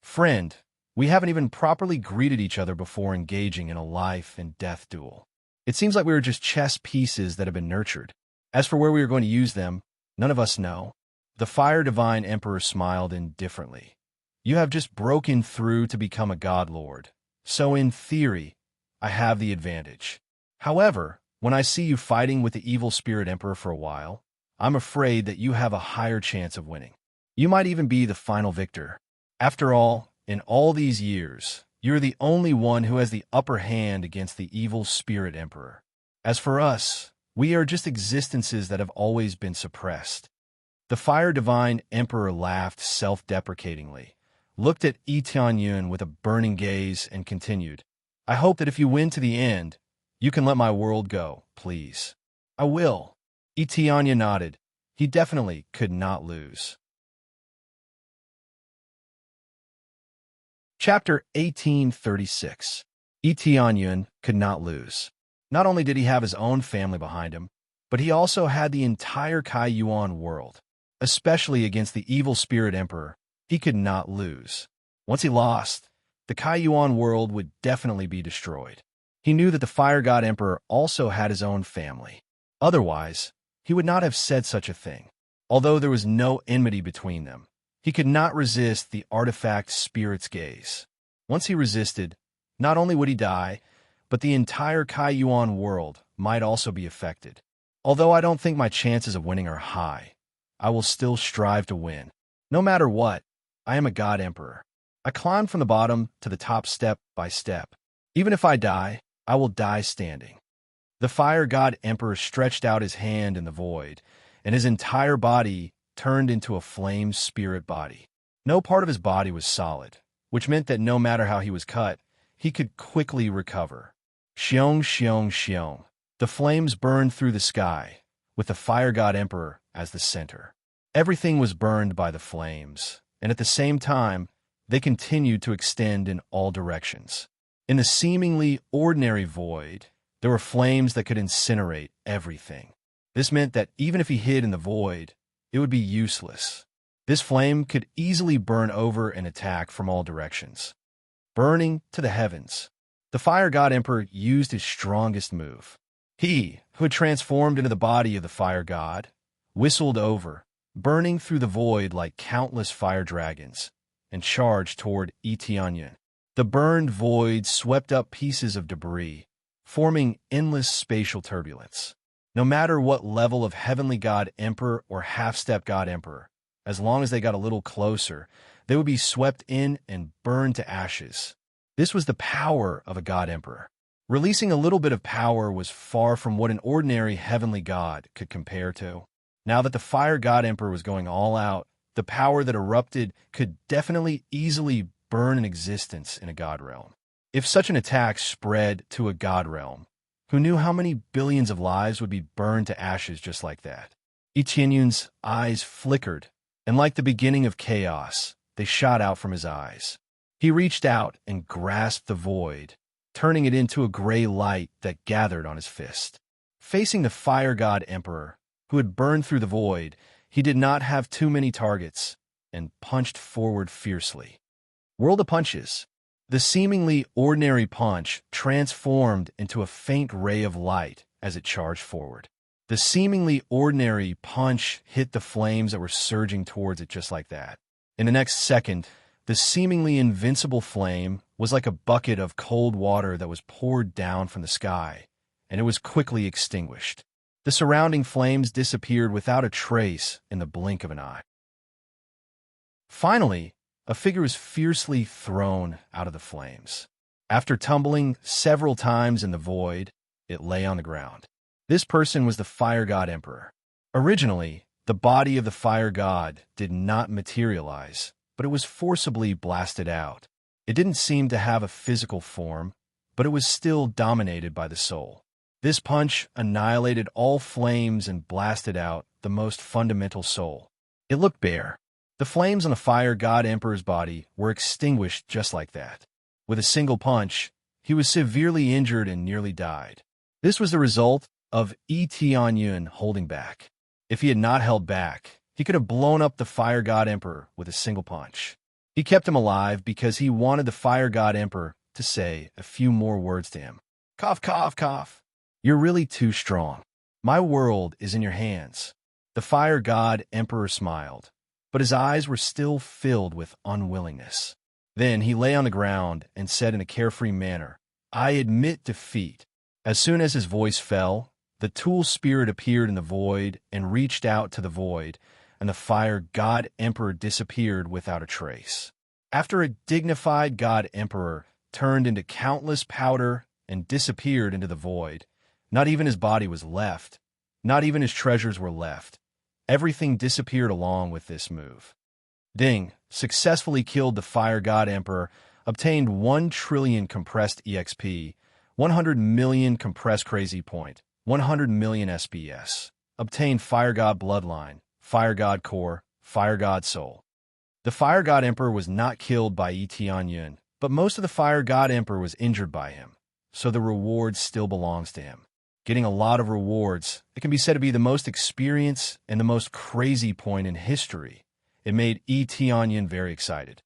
Friend, we haven't even properly greeted each other before engaging in a life and death duel. It seems like we were just chess pieces that have been nurtured. As for where we are going to use them, none of us know. The Fire Divine Emperor smiled indifferently. You have just broken through to become a god lord, so in theory, I have the advantage. However, when I see you fighting with the Evil Spirit Emperor for a while, I'm afraid that you have a higher chance of winning. You might even be the final victor. After all, in all these years, you're the only one who has the upper hand against the Evil Spirit Emperor. As for us, we are just existences that have always been suppressed. The Fire Divine Emperor laughed self-deprecatingly, looked at Tianyun with a burning gaze, and continued, I hope that if you win to the end, you can let my world go, please. I will. Tianyun nodded. He definitely could not lose. Chapter 1836. Tianyun could not lose. Not only did he have his own family behind him, but he also had the entire Kai Yuan world. Especially against the Evil Spirit Emperor, he could not lose. Once he lost, the Kai Yuan world would definitely be destroyed. He knew that the Fire God Emperor also had his own family. Otherwise, he would not have said such a thing. Although there was no enmity between them, he could not resist the artifact spirit's gaze. Once he resisted, not only would he die, but the entire Kai Yuan world might also be affected. Although I don't think my chances of winning are high, I will still strive to win. No matter what, I am a God Emperor. I climb from the bottom to the top step by step. Even if I die, I will die standing. The fire god emperor stretched out his hand in the void, and his entire body turned into a flame spirit body. No part of his body was solid, which meant that no matter how he was cut, he could quickly recover. Xiong, xiong, xiong. The flames burned through the sky, with the fire god emperor as the center. Everything was burned by the flames, and at the same time, they continued to extend in all directions. In the seemingly ordinary void, there were flames that could incinerate everything. This meant that even if he hid in the void, it would be useless. This flame could easily burn over and attack from all directions. Burning to the heavens. The fire god emperor used his strongest move. He, who had transformed into the body of the fire god, whistled over, burning through the void like countless fire dragons, and charged toward Tianyun. The burned void swept up pieces of debris, forming endless spatial turbulence. No matter what level of heavenly god emperor or half-step god emperor, as long as they got a little closer, they would be swept in and burned to ashes. This was the power of a god emperor. Releasing a little bit of power was far from what an ordinary heavenly god could compare to. Now that the fire god emperor was going all out, the power that erupted could definitely easily burn an existence in a god realm. If such an attack spread to a god realm, who knew how many billions of lives would be burned to ashes just like that? Tianyun's eyes flickered, and like the beginning of chaos, they shot out from his eyes. He reached out and grasped the void, turning it into a gray light that gathered on his fist. Facing the fire god emperor, who had burned through the void, he did not have too many targets, and punched forward fiercely. World of punches. The seemingly ordinary punch transformed into a faint ray of light as it charged forward. The seemingly ordinary punch hit the flames that were surging towards it just like that. In the next second, the seemingly invincible flame was like a bucket of cold water that was poured down from the sky, and it was quickly extinguished. The surrounding flames disappeared without a trace in the blink of an eye. Finally, a figure was fiercely thrown out of the flames. After tumbling several times in the void, it lay on the ground. This person was the fire god emperor. Originally, the body of the fire god did not materialize, but it was forcibly blasted out. It didn't seem to have a physical form, but it was still dominated by the soul. This punch annihilated all flames and blasted out the most fundamental soul. It looked bare. The flames on the fire god emperor's body were extinguished just like that. With a single punch, he was severely injured and nearly died. This was the result of Tianyun holding back. If he had not held back, he could have blown up the fire god emperor with a single punch. He kept him alive because he wanted the fire god emperor to say a few more words to him. Cough, cough, cough. You're really too strong. My world is in your hands. The fire god emperor smiled, but his eyes were still filled with unwillingness. Then he lay on the ground and said in a carefree manner, I admit defeat. As soon as his voice fell, the tool spirit appeared in the void and reached out to the void, and the fire god emperor disappeared without a trace. After a dignified god emperor turned into countless powder and disappeared into the void, not even his body was left. Not even his treasures were left. Everything disappeared along with this move. Ding successfully killed the fire god emperor, obtained 1 trillion compressed EXP, 100 million compressed crazy point, 100 million SPS. Obtained fire god bloodline, fire god core, fire god soul. The fire god emperor was not killed by Tianyun, but most of the fire god emperor was injured by him, so the reward still belongs to him. Getting a lot of rewards, it can be said to be the most experience and the most crazy point in history. It made Tianyun very excited.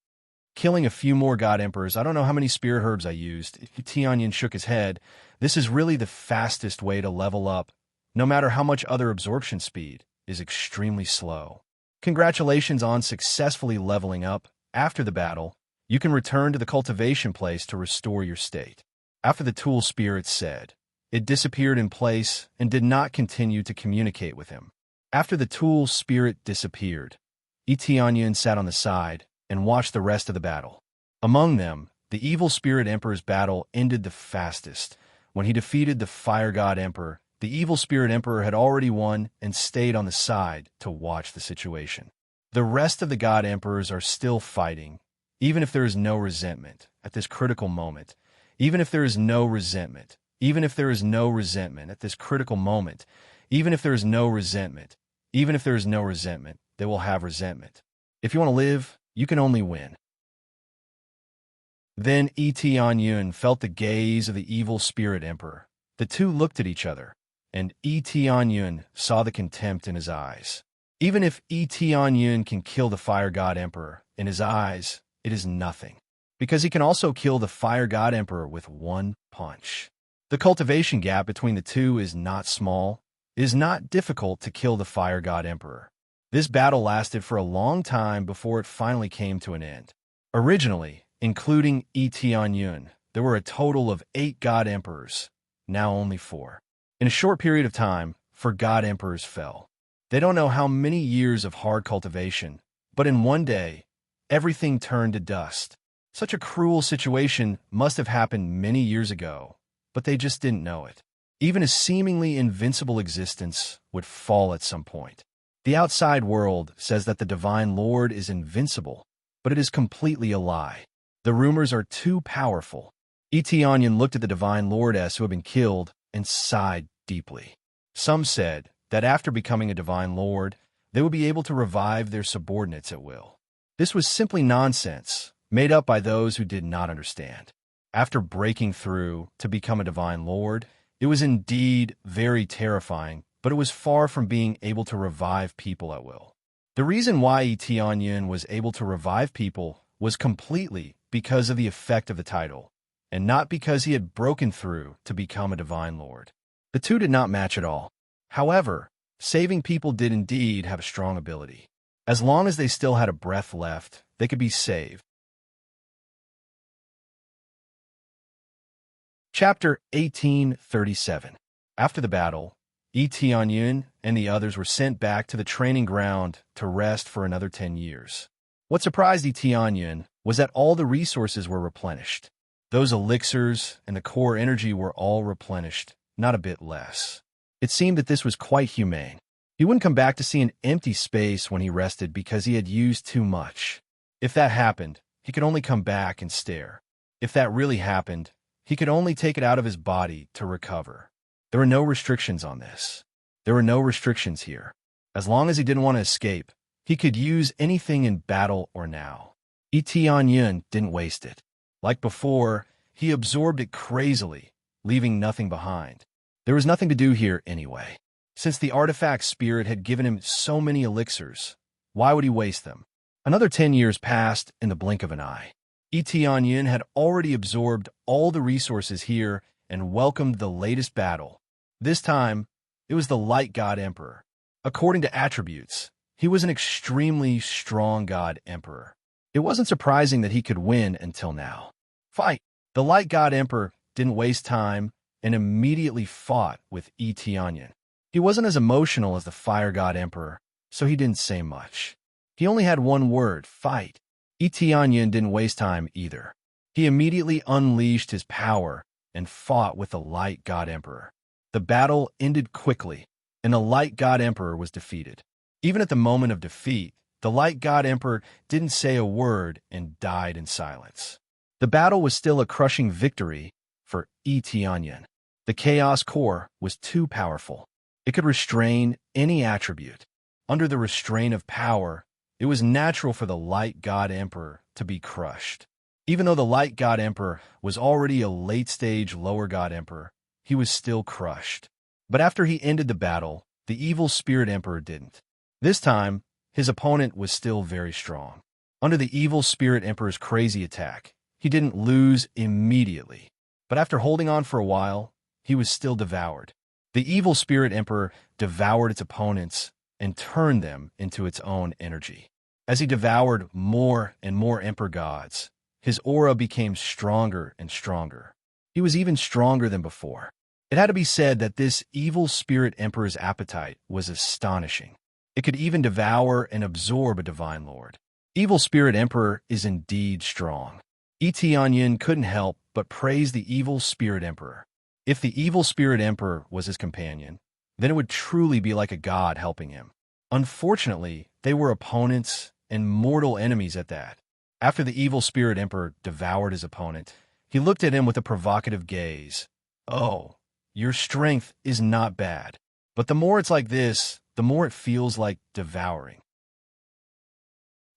Killing a few more god emperors, I don't know how many spirit herbs I used. Tianyun shook his head. This is really the fastest way to level up, no matter how much other absorption speed is extremely slow. Congratulations on successfully leveling up. After the battle, you can return to the cultivation place to restore your state. After the tool spirit said, it disappeared in place and did not continue to communicate with him. After the tool spirit disappeared, Tianyun sat on the side and watched the rest of the battle. Among them, the evil spirit emperor's battle ended the fastest, When he defeated the Fire God Emperor, the evil spirit emperor had already won and stayed on the side to watch the situation. The rest of the God Emperors are still fighting, even if there is no resentment at this critical moment. Even if there is no resentment. Even if there is no resentment at this critical moment. Even if there is no resentment. Even if there is no resentment, they will have resentment. If you want to live, you can only win. Then Etion felt the gaze of the evil spirit emperor. The two looked at each other, and Etion saw the contempt in his eyes. Even if Etion can kill the Fire God Emperor, in his eyes, it is nothing. Because he can also kill the Fire God Emperor with one punch. The cultivation gap between the two is not small. It is not difficult to kill the Fire God Emperor. This battle lasted for a long time before it finally came to an end. Originally, including Etion, there were a total of 8 God Emperors, now only 4. In a short period of time, 4 God Emperors fell. They don't know how many years of hard cultivation, but in one day, everything turned to dust. Such a cruel situation must have happened many years ago, but they just didn't know it. Even a seemingly invincible existence would fall at some point. The outside world says that the Divine Lord is invincible, but it is completely a lie. The rumors are too powerful. Etion looked at the Divine Lordess who had been killed and sighed deeply. Some said that after becoming a Divine Lord, they would be able to revive their subordinates at will. This was simply nonsense, made up by those who did not understand. After breaking through to become a Divine Lord, it was indeed very terrifying, but it was far from being able to revive people at will. The reason why Etion was able to revive people was completely because of the effect of the title, and not because he had broken through to become a Divine Lord. The two did not match at all. However, saving people did indeed have a strong ability. As long as they still had a breath left, they could be saved. Chapter 1837. After the battle, Etion and the others were sent back to the training ground to rest for another 10 years. What surprised Etion was that all the resources were replenished. Those elixirs and the core energy were all replenished, not a bit less. It seemed that this was quite humane. He wouldn't come back to see an empty space when he rested because he had used too much. If that happened, he could only come back and stare. If that really happened, he could only take it out of his body to recover. There were no restrictions on this. There were no restrictions here. As long as he didn't want to escape, he could use anything in battle or now. Etion didn't waste it. Like before, he absorbed it crazily, leaving nothing behind. There was nothing to do here anyway. Since the artifact spirit had given him so many elixirs, why would he waste them? Another 10 years passed in the blink of an eye. Etion had already absorbed all the resources here and welcomed the latest battle. This time, it was the Light God Emperor. According to attributes, he was an extremely strong God Emperor. It wasn't surprising that he could win until now. Fight! The Light God Emperor didn't waste time and immediately fought with Etion. He wasn't as emotional as the Fire God Emperor, so he didn't say much. He only had one word, fight. Etion didn't waste time either. He immediately unleashed his power and fought with the Light God Emperor. The battle ended quickly, and the Light God Emperor was defeated. Even at the moment of defeat, the Light God Emperor didn't say a word and died in silence. The battle was still a crushing victory for Etion. The Chaos Core was too powerful. It could restrain any attribute. Under the restraint of power, it was natural for the Light God Emperor to be crushed. Even though the Light God Emperor was already a late-stage Lower God Emperor, he was still crushed. But after he ended the battle, the Evil Spirit Emperor didn't. This time, his opponent was still very strong. Under the Evil Spirit Emperor's crazy attack, he didn't lose immediately. But after holding on for a while, he was still devoured. The Evil Spirit Emperor devoured its opponents and turned them into its own energy. As he devoured more and more Emperor gods, his aura became stronger and stronger. He was even stronger than before. It had to be said that this Evil Spirit Emperor's appetite was astonishing. It could even devour and absorb a Divine Lord. Evil Spirit Emperor is indeed strong. Etion couldn't help but praise the Evil Spirit Emperor. If the evil spirit emperor was his companion, then it would truly be like a god helping him. Unfortunately, they were opponents and mortal enemies at that. After the evil spirit emperor devoured his opponent, he looked at him with a provocative gaze. "Oh, your strength is not bad. But the more it's like this, the more it feels like devouring."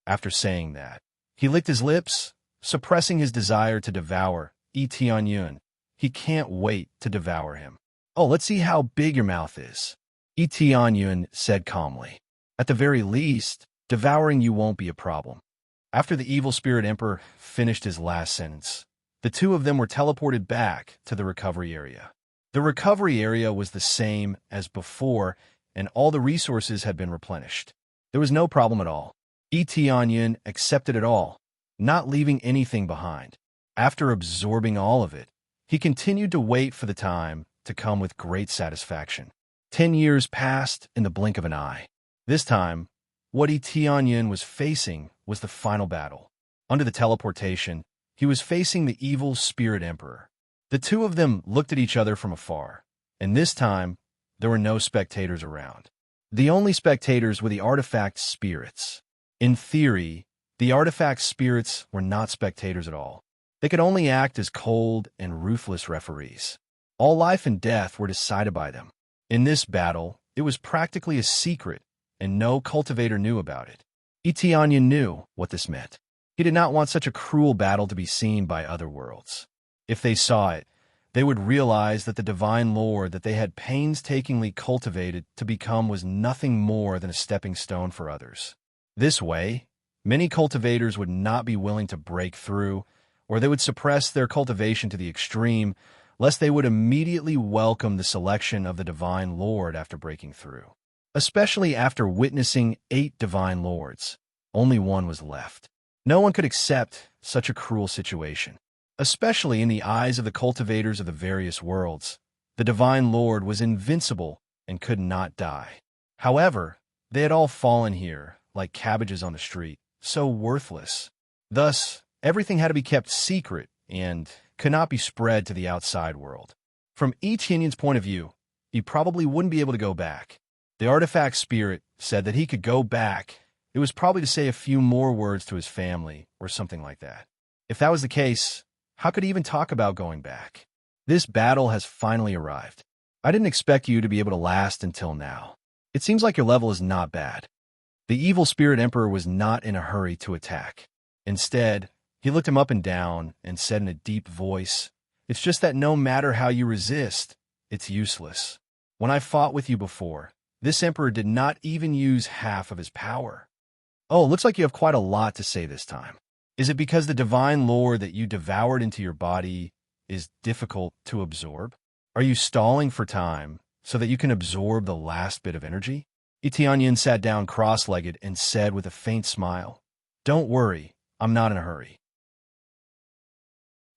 After saying that, he licked his lips, suppressing his desire to devour Tianyun. He can't wait to devour him. "Oh, let's see how big your mouth is," Tianyun said calmly. "At the very least, devouring you won't be a problem." After the evil spirit emperor finished his last sentence, the two of them were teleported back to the recovery area. The recovery area was the same as before, and all the resources had been replenished. There was no problem at all. Tianyun accepted it all, not leaving anything behind. After absorbing all of it, he continued to wait for the time to come with great satisfaction. 10 years passed in the blink of an eye. This time, what Tianyun was facing was the final battle. Under the teleportation, he was facing the evil spirit emperor. The two of them looked at each other from afar, and this time, there were no spectators around. The only spectators were the artifact spirits. In theory, the artifact spirits were not spectators at all. They could only act as cold and ruthless referees. All life and death were decided by them. In this battle, it was practically a secret, and no cultivator knew about it. Tianyun knew what this meant. He did not want such a cruel battle to be seen by other worlds. If they saw it, they would realize that the divine lore that they had painstakingly cultivated to become was nothing more than a stepping stone for others. This way, many cultivators would not be willing to break through, or they would suppress their cultivation to the extreme, lest they would immediately welcome the selection of the divine lord after breaking through. Especially after witnessing 8 divine lords, only one was left. No one could accept such a cruel situation. Especially in the eyes of the cultivators of the various worlds, the divine lord was invincible and could not die. However, they had all fallen here, like cabbages on the street, so worthless. Thus, everything had to be kept secret and could not be spread to the outside world. From Tianyun's point of view, he probably wouldn't be able to go back. The artifact spirit said that he could go back. It was probably to say a few more words to his family or something like that. If that was the case, how could he even talk about going back? This battle has finally arrived. I didn't expect you to be able to last until now. It seems like your level is not bad. The evil spirit emperor was not in a hurry to attack. Instead, he looked him up and down and said in a deep voice, "It's just that no matter how you resist, it's useless. When I fought with you before, this emperor did not even use half of his power." "Oh, looks like you have quite a lot to say this time. Is it because the divine lore that you devoured into your body is difficult to absorb? Are you stalling for time so that you can absorb the last bit of energy?" Tianyun sat down cross-legged and said with a faint smile, "Don't worry, I'm not in a hurry.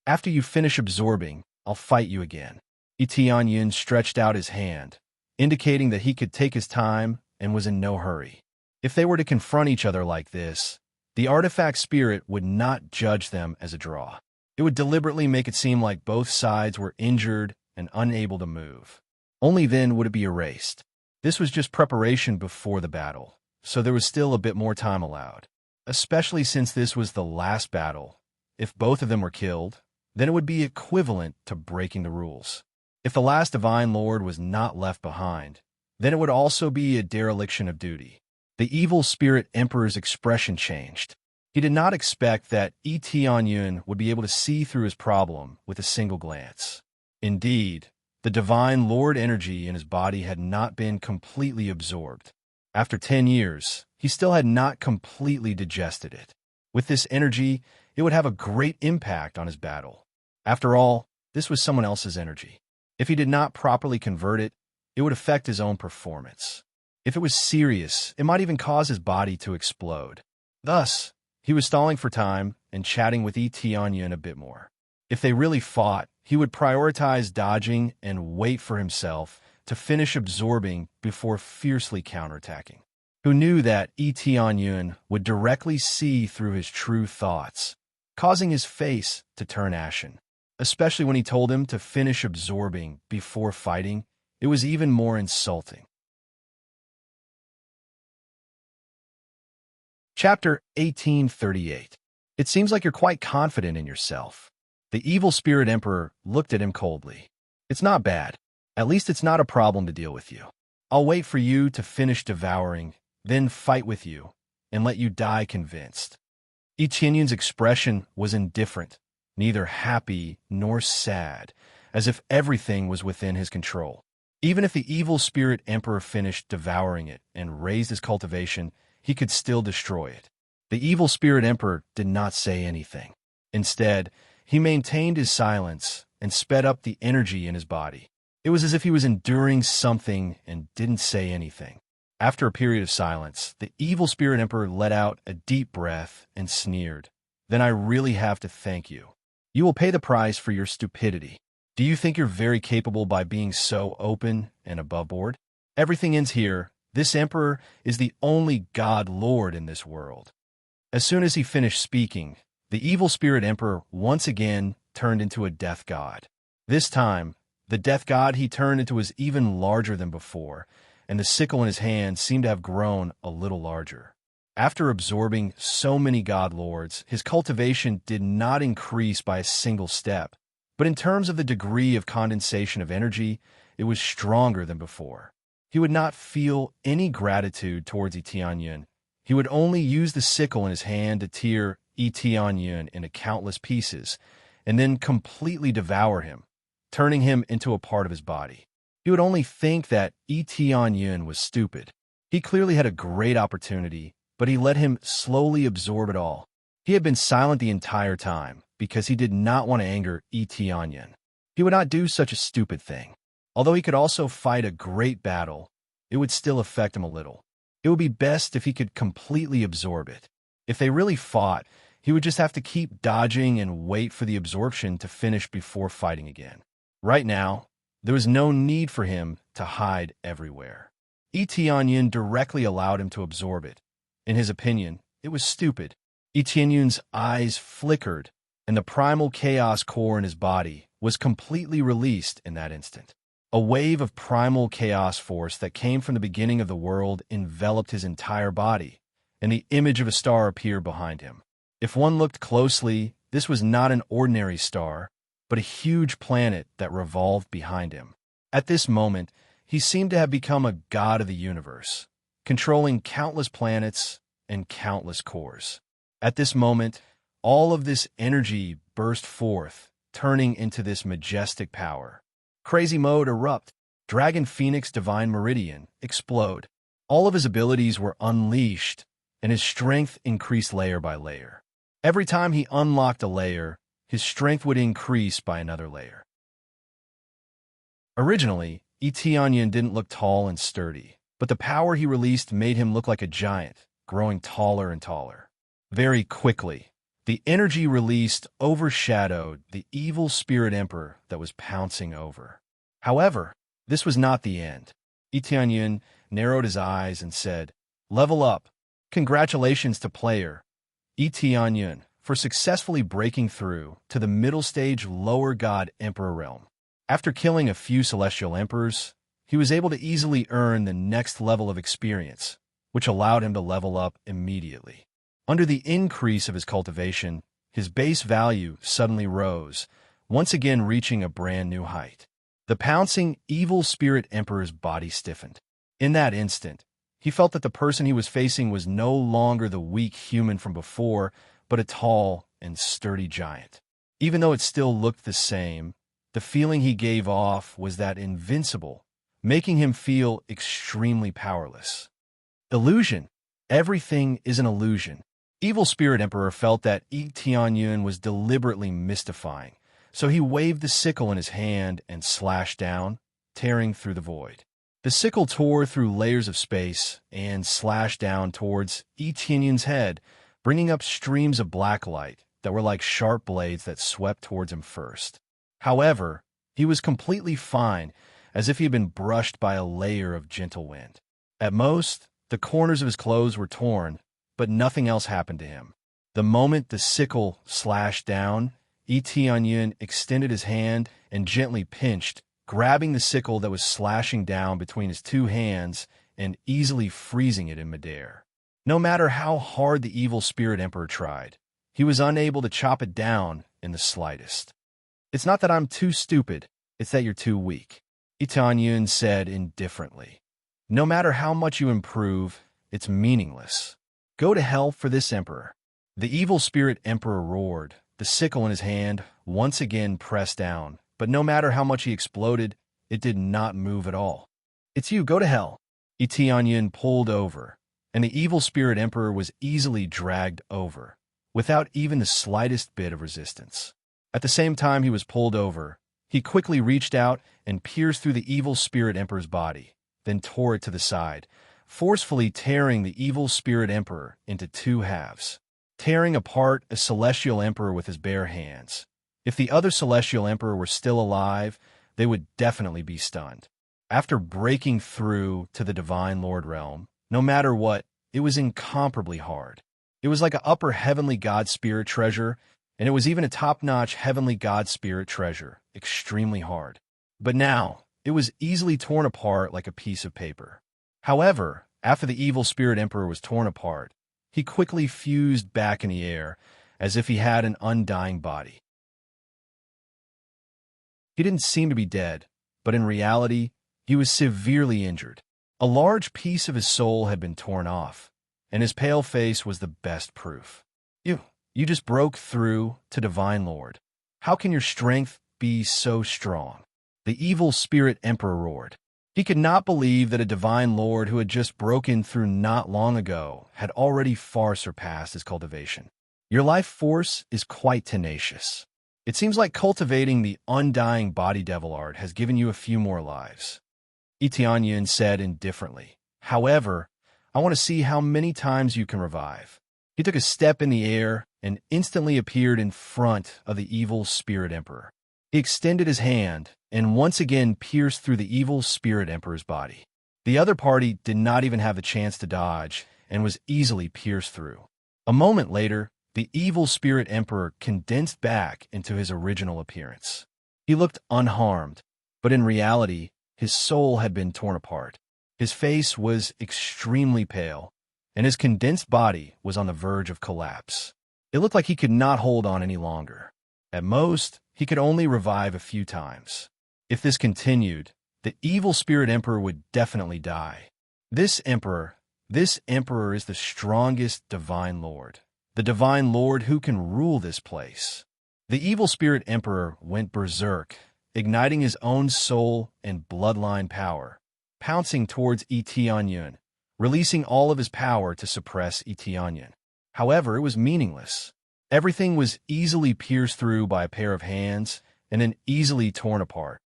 After you finish absorbing, I'll fight you again." Tianyun stretched out his hand, indicating that he could take his time and was in no hurry. If they were to confront each other like this, the artifact spirit would not judge them as a draw. It would deliberately make it seem like both sides were injured and unable to move. Only then would it be erased. This was just preparation before the battle, so there was still a bit more time allowed. Especially since this was the last battle. If both of them were killed, then it would be equivalent to breaking the rules. If the last divine lord was not left behind, then it would also be a dereliction of duty. The evil spirit emperor's expression changed. He did not expect that Tianyun would be able to see through his problem with a single glance. Indeed, the divine lord energy in his body had not been completely absorbed. After 10 years, he still had not completely digested it. With this energy, it would have a great impact on his battle. After all, this was someone else's energy. If he did not properly convert it, it would affect his own performance. If it was serious, it might even cause his body to explode. Thus, he was stalling for time and chatting with Tianyun a bit more. If they really fought, he would prioritize dodging and wait for himself to finish absorbing before fiercely counterattacking. Who knew that Tianyun would directly see through his true thoughts, causing his face to turn ashen. especially when he told him to finish absorbing before fighting. It was even more insulting. Chapter 1838. It seems like you're quite confident in yourself. The evil spirit emperor looked at him coldly. It's not bad. At least it's not a problem to deal with you. I'll wait for you to finish devouring, then fight with you, and let you die convinced. Etienne's expression was indifferent, neither happy nor sad, as if everything was within his control. Even if the evil spirit emperor finished devouring it and raised his cultivation, he could still destroy it. The evil spirit emperor did not say anything. Instead, he maintained his silence and sped up the energy in his body. It was as if he was enduring something and didn't say anything. After a period of silence, the evil spirit emperor let out a deep breath and sneered. Then I really have to thank you. You will pay the price for your stupidity. Do you think you're very capable by being so open and above board? Everything ends here. This emperor is the only god lord in this world. As soon as he finished speaking, the evil spirit emperor once again turned into a death god. This time, the death god he turned into was even larger than before, and the sickle in his hand seemed to have grown a little larger. After absorbing so many god lords, his cultivation did not increase by a single step, but in terms of the degree of condensation of energy, it was stronger than before. He would not feel any gratitude towards Etienne. He would only use the sickle in his hand to tear Etienne into countless pieces, and then completely devour him, turning him into a part of his body. He would only think that Etienne was stupid. He clearly had a great opportunity, but he let him slowly absorb it all. He had been silent the entire time because he did not want to anger Etienne. He would not do such a stupid thing. Although he could also fight a great battle, it would still affect him a little. It would be best if he could completely absorb it. If they really fought, he would just have to keep dodging and wait for the absorption to finish before fighting again. Right now, there was no need for him to hide everywhere. Etienne directly allowed him to absorb it. In his opinion, it was stupid. Etienne's eyes flickered, and the primal chaos core in his body was completely released in that instant. A wave of primal chaos force that came from the beginning of the world enveloped his entire body, and the image of a star appeared behind him. If one looked closely, this was not an ordinary star, but a huge planet that revolved behind him. At this moment, he seemed to have become a god of the universe, controlling countless planets and countless cores. At this moment, all of this energy burst forth, turning into this majestic power. Crazy mode erupt, Dragon Phoenix Divine Meridian explode. All of his abilities were unleashed, and his strength increased layer by layer. Every time he unlocked a layer, his strength would increase by another layer. Originally, Etienne didn't look tall and sturdy, but the power he released made him look like a giant, growing taller and taller. Very quickly, the energy released overshadowed the evil spirit emperor that was pouncing over. However, this was not the end. Etienne narrowed his eyes and said, "Level up. Congratulations to player Etienne for successfully breaking through to the middle stage lower god emperor realm. After killing a few celestial emperors, he was able to easily earn the next level of experience, which allowed him to level up immediately. Under the increase of his cultivation, his base value suddenly rose, once again reaching a brand new height. The pouncing evil spirit emperor's body stiffened. In that instant, he felt that the person he was facing was no longer the weak human from before, but a tall and sturdy giant. Even though it still looked the same, the feeling he gave off was that invincible, making him feel extremely powerless. Illusion. Everything is an illusion. Evil Spirit Emperor felt that Etienne was deliberately mystifying, so he waved the sickle in his hand and slashed down, tearing through the void. The sickle tore through layers of space and slashed down towards Etienne's head, bringing up streams of black light that were like sharp blades that swept towards him first. However, he was completely fine, as if he had been brushed by a layer of gentle wind. At most, the corners of his clothes were torn, but nothing else happened to him. The moment the sickle slashed down, Tianyun extended his hand and gently pinched, grabbing the sickle that was slashing down between his two hands and easily freezing it in midair. No matter how hard the evil spirit emperor tried, he was unable to chop it down in the slightest. "It's not that I'm too stupid, it's that you're too weak," Tianyun said indifferently. "No matter how much you improve, it's meaningless. Go to hell for this emperor." The evil spirit emperor roared, the sickle in his hand once again pressed down, but no matter how much he exploded, it did not move at all. "It's you, go to hell." Tianyun pulled over, and the evil spirit emperor was easily dragged over, without even the slightest bit of resistance. At the same time he was pulled over, he quickly reached out and pierced through the evil spirit emperor's body, then tore it to the side, forcefully tearing the evil spirit emperor into two halves, tearing apart a celestial emperor with his bare hands. If the other celestial emperor were still alive, they would definitely be stunned. After breaking through to the divine lord realm, no matter what, it was incomparably hard. It was like an upper heavenly god spirit treasure, and it was even a top-notch heavenly god spirit treasure, extremely hard. But now, it was easily torn apart like a piece of paper. However, after the evil spirit emperor was torn apart, he quickly fused back in the air, as if he had an undying body. He didn't seem to be dead, but in reality, he was severely injured. A large piece of his soul had been torn off, and his pale face was the best proof. You just broke through to Divine Lord. How can your strength be so strong?" The evil spirit emperor roared. He could not believe that a divine lord who had just broken through not long ago had already far surpassed his cultivation. "Your life force is quite tenacious. It seems like cultivating the undying body devil art has given you a few more lives," Tianyun said indifferently. "However, I want to see how many times you can revive." He took a step in the air and instantly appeared in front of the evil spirit emperor. He extended his hand and once again pierced through the evil spirit emperor's body. The other party did not even have the chance to dodge and was easily pierced through. A moment later, the evil spirit emperor condensed back into his original appearance. He looked unharmed, but in reality, his soul had been torn apart. His face was extremely pale, and his condensed body was on the verge of collapse. It looked like he could not hold on any longer. At most, he could only revive a few times. If this continued, the evil spirit emperor would definitely die. This emperor is the strongest divine lord. The divine lord who can rule this place. The evil spirit emperor went berserk, igniting his own soul and bloodline power, pouncing towards Tianyun, releasing all of his power to suppress Tianyun. However, it was meaningless. Everything was easily pierced through by a pair of hands and then easily torn apart.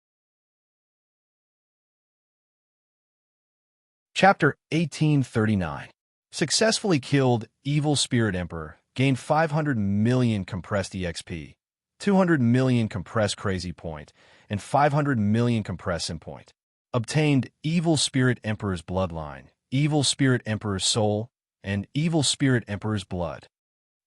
Chapter 1839. Successfully killed Evil Spirit Emperor, gained 500 million compressed EXP, 200 million compressed Crazy Point, and 500 million compressed Sim Point. Obtained Evil Spirit Emperor's Bloodline, Evil Spirit Emperor's Soul, and Evil Spirit Emperor's Blood.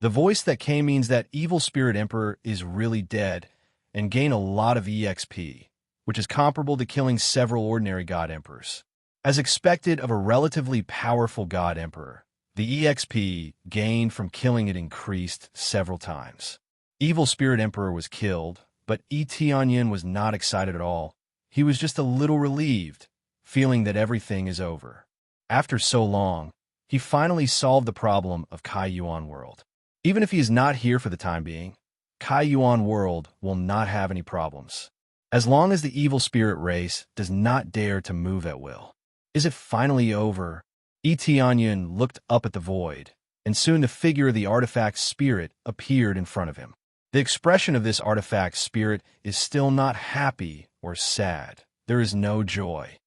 The voice that came means that Evil Spirit Emperor is really dead and gain a lot of EXP, which is comparable to killing several ordinary God Emperors. As expected of a relatively powerful God Emperor, the EXP gained from killing it increased several times. Evil Spirit Emperor was killed, but Tianyun was not excited at all. He was just a little relieved, feeling that everything is over. After so long, he finally solved the problem of Kai Yuan World. Even if he is not here for the time being, Kai Yuan World will not have any problems, as long as the evil spirit race does not dare to move at will. Is it finally over? Tianyun looked up at the void, and soon the figure of the artifact spirit appeared in front of him. The expression of this artifact spirit is still not happy or sad. There is no joy.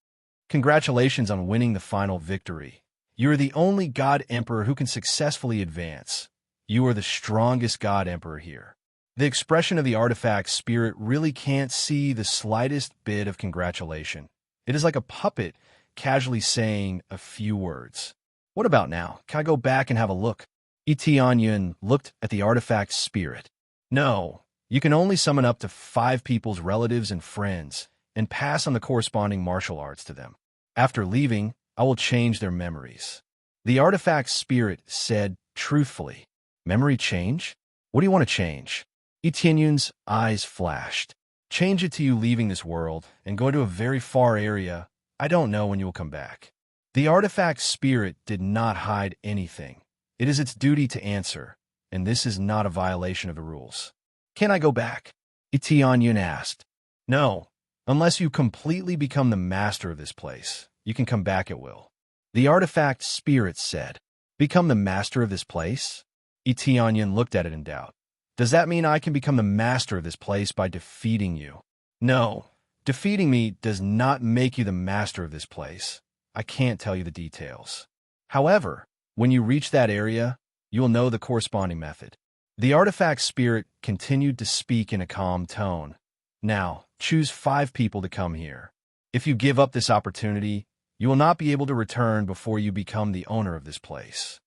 Congratulations on winning the final victory. You are the only God Emperor who can successfully advance. You are the strongest God Emperor here. The expression of the artifact spirit really can't see the slightest bit of congratulation. It is like a puppet casually saying a few words. What about now? Can I go back and have a look? Tianyun looked at the artifact spirit. No, You can only summon up to 5 people's relatives and friends and pass on the corresponding martial arts to them. After leaving, I will change their memories. The artifact's spirit said truthfully. Memory change? What do you want to change? Etienne's eyes flashed. Change it to you leaving this world and going to a very far area. I don't know when you will come back. The artifact's spirit did not hide anything. It is its duty to answer, and this is not a violation of the rules. Can I go back? Etienne asked. No, unless you completely become the master of this place. You can come back at will. The artifact's spirit said. Become the master of this place? Etienne looked at it in doubt. Does that mean I can become the master of this place by defeating you? No, defeating me does not make you the master of this place. I can't tell you the details. However, when you reach that area, you will know the corresponding method. The artifact spirit continued to speak in a calm tone. Now, choose 5 people to come here. If you give up this opportunity, you will not be able to return before you become the owner of this place.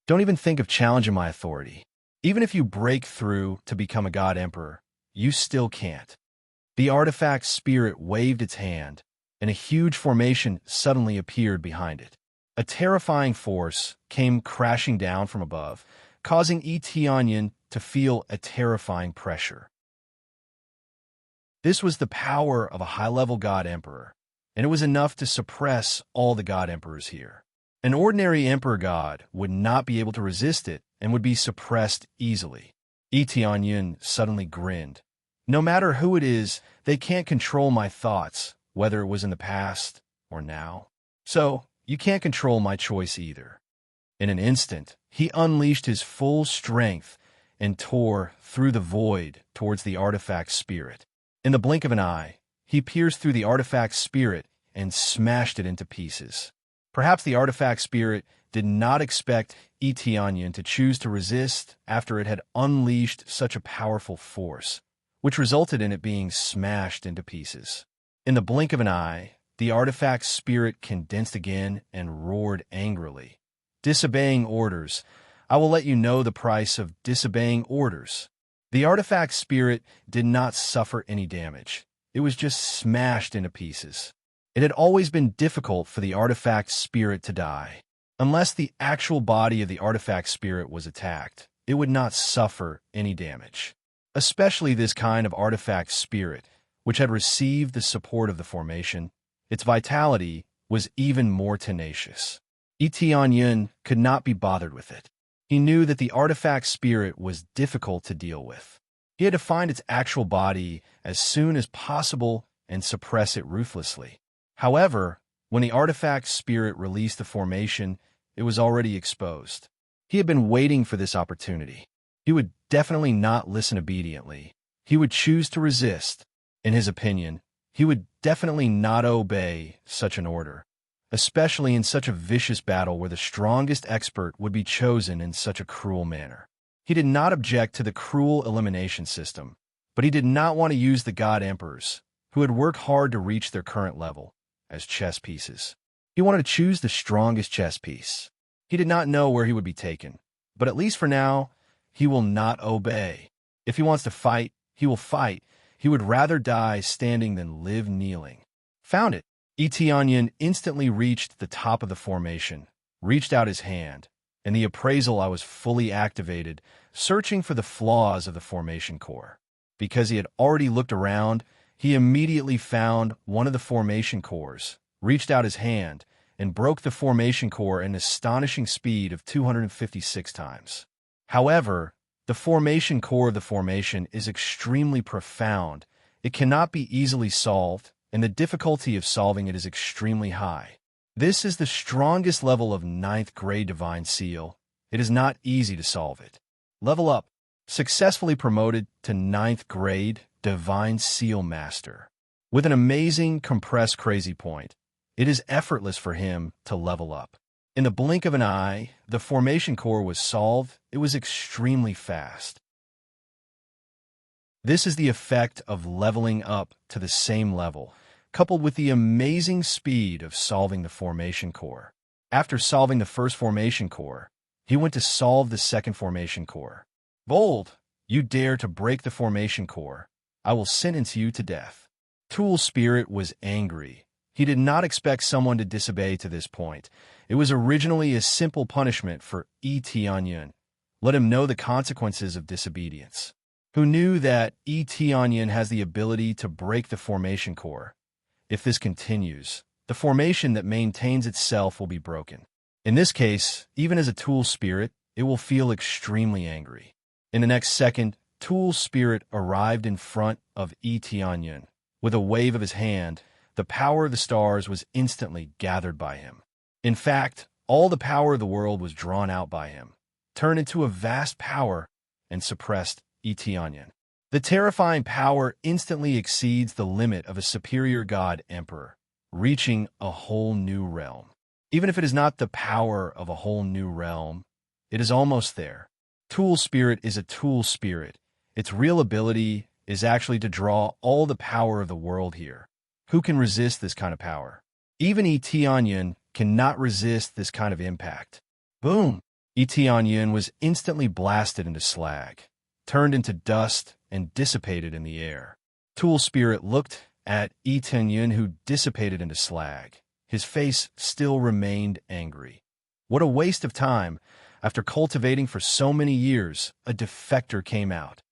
Don't even think of challenging my authority. Even if you break through to become a god emperor, you still can't. The artifact spirit waved its hand, and a huge formation suddenly appeared behind it. A terrifying force came crashing down from above, causing Etienne to feel a terrifying pressure. This was the power of a high-level god emperor, and it was enough to suppress all the god emperors here. An ordinary emperor god would not be able to resist it and would be suppressed easily. Etienne suddenly grinned. No matter who it is, they can't control my thoughts, whether it was in the past or now. So, you can't control my choice either. In an instant, he unleashed his full strength and tore through the void towards the artifact spirit. In the blink of an eye, he pierced through the artifact spirit and smashed it into pieces. Perhaps the artifact spirit did not expect Etienne to choose to resist after it had unleashed such a powerful force, which resulted in it being smashed into pieces. In the blink of an eye, the artifact spirit condensed again and roared angrily. Disobeying orders. I will let you know the price of disobeying orders. The artifact spirit did not suffer any damage. It was just smashed into pieces. It had always been difficult for the artifact spirit to die. Unless the actual body of the artifact spirit was attacked, it would not suffer any damage. Especially this kind of artifact spirit, which had received the support of the formation, its vitality was even more tenacious. Etienne could not be bothered with it. He knew that the artifact spirit was difficult to deal with. He had to find its actual body as soon as possible and suppress it ruthlessly. However, when the artifact spirit released the formation, it was already exposed. He had been waiting for this opportunity. He would definitely not listen obediently. He would choose to resist. In his opinion, he would definitely not obey such an order, especially in such a vicious battle where the strongest expert would be chosen in such a cruel manner. He did not object to the cruel elimination system, but he did not want to use the god emperors, who had worked hard to reach their current level, as chess pieces. He wanted to choose the strongest chess piece. He did not know where he would be taken, but at least for now, he will not obey. If he wants to fight, he will fight. He would rather die standing than live kneeling. Found it. Etienne instantly reached the top of the formation, reached out his hand, and the appraisal I was fully activated, searching for the flaws of the formation core. Because he had already looked around, he immediately found one of the formation cores, reached out his hand, and broke the formation core at an astonishing speed of 256 times. However, the formation core of the formation is extremely profound. It cannot be easily solved, and the difficulty of solving it is extremely high. This is the strongest level of 9th grade Divine Seal. It is not easy to solve it. Level up. Successfully promoted to 9th grade Divine Seal Master. With an amazing compressed crazy point, it is effortless for him to level up. In the blink of an eye, the formation core was solved. It was extremely fast. This is the effect of leveling up to the same level, coupled with the amazing speed of solving the formation core. After solving the first formation core, he went to solve the second formation core. Bold! You dare to break the formation core, I will sentence you to death. Tool Spirit was angry. He did not expect someone to disobey to this point. It was originally a simple punishment for Etianyun. Let him know the consequences of disobedience. Who knew that Etianyun has the ability to break the formation core? If this continues, the formation that maintains itself will be broken. In this case, even as a Tool Spirit, it will feel extremely angry. In the next second, Tool Spirit arrived in front of Etianyun. With a wave of his hand, the power of the stars was instantly gathered by him. In fact, all the power of the world was drawn out by him, turned into a vast power, and suppressed Etianyun. The terrifying power instantly exceeds the limit of a superior god emperor, reaching a whole new realm. Even if it is not the power of a whole new realm, it is almost there. Tool Spirit is a Tool Spirit. Its real ability is actually to draw all the power of the world here. Who can resist this kind of power? Even Etianyun cannot resist this kind of impact. Boom! Etianyun was instantly blasted into slag, turned into dust, and dissipated in the air. Tool Spirit looked at Etianyun, who dissipated into slag. His face still remained angry. What a waste of time! After cultivating for so many years, a defector came out.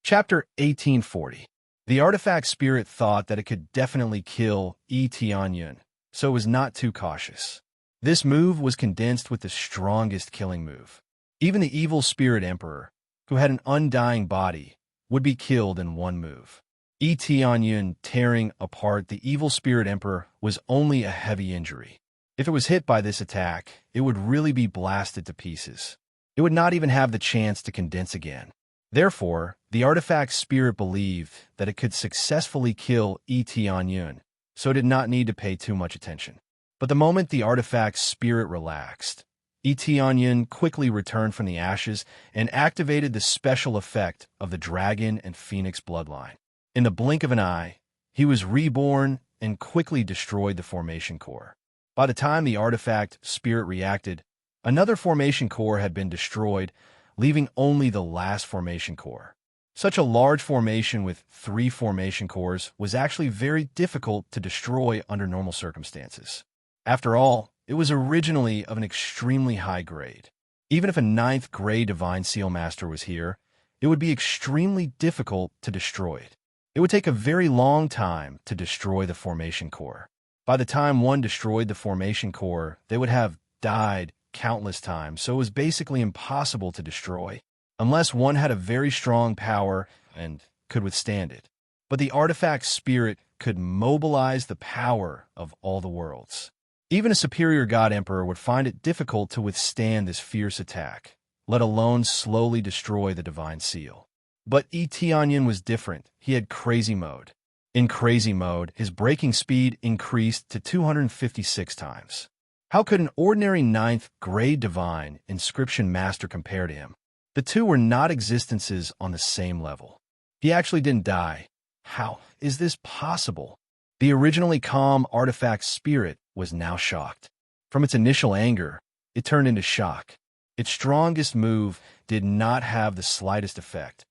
Chapter 1840. The artifact spirit thought that it could definitely kill Etianyun, so it was not too cautious. This move was condensed with the strongest killing move. Even the evil spirit emperor, who had an undying body, would be killed in one move. Etianyun tearing apart the evil spirit emperor was only a heavy injury. If it was hit by this attack, it would really be blasted to pieces. It would not even have the chance to condense again. Therefore, the artifact spirit believed that it could successfully kill Etianyun, so it did not need to pay too much attention. But the moment the artifact spirit relaxed, Etianyun quickly returned from the ashes and activated the special effect of the dragon and phoenix bloodline. In the blink of an eye, he was reborn and quickly destroyed the formation core. By the time the artifact spirit reacted, another formation core had been destroyed, leaving only the last formation core. Such a large formation with 3 formation cores was actually very difficult to destroy under normal circumstances. After all, it was originally of an extremely high grade. Even if a 9th grade Divine Seal Master was here, it would be extremely difficult to destroy it. It would take a very long time to destroy the formation core. By the time one destroyed the formation core, they would have died countless times, so it was basically impossible to destroy, unless one had a very strong power and could withstand it. But the artifact spirit could mobilize the power of all the worlds. Even a superior god emperor would find it difficult to withstand this fierce attack, let alone slowly destroy the divine seal. But Etianyun was different. He had crazy mode. In crazy mode, his breaking speed increased to 256 times. How could an ordinary 9th grade divine inscription master compare to him? The two were not existences on the same level. He actually didn't die. How is this possible? The originally calm artifact spirit was now shocked. From its initial anger, it turned into shock. Its strongest move did not have the slightest effect.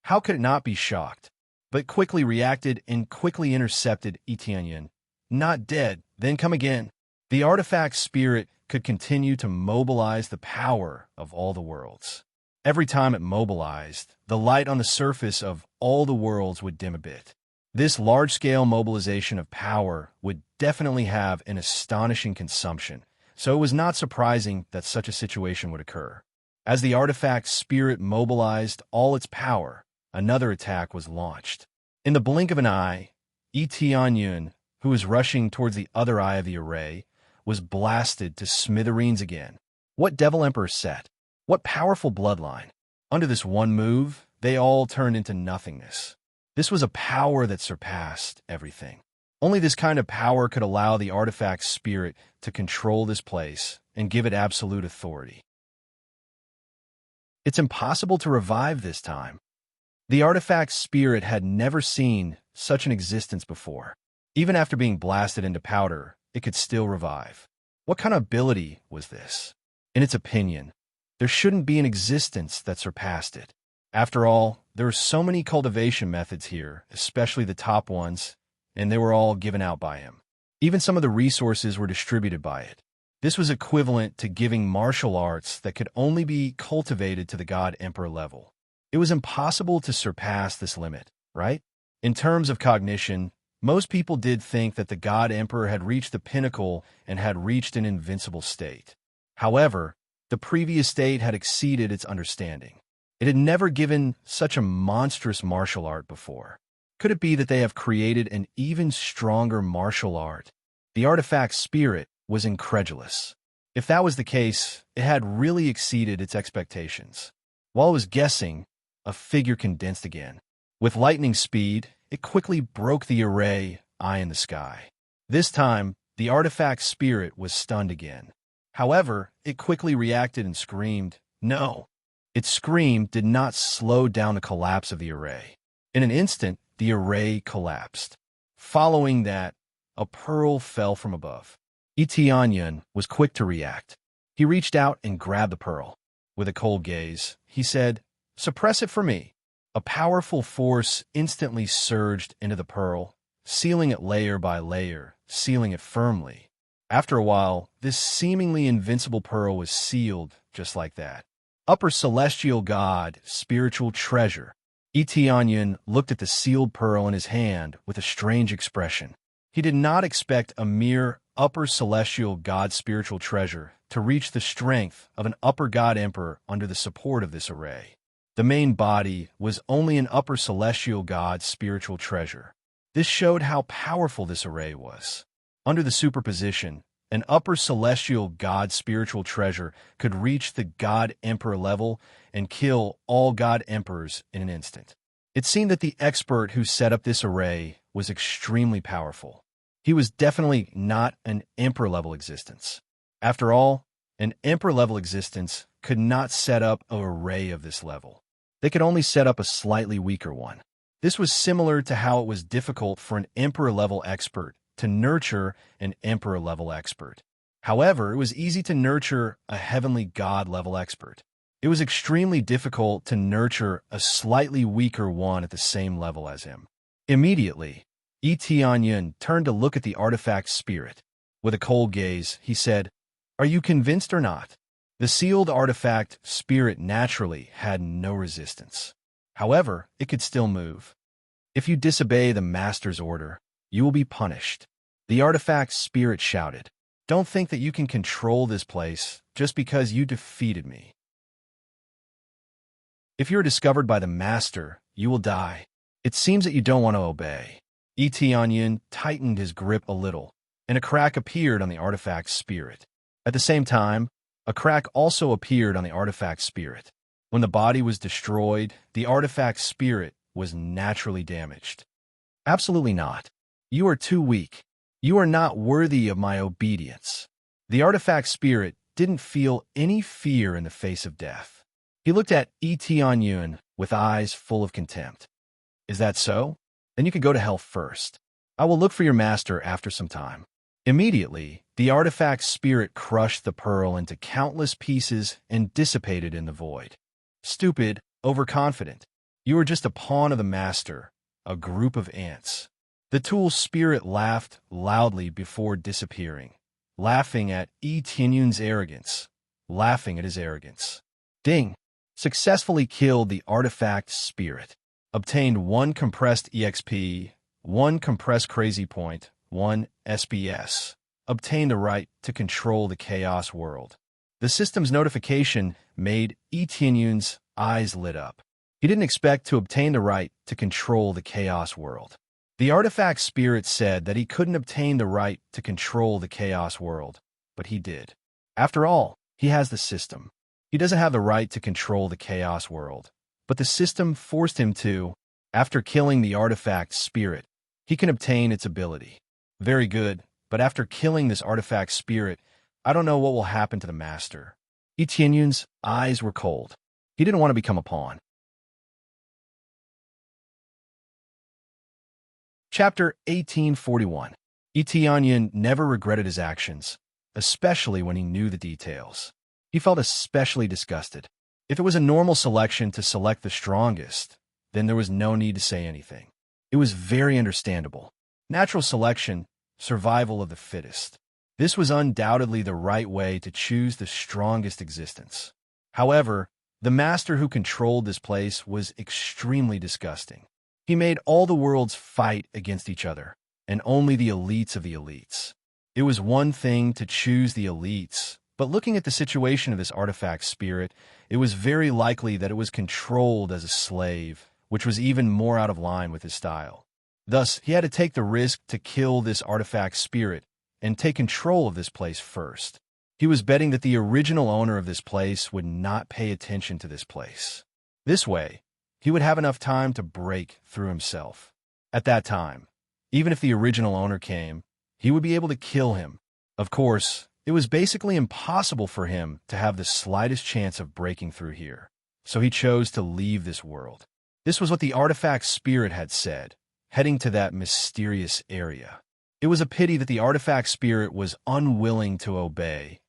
How could it not be shocked? But quickly reacted and quickly intercepted Etianyun. Not dead, then come again. The artifact spirit could continue to mobilize the power of all the worlds. Every time it mobilized, the light on the surface of all the worlds would dim a bit. This large-scale mobilization of power would definitely have an astonishing consumption, so it was not surprising that such a situation would occur. As the artifact spirit mobilized all its power, another attack was launched. In the blink of an eye, Etianyun, who was rushing towards the other eye of the array, was blasted to smithereens again. What Devil Emperor set? What powerful bloodline? Under this one move, they all turned into nothingness. This was a power that surpassed everything. Only this kind of power could allow the artifact spirit to control this place and give it absolute authority. It's impossible to revive this time. The artifact spirit had never seen such an existence before. Even after being blasted into powder, it could still revive. What kind of ability was this? In its opinion, There shouldn't be an existence that surpassed it. After all, there are so many cultivation methods here, especially the top ones, and they were all given out by him. Even some of the resources were distributed by it. This was equivalent to giving martial arts that could only be cultivated to the God Emperor level. It was impossible to surpass this limit, right? In terms of cognition, most people did think that the God Emperor had reached the pinnacle and had reached an invincible state. However, the previous state had exceeded its understanding. It had never given such a monstrous martial art before. Could it be that they have created an even stronger martial art? The artifact spirit was incredulous. If that was the case, it had really exceeded its expectations. While it was guessing, a figure condensed again. With lightning speed, it quickly broke the array eye in the sky. This time, the artifact spirit was stunned again. However, it quickly reacted and screamed, "No!" Its scream did not slow down the collapse of the array. In an instant, the array collapsed. Following that, a pearl fell from above. Etianyun was quick to react. He reached out and grabbed the pearl. With a cold gaze, he said, "Suppress it for me." A powerful force instantly surged into the pearl, sealing it layer by layer, sealing it firmly. After a while, this seemingly invincible pearl was sealed just like that. Upper Celestial God, spiritual treasure. Etianyun looked at the sealed pearl in his hand with a strange expression. He did not expect a mere Upper Celestial God spiritual treasure to reach the strength of an Upper God Emperor under the support of this array. The main body was only an Upper Celestial God spiritual treasure. This showed how powerful this array was. Under the superposition, an Upper Celestial God spiritual treasure could reach the God Emperor level and kill all God Emperors in an instant. It seemed that the expert who set up this array was extremely powerful. He was definitely not an Emperor-level existence. After all, an Emperor-level existence could not set up an array of this level. They could only set up a slightly weaker one. This was similar to how it was difficult for an Emperor-level expert to nurture an Emperor-level expert. However, it was easy to nurture a Heavenly God-level expert. It was extremely difficult to nurture a slightly weaker one at the same level as him. Immediately, Etianyun turned to look at the artifact spirit. With a cold gaze, he said, "Are you convinced or not?" The sealed artifact spirit naturally had no resistance. However, it could still move. "If you disobey the master's order, you will be punished." The artifact spirit shouted, "Don't think that you can control this place just because you defeated me. If you are discovered by the master, you will die. It seems that you don't want to obey." Etianyun tightened his grip a little, and a crack appeared on the artifact spirit. At the same time, a crack also appeared on the artifact spirit. When the body was destroyed, the artifact spirit was naturally damaged. "Absolutely not. You are too weak. You are not worthy of my obedience." The artifact spirit didn't feel any fear in the face of death. He looked at Etianyun with eyes full of contempt. "Is that so? Then you can go to hell first. I will look for your master after some time." Immediately, the artifact spirit crushed the pearl into countless pieces and dissipated in the void. "Stupid, overconfident. You are just a pawn of the master, a group of ants." The tool spirit laughed loudly before disappearing, laughing at Etianyun's arrogance, laughing at his arrogance. Ding! Successfully killed the artifact spirit. Obtained 1 compressed EXP, 1 compressed crazy point, 1 SPS. Obtained a right to control the chaos world. The system's notification made Etianyun's eyes lit up. He didn't expect to obtain the right to control the chaos world. The artifact spirit said that he couldn't obtain the right to control the chaos world, but he did. After all, he has the system. He doesn't have the right to control the chaos world, but the system forced him to. After killing the artifact spirit, he can obtain its ability. Very good, but after killing this artifact spirit, I don't know what will happen to the master. Etianyun's eyes were cold. He didn't want to become a pawn. Chapter 1841. Etianyun never regretted his actions, especially when he knew the details. He felt especially disgusted. If it was a normal selection to select the strongest, then there was no need to say anything. It was very understandable. Natural selection, survival of the fittest. This was undoubtedly the right way to choose the strongest existence. However, the master who controlled this place was extremely disgusting. He made all the worlds fight against each other, and only the elites of the elites. It was one thing to choose the elites, but looking at the situation of this artifact spirit, it was very likely that it was controlled as a slave, which was even more out of line with his style. Thus, he had to take the risk to kill this artifact spirit and take control of this place first. He was betting that the original owner of this place would not pay attention to this place. This way, he would have enough time to break through himself. At that time, even if the original owner came, he would be able to kill him. Of course, it was basically impossible for him to have the slightest chance of breaking through here, so he chose to leave this world. This was what the artifact spirit had said, heading to that mysterious area. It was a pity that the artifact spirit was unwilling to obey,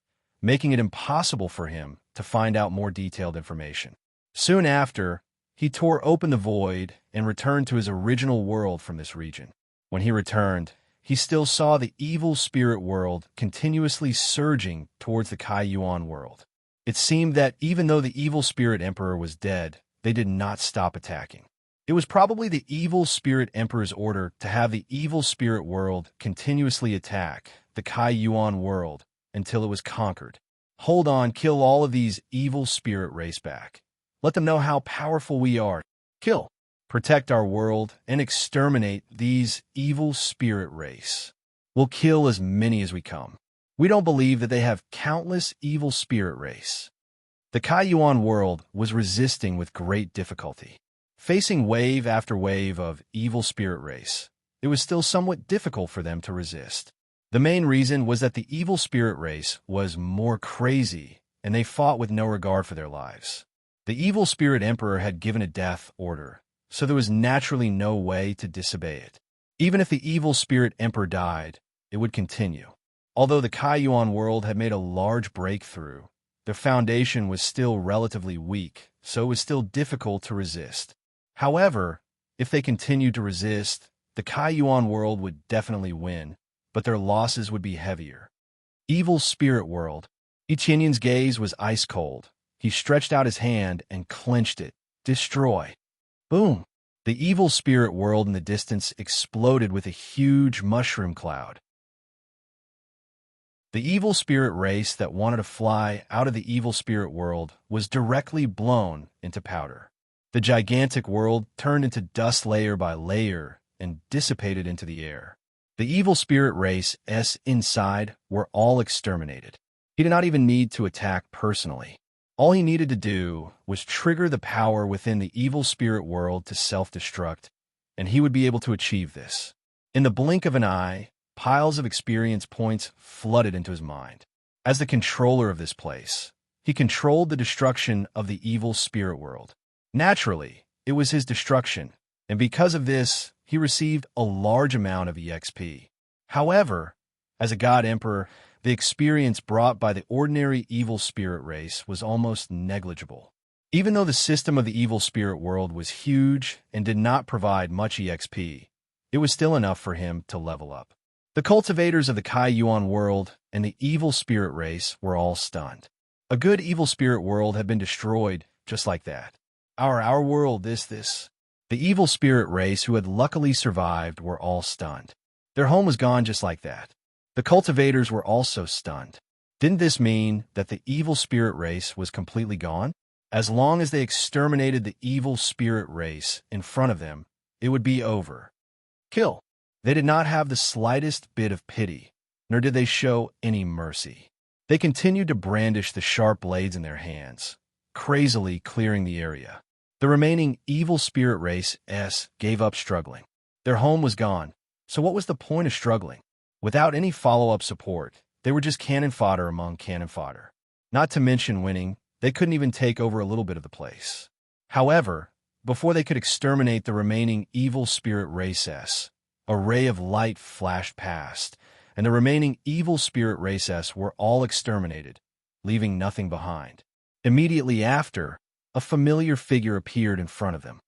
making it impossible for him to find out more detailed information. Soon after, he tore open the void and returned to his original world from this region. When he returned, he still saw the evil spirit world continuously surging towards the Kaiyuan world. It seemed that even though the evil spirit emperor was dead, they did not stop attacking. It was probably the evil spirit emperor's order to have the evil spirit world continuously attack the Kaiyuan world until it was conquered. Hold on, kill all of these evil spirit race back. Let them know how powerful we are. Kill. Protect our world and exterminate these evil spirit race. We'll kill as many as we come. We don't believe that they have countless evil spirit race. The Kaiyuan world was resisting with great difficulty. Facing wave after wave of evil spirit race, it was still somewhat difficult for them to resist. The main reason was that the evil spirit race was more crazy, and they fought with no regard for their lives. The evil spirit emperor had given a death order, so there was naturally no way to disobey it. Even if the evil spirit emperor died, it would continue. Although the Kaiyuan world had made a large breakthrough, their foundation was still relatively weak, so it was still difficult to resist. However, if they continued to resist, the Kaiyuan world would definitely win, but their losses would be heavier. Evil spirit world. Etienne's gaze was ice cold. He stretched out his hand and clenched it. Destroy. Boom. The evil spirit world in the distance exploded with a huge mushroom cloud. The evil spirit race that wanted to fly out of the evil spirit world was directly blown into powder. The gigantic world turned into dust layer by layer and dissipated into the air. The evil spirit race's inside were all exterminated. He did not even need to attack personally. All he needed to do was trigger the power within the evil spirit world to self-destruct, and he would be able to achieve this. In the blink of an eye, piles of experience points flooded into his mind. As the controller of this place, he controlled the destruction of the evil spirit world. Naturally, it was his destruction, and because of this, he received a large amount of EXP. However, as a god emperor, the experience brought by the ordinary evil spirit race was almost negligible. Even though the system of the evil spirit world was huge and did not provide much EXP, it was still enough for him to level up. The cultivators of the Kaiyuan world and the evil spirit race were all stunned. A good evil spirit world had been destroyed just like that. Our world, this. The evil spirit race who had luckily survived were all stunned. Their home was gone just like that. The cultivators were also stunned. Didn't this mean that the evil spirit race was completely gone? As long as they exterminated the evil spirit race in front of them, it would be over. Kill. They did not have the slightest bit of pity, nor did they show any mercy. They continued to brandish the sharp blades in their hands, crazily clearing the area. The remaining evil spirit race gave up struggling. Their home was gone, so what was the point of struggling? Without any follow-up support, they were just cannon fodder among cannon fodder. Not to mention winning, they couldn't even take over a little bit of the place. However, before they could exterminate the remaining evil spirit races, a ray of light flashed past, and the remaining evil spirit races were all exterminated, leaving nothing behind. Immediately after, a familiar figure appeared in front of them.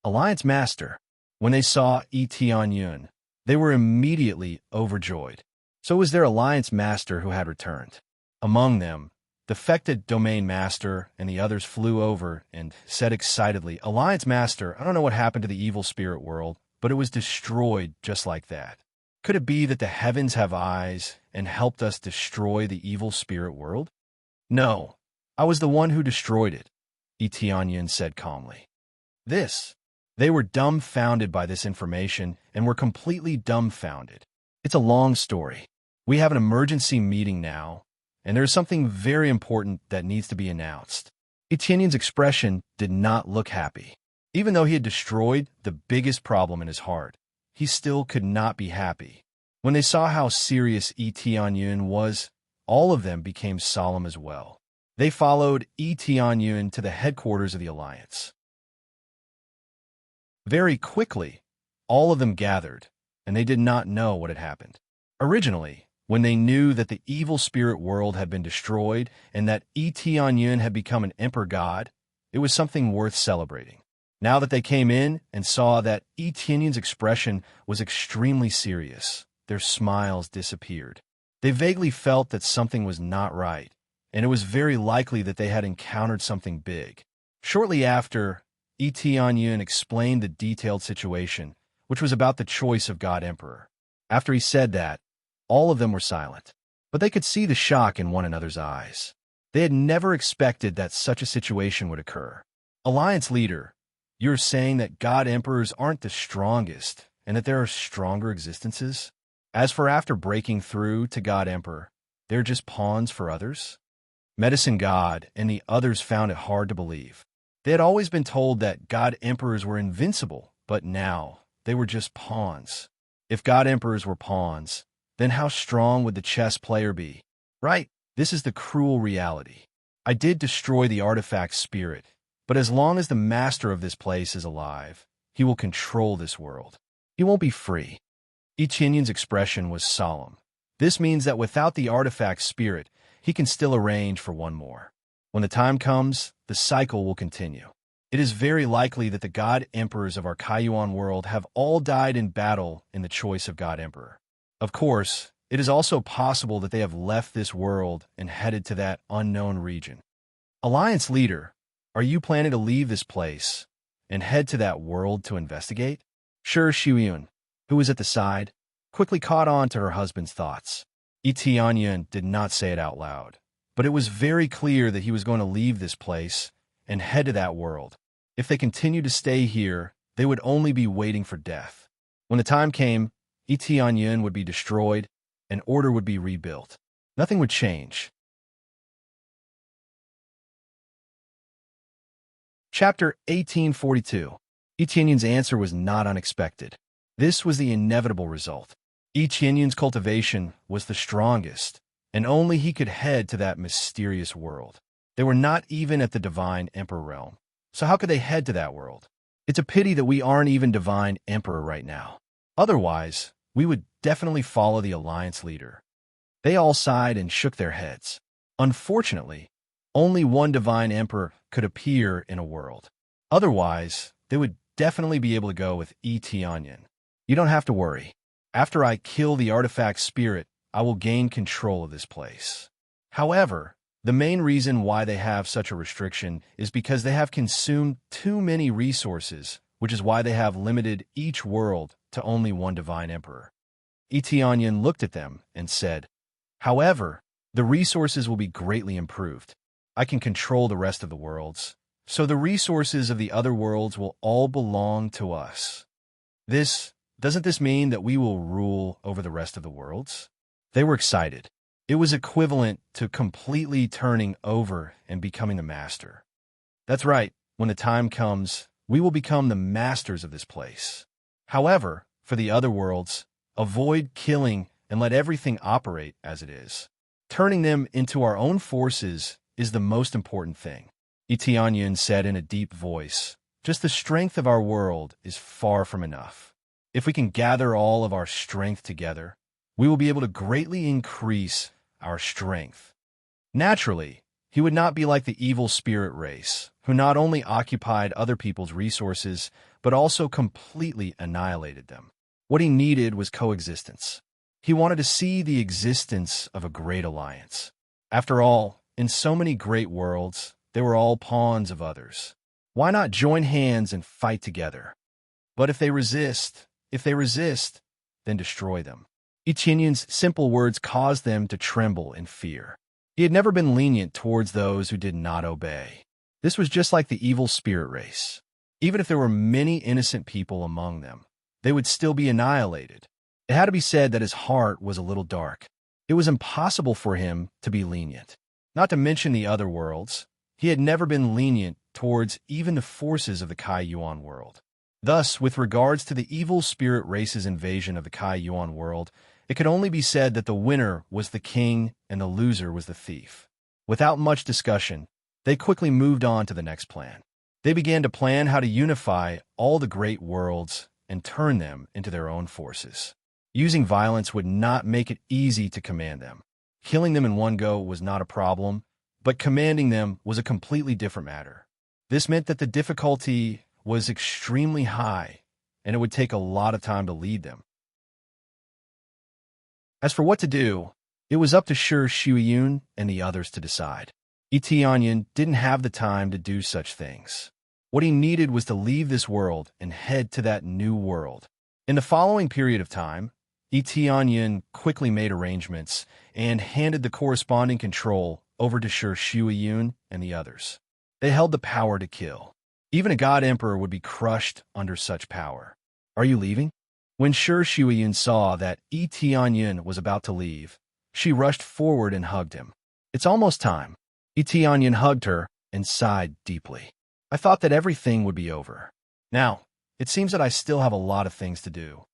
Alliance Master. When they saw Yun, they were immediately overjoyed. So was their Alliance Master who had returned. Among them, defected Domain Master and the others flew over and said excitedly, "Alliance Master, I don't know what happened to the evil spirit world, but it was destroyed just like that. Could it be that the heavens have eyes and helped us destroy the evil spirit world?" "No, I was the one who destroyed it," Yun said calmly. They were dumbfounded by this information and were completely dumbfounded. It's a long story. We have an emergency meeting now, and there's something very important that needs to be announced. Yun's expression did not look happy. Even though he had destroyed the biggest problem in his heart, he still could not be happy. When they saw how serious Yun was, all of them became solemn as well. They followed Yun to the headquarters of the Alliance. Very quickly, all of them gathered, and they did not know what had happened. Originally, when they knew that the evil spirit world had been destroyed and that Yun had become an emperor god, it was something worth celebrating. Now that they came in and saw that Yun's expression was extremely serious, their smiles disappeared. They vaguely felt that something was not right, and it was very likely that they had encountered something big. Shortly after, Yun explained the detailed situation, which was about the choice of God Emperor. After he said that, all of them were silent, but they could see the shock in one another's eyes. They had never expected that such a situation would occur. "Alliance leader, you're saying that God Emperors aren't the strongest, and that there are stronger existences? As for after breaking through to God Emperor, they're just pawns for others?" Medicine God and the others found it hard to believe. They had always been told that God Emperors were invincible, but now they were just pawns. If God Emperors were pawns, then how strong would the chess player be? Right, this is the cruel reality. I did destroy the artifact spirit, but as long as the master of this place is alive, he will control this world. He won't be free. Yun's expression was solemn. This means that without the artifact spirit, he can still arrange for one more. When the time comes, the cycle will continue. It is very likely that the God Emperors of our Kaiyuan world have all died in battle in the choice of God Emperor. Of course, it is also possible that they have left this world and headed to that unknown region. Alliance leader, are you planning to leave this place and head to that world to investigate? Sure, Xiuyun, who was at the side, quickly caught on to her husband's thoughts. Yun did not say it out loud, but it was very clear that he was going to leave this place and head to that world. If they continued to stay here, they would only be waiting for death. When the time came, Yun would be destroyed, and order would be rebuilt. Nothing would change. Chapter 1842. Yun's answer was not unexpected. This was the inevitable result. Yun's cultivation was the strongest, and only he could head to that mysterious world. They were not even at the Divine Emperor realm, so how could they head to that world? It's a pity that we aren't even Divine Emperor right now. Otherwise, we would definitely follow the Alliance leader. They all sighed and shook their heads. Unfortunately, only one Divine Emperor could appear in a world. Otherwise, they would definitely be able to go with Yun. You don't have to worry. After I kill the artifact spirit, I will gain control of this place. However, the main reason why they have such a restriction is because they have consumed too many resources, which is why they have limited each world to only one Divine Emperor. Yun looked at them and said, "However, the resources will be greatly improved. I can control the rest of the worlds, so the resources of the other worlds will all belong to us. Doesn't this mean that we will rule over the rest of the worlds?" They were excited. It was equivalent to completely turning over and becoming the master. That's right, when the time comes, we will become the masters of this place. However, for the other worlds, avoid killing and let everything operate as it is. Turning them into our own forces is the most important thing. Yun said in a deep voice, "Just the strength of our world is far from enough. If we can gather all of our strength together, we will be able to greatly increase our strength. Naturally, he would not be like the evil spirit race, who not only occupied other people's resources, but also completely annihilated them. What he needed was coexistence. He wanted to see the existence of a great alliance. After all, in so many great worlds, they were all pawns of others. Why not join hands and fight together? But if they resist, then destroy them. Etienne's simple words caused them to tremble in fear. He had never been lenient towards those who did not obey. This was just like the evil spirit race. Even if there were many innocent people among them, they would still be annihilated. It had to be said that his heart was a little dark. It was impossible for him to be lenient. Not to mention the other worlds, he had never been lenient towards even the forces of the Kai-Yuan world. Thus, with regards to the evil spirit race's invasion of the Kai-Yuan world, it could only be said that the winner was the king and the loser was the thief. Without much discussion, they quickly moved on to the next plan. They began to plan how to unify all the great worlds and turn them into their own forces. Using violence would not make it easy to command them. Killing them in one go was not a problem, but commanding them was a completely different matter. This meant that the difficulty was extremely high, and it would take a lot of time to lead them. As for what to do, it was up to Shi Shuiyun and the others to decide. Etienne didn't have the time to do such things. What he needed was to leave this world and head to that new world. In the following period of time, Etienne quickly made arrangements and handed the corresponding control over to Shi Shuiyun and the others. They held the power to kill. Even a god emperor would be crushed under such power. Are you leaving? When Shi Shuiyun saw that Etienne was about to leave, she rushed forward and hugged him. It's almost time. Etienne hugged her and sighed deeply. I thought that everything would be over. Now, it seems that I still have a lot of things to do.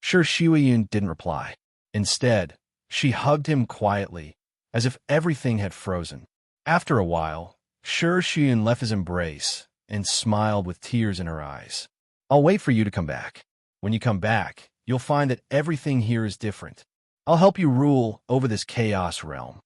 Shi Shuiyun didn't reply. Instead, she hugged him quietly, as if everything had frozen. After a while, Shi Shuiyun left his embrace and smiled with tears in her eyes. I'll wait for you to come back. When you come back, you'll find that everything here is different. I'll help you rule over this chaos realm.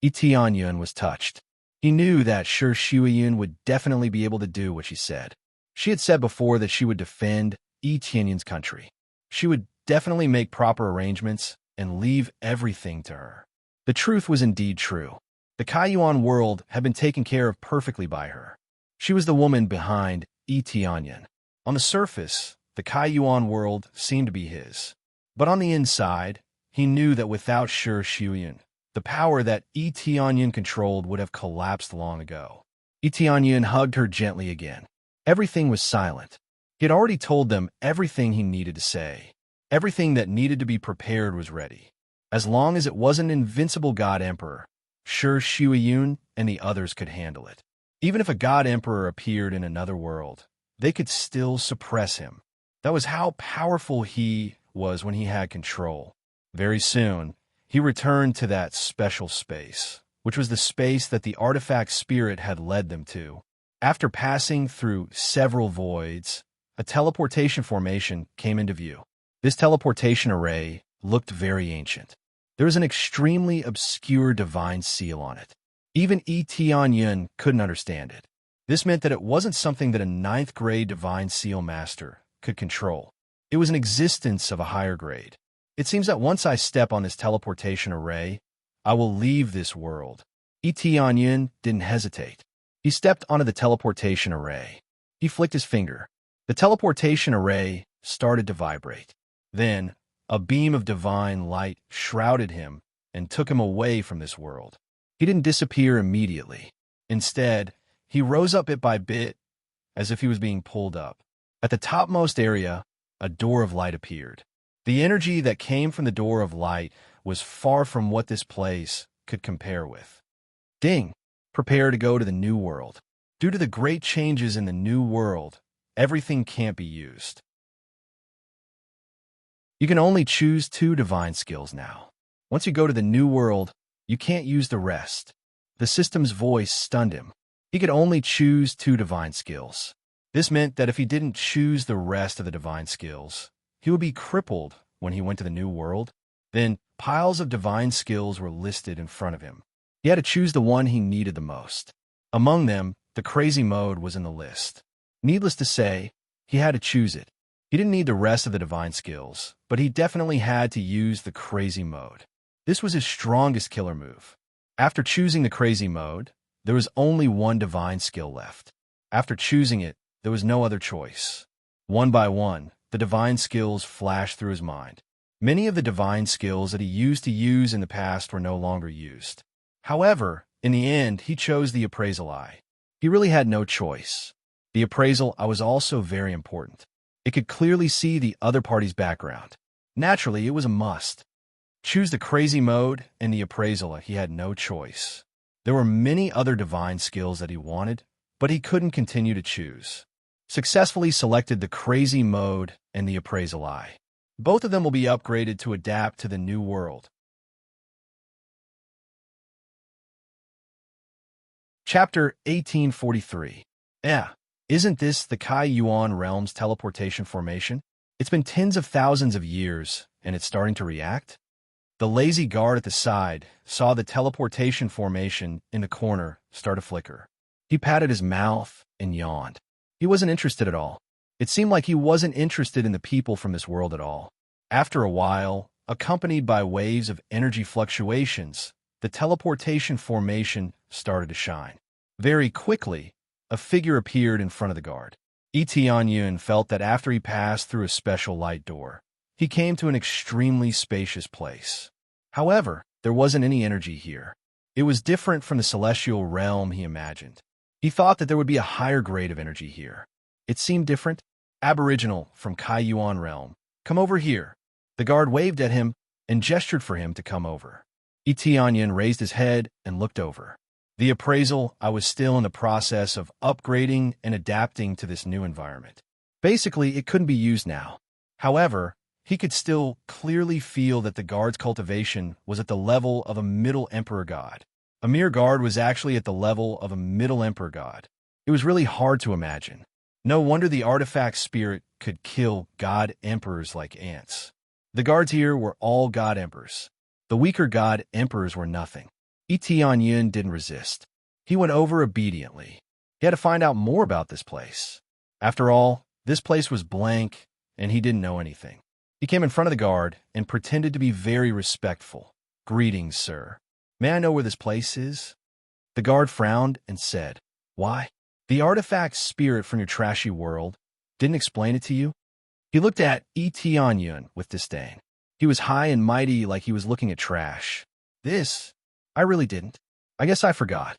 Etienne was touched. He knew that Shi Shuiyun would definitely be able to do what she said. She had said before that she would defend Etienne's country. She would definitely make proper arrangements and leave everything to her. The truth was indeed true. The Kai-Yuan world had been taken care of perfectly by her. She was the woman behind Etienne. On the surface, the Kai-Yuan world seemed to be his. But on the inside, he knew that without Shi Shuiyun, the power that Etienne controlled would have collapsed long ago. Etienne hugged her gently again. Everything was silent. He had already told them everything he needed to say. Everything that needed to be prepared was ready. As long as it wasn't an invincible god emperor, Shi Shuiyun and the others could handle it. Even if a god emperor appeared in another world, they could still suppress him. That was how powerful he was when he had control. Very soon, he returned to that special space, which was the space that the artifact spirit had led them to. After passing through several voids, a teleportation formation came into view. This teleportation array looked very ancient. There was an extremely obscure divine seal on it. Even Etienne couldn't understand it. This meant that it wasn't something that a 9th grade divine seal master could control. It was an existence of a higher grade. It seems that once I step on this teleportation array, I will leave this world. Etienne didn't hesitate. He stepped onto the teleportation array. He flicked his finger. The teleportation array started to vibrate. Then, a beam of divine light shrouded him and took him away from this world. He didn't disappear immediately. Instead, he rose up bit by bit, as if he was being pulled up. At the topmost area, a door of light appeared. The energy that came from the door of light was far from what this place could compare with. Ding! Prepare to go to the new world. Due to the great changes in the new world, everything can't be used. You can only choose 2 divine skills now. Once you go to the new world, you can't use the rest. The system's voice stunned him. He could only choose 2 divine skills. This meant that if he didn't choose the rest of the divine skills, he would be crippled when he went to the new world. Then, piles of divine skills were listed in front of him. He had to choose the one he needed the most. Among them, the crazy mode was in the list. Needless to say, he had to choose it. He didn't need the rest of the divine skills, but he definitely had to use the crazy mode. This was his strongest killer move. After choosing the crazy mode, there was only one divine skill left. After choosing it, there was no other choice. One by one, the divine skills flashed through his mind. Many of the divine skills that he used to use in the past were no longer used. However, in the end, he chose the appraisal eye. He really had no choice. The appraisal eye was also very important. It could clearly see the other party's background. Naturally, it was a must. Choose the crazy mode and the appraisal eye. He had no choice. There were many other divine skills that he wanted, but he couldn't continue to choose. Successfully selected the crazy mode and the appraisal eye. Both of them will be upgraded to adapt to the new world. Chapter 1843. Isn't this the Kai Yuan realm's teleportation formation? It's been tens of thousands of years, and it's starting to react? The lazy guard at the side saw the teleportation formation in the corner start to flicker. He patted his mouth and yawned. He wasn't interested at all. It seemed like he wasn't interested in the people from this world at all. After a while, accompanied by waves of energy fluctuations, the teleportation formation started to shine. Very quickly, a figure appeared in front of the guard. Tianyun felt that after he passed through a special light door, he came to an extremely spacious place. However, there wasn't any energy here. It was different from the celestial realm he imagined. He thought that there would be a higher grade of energy here. It seemed different. Aboriginal from Kai Yuan realm, come over here. The guard waved at him and gestured for him to come over. Tianyun raised his head and looked over. The appraisal eye was still in the process of upgrading and adapting to this new environment. Basically, it couldn't be used now. However, he could still clearly feel that the guard's cultivation was at the level of a Middle Emperor god. A mere guard was actually at the level of a Middle Emperor god. It was really hard to imagine. No wonder the artifact spirit could kill god emperors like ants. The guards here were all god emperors. The weaker god emperors were nothing. Tianyun didn't resist. He went over obediently. He had to find out more about this place. After all, this place was blank, and he didn't know anything. He came in front of the guard and pretended to be very respectful. "Greetings, sir. May I know where this place is?" The guard frowned and said, "Why? The artifact spirit from your trashy world didn't explain it to you?" He looked at Tianyun with disdain. He was high and mighty like he was looking at trash. "This? I really didn't. I guess I forgot."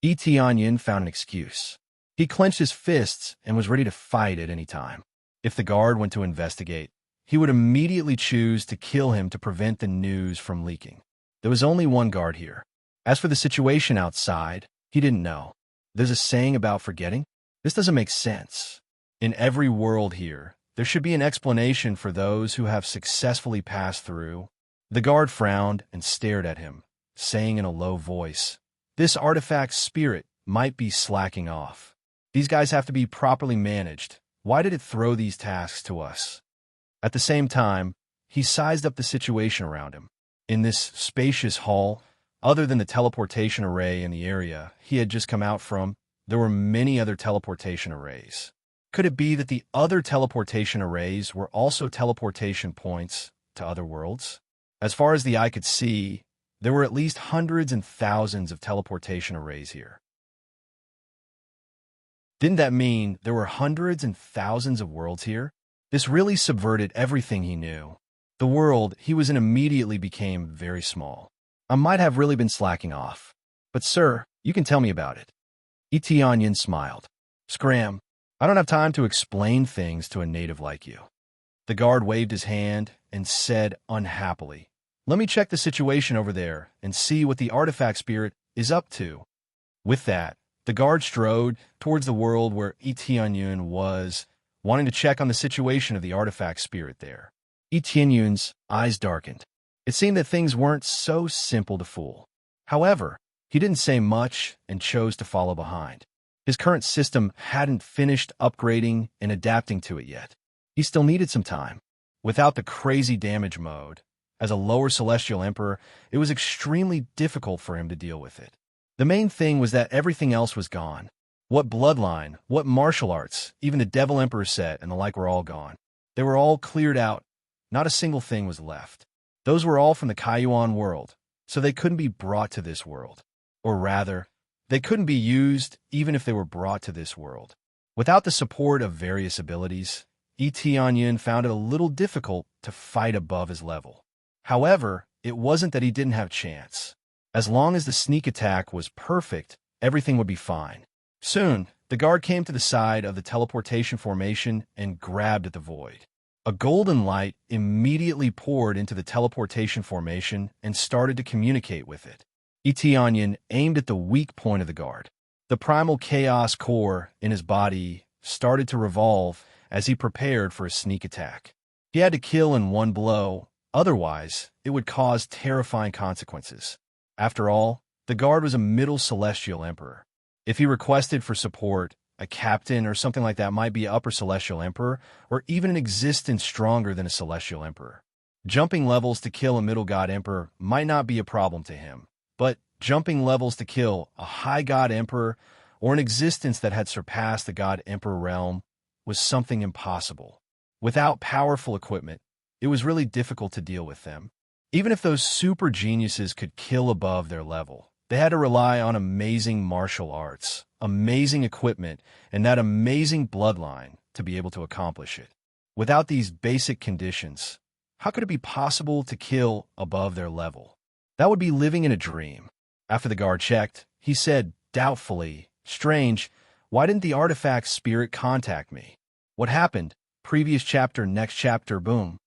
Tianyun found an excuse. He clenched his fists and was ready to fight at any time. If the guard went to investigate, he would immediately choose to kill him to prevent the news from leaking. There was only one guard here. As for the situation outside, he didn't know. There's a saying about forgetting. This doesn't make sense. In every world here, there should be an explanation for those who have successfully passed through. The guard frowned and stared at him, saying in a low voice, "This artifact spirit might be slacking off. These guys have to be properly managed. Why did it throw these tasks to us?" At the same time, he sized up the situation around him. In this spacious hall, other than the teleportation array in the area he had just come out from, there were many other teleportation arrays. Could it be that the other teleportation arrays were also teleportation points to other worlds? As far as the eye could see, there were at least hundreds and thousands of teleportation arrays here. Didn't that mean there were hundreds and thousands of worlds here? This really subverted everything he knew. The world he was in immediately became very small. I might have really been slacking off. But sir, you can tell me about it. Tianyun smiled. "Scram, I don't have time to explain things to a native like you." The guard waved his hand and said unhappily, "Let me check the situation over there and see what the artifact spirit is up to." With that, the guard strode towards the world where Tianyun was, wanting to check on the situation of the artifact spirit there. Tianyun's eyes darkened. It seemed that things weren't so simple to fool. However, he didn't say much and chose to follow behind. His current system hadn't finished upgrading and adapting to it yet. He still needed some time. Without the crazy damage mode, As a lower celestial emperor, it was extremely difficult for him to deal with it. The main thing was that everything else was gone. What bloodline, what martial arts, even the Devil Emperor set and the like were all gone. They were all cleared out. Not a single thing was left. Those were all from the Kaiyuan world, so they couldn't be brought to this world. Or rather, they couldn't be used even if they were brought to this world. Without the support of various abilities, Etianyin found it a little difficult to fight above his level. However, it wasn't that he didn't have chance. As long as the sneak attack was perfect, everything would be fine. Soon, the guard came to the side of the teleportation formation and grabbed at the void. A golden light immediately poured into the teleportation formation and started to communicate with it. Etianyin aimed at the weak point of the guard. The primal chaos core in his body started to revolve as he prepared for a sneak attack. He had to kill in one blow, otherwise it would cause terrifying consequences. After all, the guard was a middle celestial emperor. If he requested for support, a captain or something like that might be upper celestial emperor, or even an existence stronger than a celestial emperor. Jumping levels to kill a middle god emperor might not be a problem to him, but jumping levels to kill a high god emperor or an existence that had surpassed the god emperor realm was something impossible. Without powerful equipment, it was really difficult to deal with them. Even if those super geniuses could kill above their level, they had to rely on amazing martial arts, amazing equipment, and that amazing bloodline to be able to accomplish it. Without these basic conditions, how could it be possible to kill above their level? That would be living in a dream. After the guard checked, he said doubtfully, "Strange, why didn't the artifact spirit contact me? What happened? Previous chapter, next chapter, boom."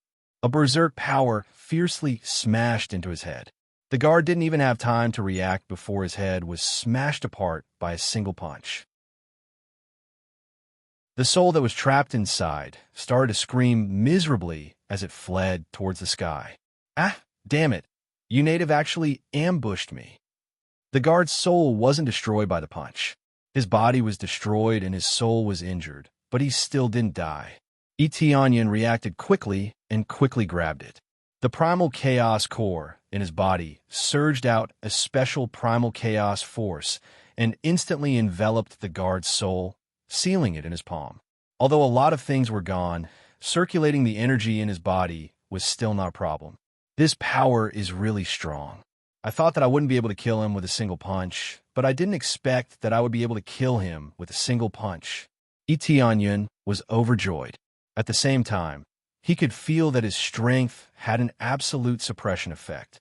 A berserk power fiercely smashed into his head. The guard didn't even have time to react before his head was smashed apart by a single punch. The soul that was trapped inside started to scream miserably as it fled towards the sky. "Ah, damn it. You native actually ambushed me." The guard's soul wasn't destroyed by the punch. His body was destroyed and his soul was injured, but he still didn't die. Etianyin reacted quickly and quickly grabbed it. The primal chaos core in his body surged out a special primal chaos force and instantly enveloped the guard's soul, sealing it in his palm. Although a lot of things were gone, circulating the energy in his body was still not a problem. This power is really strong. I thought that I wouldn't be able to kill him with a single punch, but I didn't expect that I would be able to kill him with a single punch. Etianyin was overjoyed. At the same time, he could feel that his strength had an absolute suppression effect.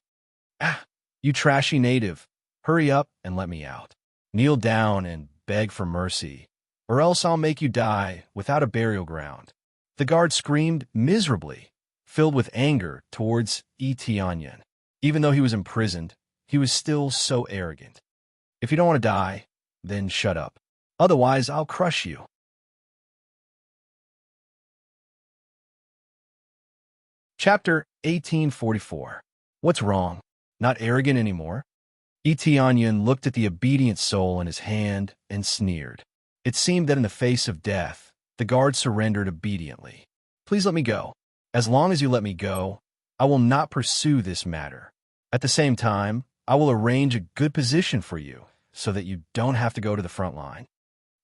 "Ah, you trashy native, hurry up and let me out. Kneel down and beg for mercy, or else I'll make you die without a burial ground." The guard screamed miserably, filled with anger towards Etianyin. Even though he was imprisoned, he was still so arrogant. "If you don't want to die, then shut up. Otherwise, I'll crush you." Chapter 1844. What's wrong? Not arrogant anymore? Etianyin looked at the obedient soul in his hand and sneered. It seemed that in the face of death, the guard surrendered obediently. "Please let me go. As long as you let me go, I will not pursue this matter. At the same time, I will arrange a good position for you so that you don't have to go to the front line."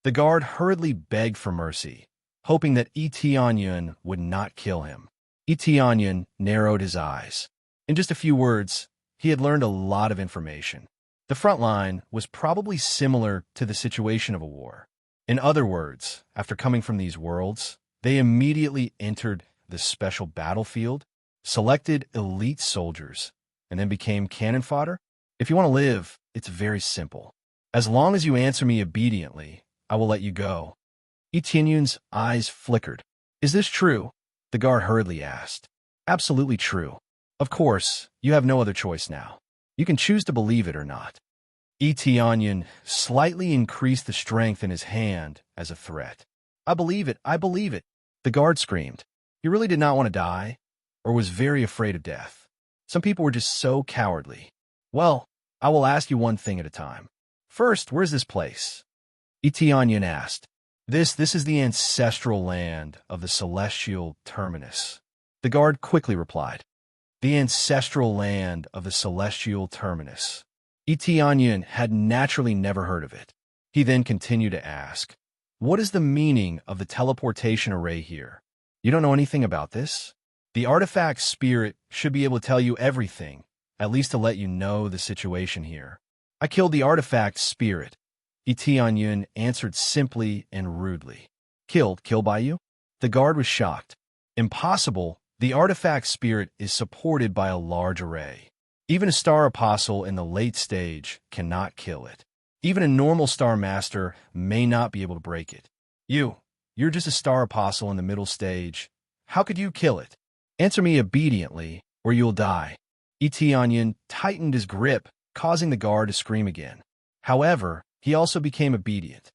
The guard hurriedly begged for mercy, hoping that Etianyin would not kill him. Etianyin narrowed his eyes. In just a few words, he had learned a lot of information. The front line was probably similar to the situation of a war. In other words, after coming from these worlds, they immediately entered the special battlefield, selected elite soldiers, and then became cannon fodder. If you want to live, it's very simple. As long as you answer me obediently, I will let you go. Etianyin's eyes flickered. "Is this true?" the guard hurriedly asked. "Absolutely true. Of course, you have no other choice now. You can choose to believe it or not." Etianyin slightly increased the strength in his hand as a threat. "I believe it, I believe it," the guard screamed. He really did not want to die, or was very afraid of death. Some people were just so cowardly. "Well, I will ask you one thing at a time. First, where's this place?" Etianyin asked. This is the ancestral land of the celestial terminus," the guard quickly replied. the ancestral land of the celestial terminus. Etianyun had naturally never heard of it. He then continued to ask, "What is the meaning of the teleportation array here? You don't know anything about this? The artifact spirit should be able to tell you everything, at least to let you know the situation here." "I killed the artifact spirit," Etianyun answered simply and rudely. Killed by you?" The guard was shocked. "Impossible. The artifact spirit is supported by a large array. Even a star apostle in the late stage cannot kill it. Even a normal star master may not be able to break it. You're just a star apostle in the middle stage. How could you kill it? Answer me obediently, or you'll die." Etianyun tightened his grip, causing the guard to scream again. However, he also became obedient.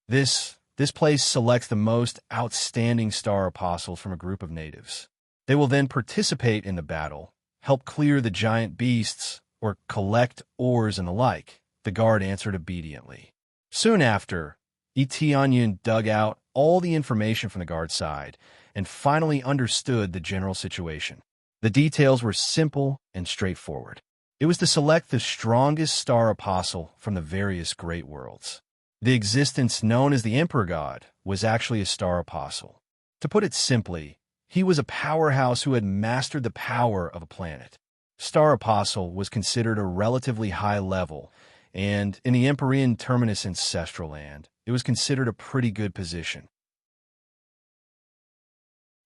This place selects the most outstanding star apostles from a group of natives. They will then participate in the battle, help clear the giant beasts, or collect ores and the like. The guard answered obediently. Soon after, Etianyun dug out all the information from the guard's side and finally understood the general situation. The details were simple and straightforward. It was to select the strongest star apostle from the various great worlds. The existence known as the Emperor God was actually a star apostle. To put it simply, he was a powerhouse who had mastered the power of a planet. Star apostle was considered a relatively high level, and in the Empyrean Terminus ancestral land, it was considered a pretty good position.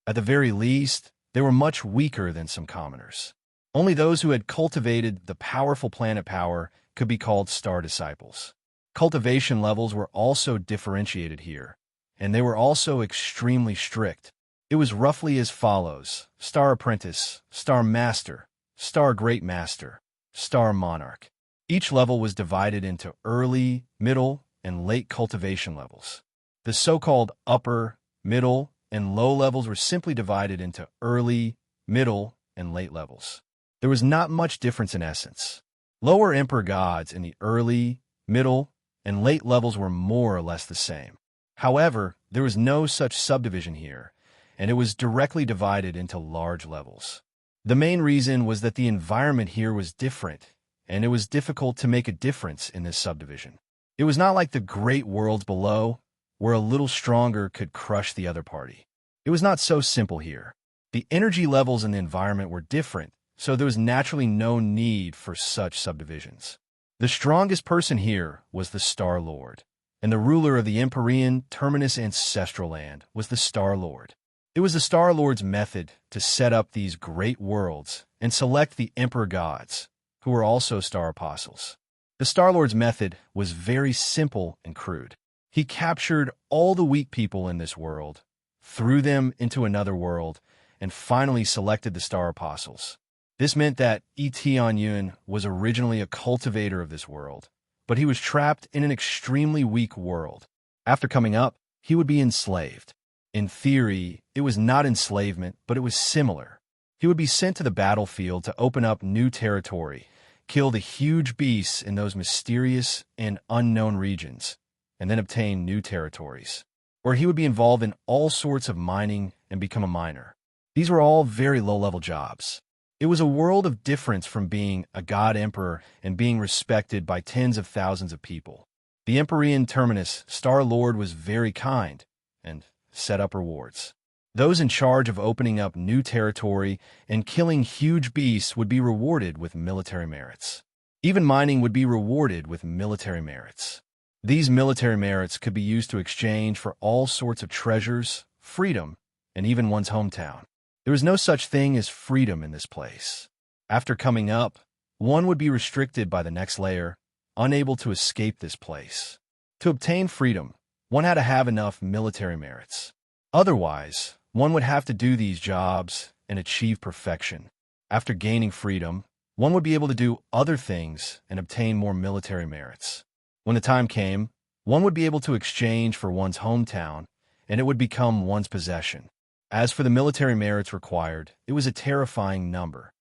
At the very least, they were much weaker than some commoners. Only those who had cultivated the powerful planet power could be called star disciples. Cultivation levels were also differentiated here, and they were also extremely strict. It was roughly as follows: Star Apprentice, Star Master, Star Great Master, Star Monarch. Each level was divided into early, middle, and late cultivation levels. The so-called upper, middle, and low levels were simply divided into early, middle, and late levels. There was not much difference in essence. Lower Emperor Gods in the early, middle, and late levels were more or less the same. However, there was no such subdivision here, and it was directly divided into large levels. The main reason was that the environment here was different, and it was difficult to make a difference in this subdivision. It was not like the great worlds below, where a little stronger could crush the other party. It was not so simple here. The energy levels in the environment were different, so there was naturally no need for such subdivisions. The strongest person here was the Star Lord, and the ruler of the Empyrean Terminus ancestral land was the Star Lord. It was the Star Lord's method to set up these great worlds and select the Emperor Gods, who were also Star Apostles. The Star Lord's method was very simple and crude. He captured all the weak people in this world, threw them into another world, and finally selected the Star Apostles. This meant that Etianyun was originally a cultivator of this world, but he was trapped in an extremely weak world. After coming up, he would be enslaved. In theory, it was not enslavement, but it was similar. He would be sent to the battlefield to open up new territory, kill the huge beasts in those mysterious and unknown regions, and then obtain new territories. Or he would be involved in all sorts of mining and become a miner. These were all very low-level jobs. It was a world of difference from being a god emperor and being respected by tens of thousands of people. The Empyrean Terminus Star Lord was very kind and set up rewards. Those in charge of opening up new territory and killing huge beasts would be rewarded with military merits. Even mining would be rewarded with military merits. These military merits could be used to exchange for all sorts of treasures, freedom, and even one's hometown. There was no such thing as freedom in this place. After coming up, one would be restricted by the next layer, unable to escape this place. To obtain freedom, one had to have enough military merits. Otherwise, one would have to do these jobs and achieve perfection. After gaining freedom, one would be able to do other things and obtain more military merits. When the time came, one would be able to exchange for one's hometown, and it would become one's possession. As for the military merits required, it was a terrifying number.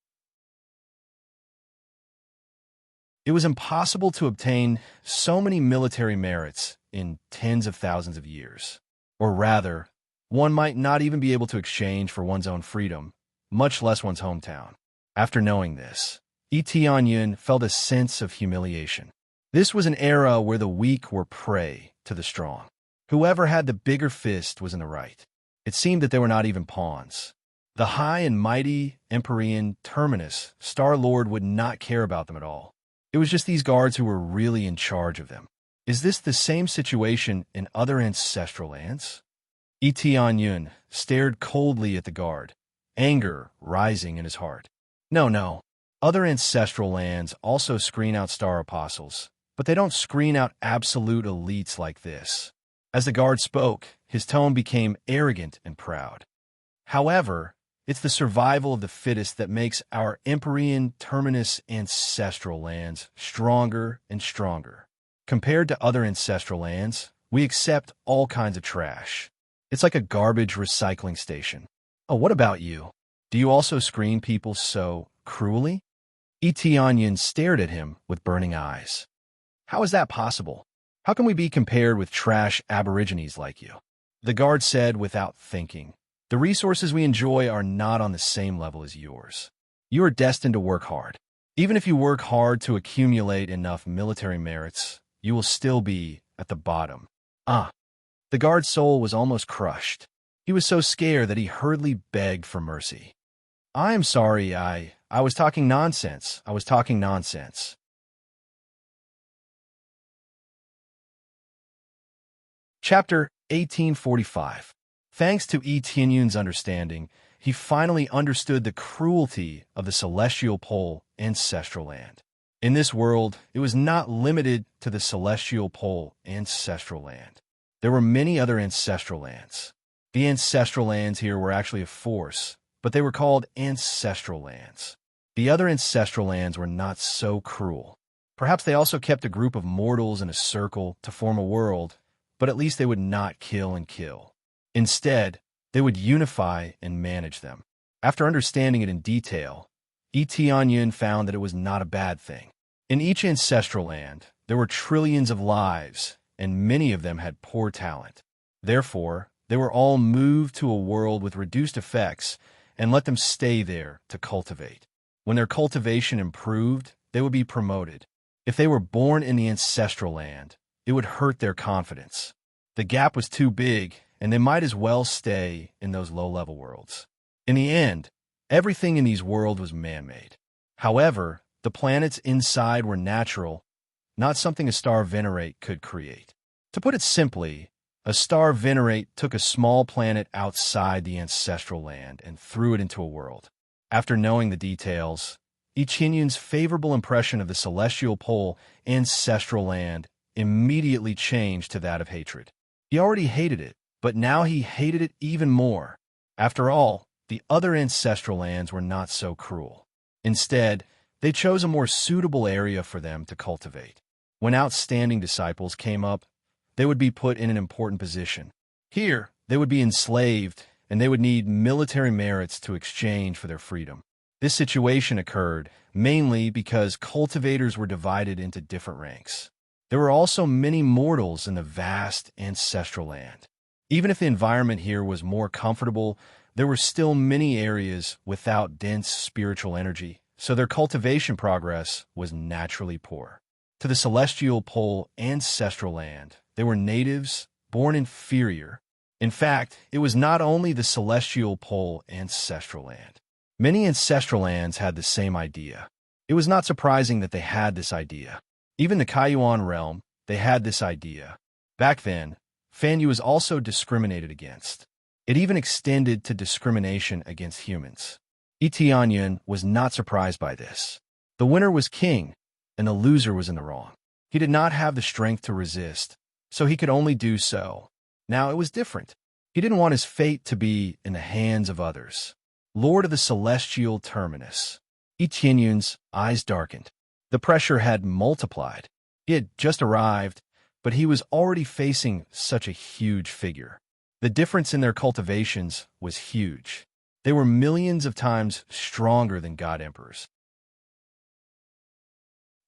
It was impossible to obtain so many military merits in tens of thousands of years. Or rather, one might not even be able to exchange for one's own freedom, much less one's hometown. After knowing this, Tianyun felt a sense of humiliation. This was an era where the weak were prey to the strong. Whoever had the bigger fist was in the right. It seemed that they were not even pawns. The high and mighty Empyrean Terminus, Star-Lord would not care about them at all. It was just these guards who were really in charge of them. Is this the same situation in other ancestral lands? Tianyun stared coldly at the guard, anger rising in his heart. No. Other ancestral lands also screen out star apostles, but they don't screen out absolute elites like this. As the guard spoke, his tone became arrogant and proud. However, it's the survival of the fittest that makes our Empyrean Terminus ancestral lands stronger and stronger. Compared to other ancestral lands, we accept all kinds of trash. It's like a garbage recycling station. Oh, what about you? Do you also screen people so cruelly? Tianyun stared at him with burning eyes. How is that possible? How can we be compared with trash aborigines like you? The guard said without thinking. The resources we enjoy are not on the same level as yours. You are destined to work hard. Even if you work hard to accumulate enough military merits, you will still be at the bottom. The guard's soul was almost crushed. He was so scared that he hurriedly begged for mercy. I am sorry, I was talking nonsense. Chapter 1845. Thanks to Tianyun's understanding, he finally understood the cruelty of the celestial pole ancestral land. In this world, it was not limited to the celestial pole ancestral land. There were many other ancestral lands. The ancestral lands here were actually a force, but they were called ancestral lands. The other ancestral lands were not so cruel. Perhaps they also kept a group of mortals in a circle to form a world, but at least they would not kill and kill. Instead, they would unify and manage them. After understanding it in detail, Tianyun found that it was not a bad thing. In each ancestral land, there were trillions of lives, and many of them had poor talent. Therefore, they were all moved to a world with reduced effects and let them stay there to cultivate. When their cultivation improved, they would be promoted. If they were born in the ancestral land, it would hurt their confidence. The gap was too big, and they might as well stay in those low-level worlds. In the end, everything in these worlds was man-made. However, the planets inside were natural, not something a star venerate could create. To put it simply, a star venerate took a small planet outside the ancestral land and threw it into a world. After knowing the details, Tianyun's favorable impression of the celestial pole ancestral land immediately changed to that of hatred. He already hated it, but now he hated it even more. After all, the other ancestral lands were not so cruel. Instead, they chose a more suitable area for them to cultivate. When outstanding disciples came up, they would be put in an important position. Here, they would be enslaved, and they would need military merits to exchange for their freedom. This situation occurred mainly because cultivators were divided into different ranks. There were also many mortals in the vast ancestral land. Even if the environment here was more comfortable, there were still many areas without dense spiritual energy, so their cultivation progress was naturally poor. To the celestial pole ancestral land, they were natives born inferior. In fact, it was not only the celestial pole ancestral land. Many ancestral lands had the same idea. It was not surprising that they had this idea. Even the Kaiyuan realm, they had this idea. Back then, Fanyu was also discriminated against. It even extended to discrimination against humans. Tianyun was not surprised by this. The winner was king, and the loser was in the wrong. He did not have the strength to resist, so he could only do so. Now it was different. He didn't want his fate to be in the hands of others. Lord of the Celestial Terminus. Tianyun's eyes darkened. The pressure had multiplied. He had just arrived, but he was already facing such a huge figure. The difference in their cultivations was huge. They were millions of times stronger than God Emperors.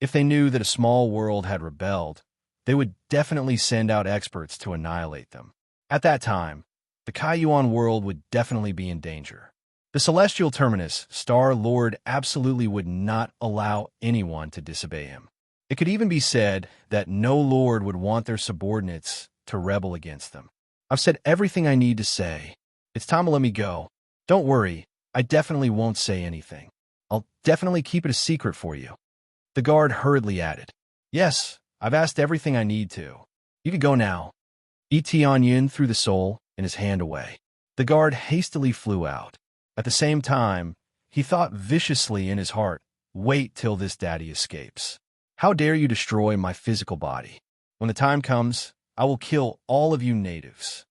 If they knew that a small world had rebelled, they would definitely send out experts to annihilate them. At that time, the Kaiyuan world would definitely be in danger. The celestial terminus, Star Lord, absolutely would not allow anyone to disobey him. It could even be said that no lord would want their subordinates to rebel against them. I've said everything I need to say. It's time to let me go. Don't worry, I definitely won't say anything. I'll definitely keep it a secret for you. The guard hurriedly added, Yes, I've asked everything I need to. You can go now. Yun threw the soul in his hand away. The guard hastily flew out. At the same time, he thought viciously in his heart, Wait till this daddy escapes. How dare you destroy my physical body? When the time comes, I will kill all of you natives.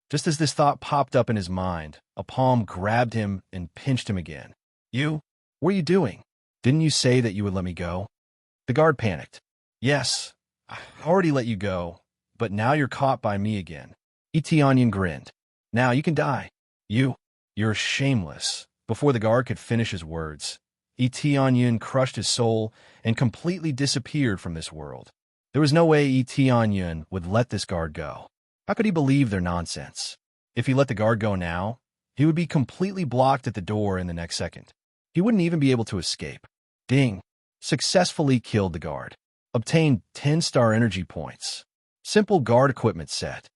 Just as this thought popped up in his mind, a palm grabbed him and pinched him again. You? What are you doing? Didn't you say that you would let me go? The guard panicked. Yes, I already let you go, but now you're caught by me again. Etienne grinned. Now you can die. You're shameless. Before the guard could finish his words, Etienne crushed his soul and completely disappeared from this world. There was no way Etienne would let this guard go. How could he believe their nonsense? If he let the guard go now, he would be completely blocked at the door in the next second. He wouldn't even be able to escape. Ding. Successfully killed the guard. Obtained 10 star energy points. Simple guard equipment set.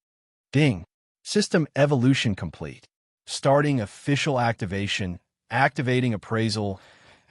Ding. System evolution complete. Starting official activation, activating appraisal,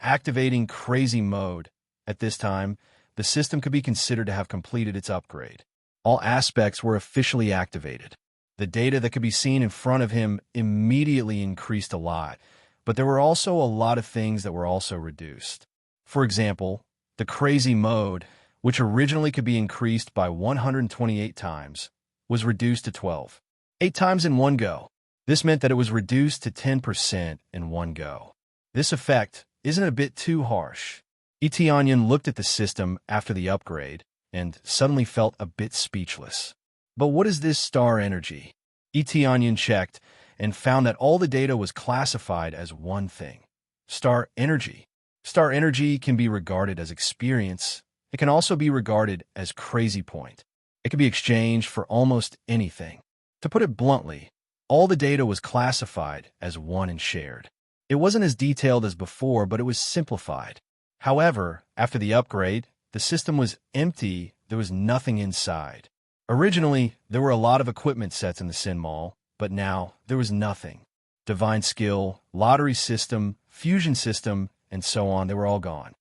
activating crazy mode. At this time, the system could be considered to have completed its upgrade. All aspects were officially activated. The data that could be seen in front of him immediately increased a lot, but there were also a lot of things that were also reduced. For example, the crazy mode, which originally could be increased by 128 times, was reduced to 12. 8 times in one go. This meant that it was reduced to 10% in one go. This effect isn't a bit too harsh. Etienne looked at the system after the upgrade and suddenly felt a bit speechless. But what is this star energy? Etienne checked and found that all the data was classified as one thing. Star energy. Star energy can be regarded as experience. It can also be regarded as crazy point. It can be exchanged for almost anything. To put it bluntly, all the data was classified as one and shared. It wasn't as detailed as before, but it was simplified. However, after the upgrade, the system was empty. There was nothing inside. Originally, there were a lot of equipment sets in the Sin Mall, but now there was nothing. Divine skill, lottery system, fusion system, and so on, they were all gone.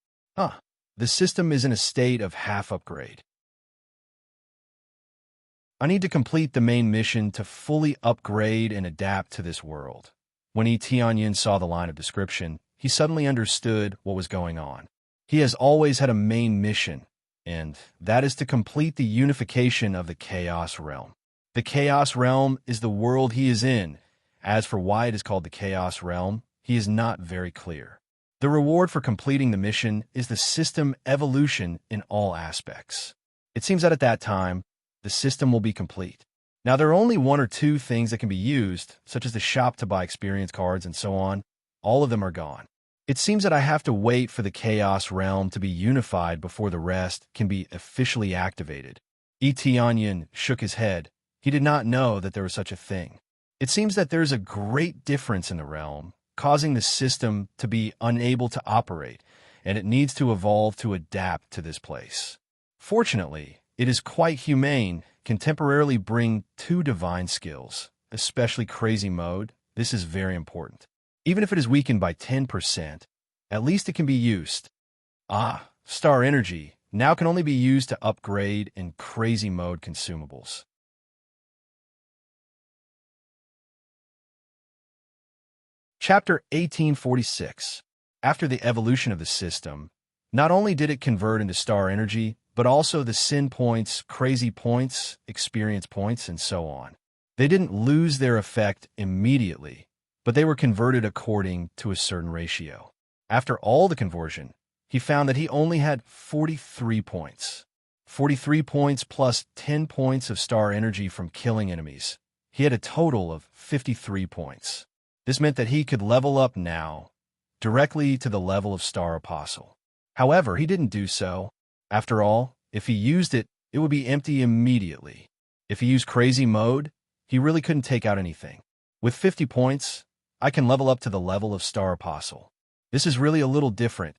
The system is in a state of half upgrade. I need to complete the main mission to fully upgrade and adapt to this world. When Etienne saw the line of description, he suddenly understood what was going on. He has always had a main mission, and that is to complete the unification of the Chaos Realm. The Chaos Realm is the world he is in. As for why it is called the Chaos Realm, he is not very clear. The reward for completing the mission is the system evolution in all aspects. It seems that at that time, the system will be complete. Now, there are only 1 or 2 things that can be used, such as the shop to buy experience cards and so on. All of them are gone. It seems that I have to wait for the Chaos Realm to be unified before the rest can be officially activated. Etienne shook his head. He did not know that there was such a thing. It seems that there's a great difference in the realm, causing the system to be unable to operate, and it needs to evolve to adapt to this place. Fortunately, it is quite humane, can temporarily bring 2 divine skills, especially crazy mode. This is very important. Even if it is weakened by 10%, at least it can be used. Star energy now can only be used to upgrade in crazy mode consumables. Chapter 1846. After the evolution of the system, not only did it convert into star energy, but also the sin points, crazy points, experience points, and so on. They didn't lose their effect immediately, but they were converted according to a certain ratio. After all the conversion, he found that he only had 43 points. 43 points plus 10 points of star energy from killing enemies. He had a total of 53 points. This meant that he could level up now, directly to the level of Star Apostle. However, he didn't do so. After all, if he used it, it would be empty immediately. If he used crazy mode, he really couldn't take out anything. With 50 points, I can level up to the level of Star Apostle. This is really a little different.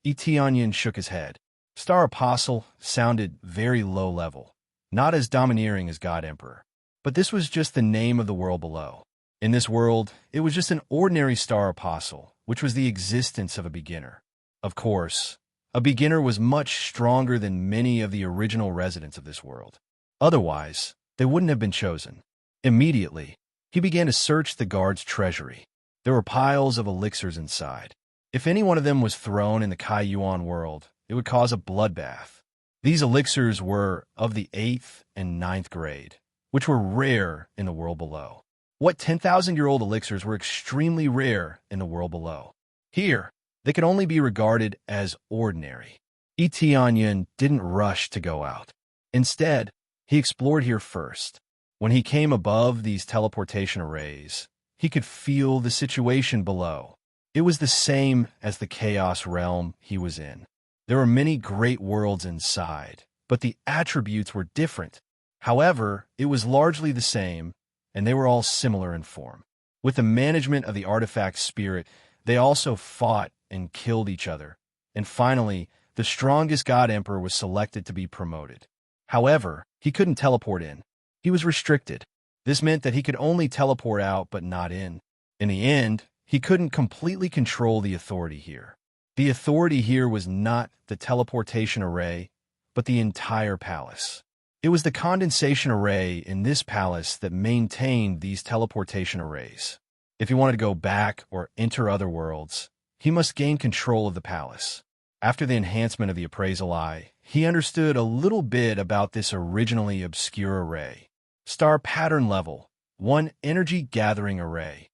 Eteonyan shook his head. Star Apostle sounded very low level, not as domineering as God Emperor. But this was just the name of the world below. In this world, it was just an ordinary Star Apostle, which was the existence of a beginner. Of course, a beginner was much stronger than many of the original residents of this world. Otherwise, they wouldn't have been chosen. Immediately, he began to search the guard's treasury. There were piles of elixirs inside. If any one of them was thrown in the Kaiyuan world, it would cause a bloodbath. These elixirs were of the 8th and 9th grade, which were rare in the world below. What 10,000-year-old elixirs were extremely rare in the world below. Here, they could only be regarded as ordinary. Eteonyan didn't rush to go out. Instead, he explored here first. When he came above these teleportation arrays, he could feel the situation below. It was the same as the chaos realm he was in. There were many great worlds inside, but the attributes were different. However, it was largely the same, and they were all similar in form. With the management of the artifact spirit, they also fought and killed each other. And finally, the strongest God Emperor was selected to be promoted. However, he couldn't teleport in. He was restricted. This meant that he could only teleport out but not in. In the end, he couldn't completely control the authority here. The authority here was not the teleportation array, but the entire palace. It was the condensation array in this palace that maintained these teleportation arrays. If he wanted to go back or enter other worlds, he must gain control of the palace. After the enhancement of the appraisal eye, he understood a little bit about this originally obscure array. Star pattern level, 1 energy gathering array.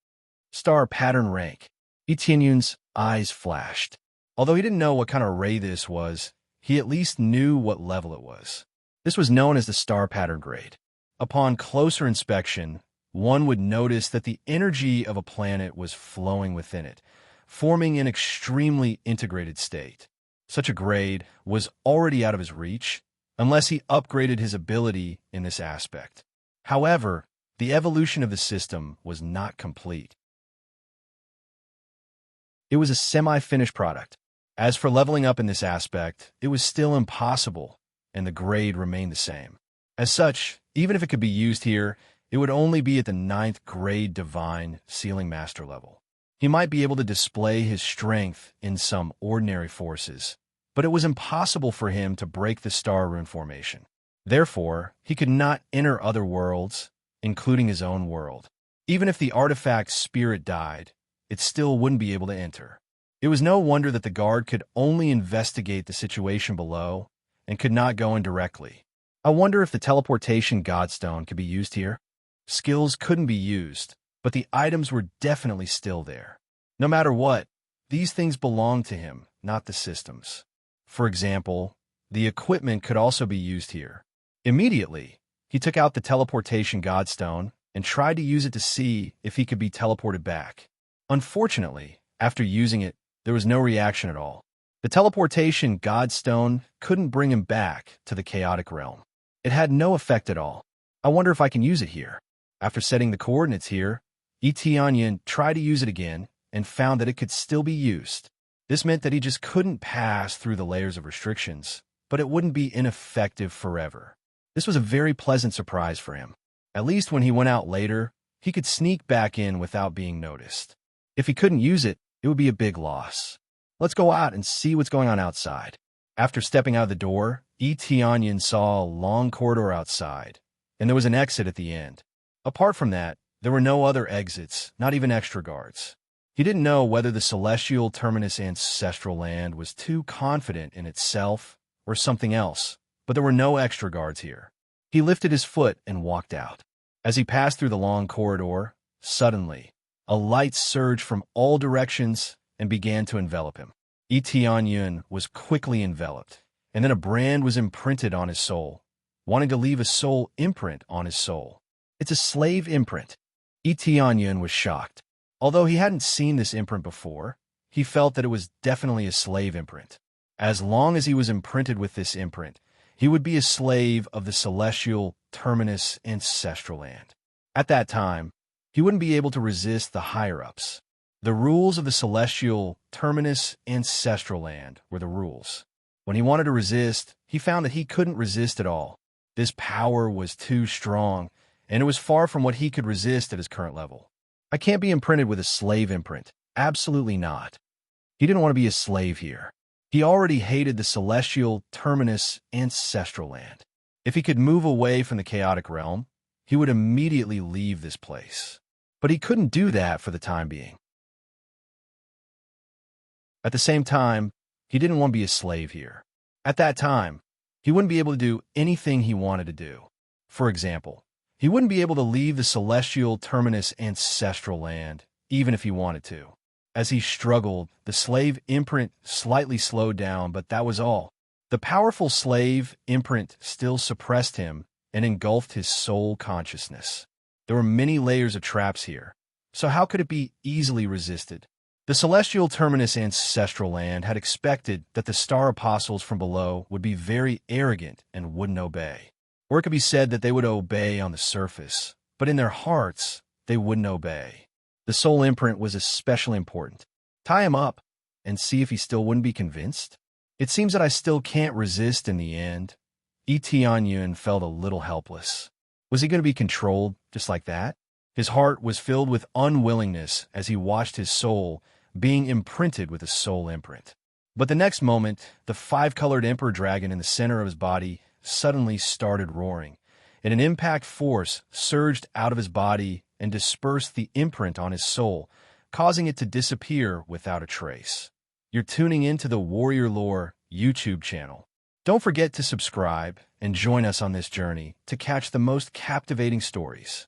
Star pattern rank. Eteonyan's eyes flashed. Although he didn't know what kind of array this was, he at least knew what level it was. This was known as the star pattern grade. Upon closer inspection, one would notice that the energy of a planet was flowing within it, forming an extremely integrated state. Such a grade was already out of his reach, unless he upgraded his ability in this aspect. However, the evolution of the system was not complete. It was a semi-finished product. As for leveling up in this aspect, it was still impossible, and the grade remained the same. As such, even if it could be used here, it would only be at the 9th grade Divine Sealing Master level. He might be able to display his strength in some ordinary forces, but it was impossible for him to break the star rune formation. Therefore, he could not enter other worlds, including his own world. Even if the artifact spirit died, it still wouldn't be able to enter. It was no wonder that the guard could only investigate the situation below and could not go in directly. I wonder if the teleportation godstone could be used here. Skills couldn't be used, but the items were definitely still there. No matter what, these things belonged to him, not the systems. For example, the equipment could also be used here. Immediately, he took out the teleportation godstone and tried to use it to see if he could be teleported back. Unfortunately, after using it, there was no reaction at all. The teleportation godstone couldn't bring him back to the chaotic realm. It had no effect at all. I wonder if I can use it here. After setting the coordinates here, Eteonyan tried to use it again and found that it could still be used. This meant that he just couldn't pass through the layers of restrictions, but it wouldn't be ineffective forever. This was a very pleasant surprise for him. At least when he went out later, he could sneak back in without being noticed. If he couldn't use it, it would be a big loss. Let's go out and see what's going on outside. After stepping out of the door, Eteonyan saw a long corridor outside, and there was an exit at the end. Apart from that, there were no other exits, not even extra guards. He didn't know whether the celestial terminus ancestral land was too confident in itself or something else, but there were no extra guards here. He lifted his foot and walked out. As he passed through the long corridor, suddenly, a light surged from all directions and began to envelop him. Eteonyan was quickly enveloped, and then a brand was imprinted on his soul, wanting to leave a soul imprint on his soul. It's a slave imprint. Eteonyan was shocked. Although he hadn't seen this imprint before, he felt that it was definitely a slave imprint. As long as he was imprinted with this imprint, he would be a slave of the celestial terminus ancestral land. At that time, he wouldn't be able to resist the higher-ups. The rules of the celestial, terminus, ancestral land were the rules. When he wanted to resist, he found that he couldn't resist at all. This power was too strong, and it was far from what he could resist at his current level. I can't be imprinted with a slave imprint. Absolutely not. He didn't want to be a slave here. He already hated the celestial, terminus, ancestral land. If he could move away from the chaotic realm, he would immediately leave this place. But he couldn't do that for the time being. At the same time, he didn't want to be a slave here. At that time, he wouldn't be able to do anything he wanted to do. For example, he wouldn't be able to leave the celestial, terminus, ancestral land, even if he wanted to. As he struggled, the slave imprint slightly slowed down, but that was all. The powerful slave imprint still suppressed him and engulfed his soul consciousness. There were many layers of traps here, so how could it be easily resisted? The celestial terminus ancestral land had expected that the star apostles from below would be very arrogant and wouldn't obey. Or it could be said that they would obey on the surface, but in their hearts, they wouldn't obey. The soul imprint was especially important. Tie him up and see if he still wouldn't be convinced. It seems that I still can't resist in the end. Yun felt a little helpless. Was he going to be controlled just like that? His heart was filled with unwillingness as he watched his soul being imprinted with a soul imprint. But the next moment, the five-colored emperor dragon in the center of his body suddenly started roaring, and an impact force surged out of his body and dispersed the imprint on his soul, causing it to disappear without a trace. You're tuning into the Warrior Lore YouTube channel. Don't forget to subscribe and join us on this journey to catch the most captivating stories.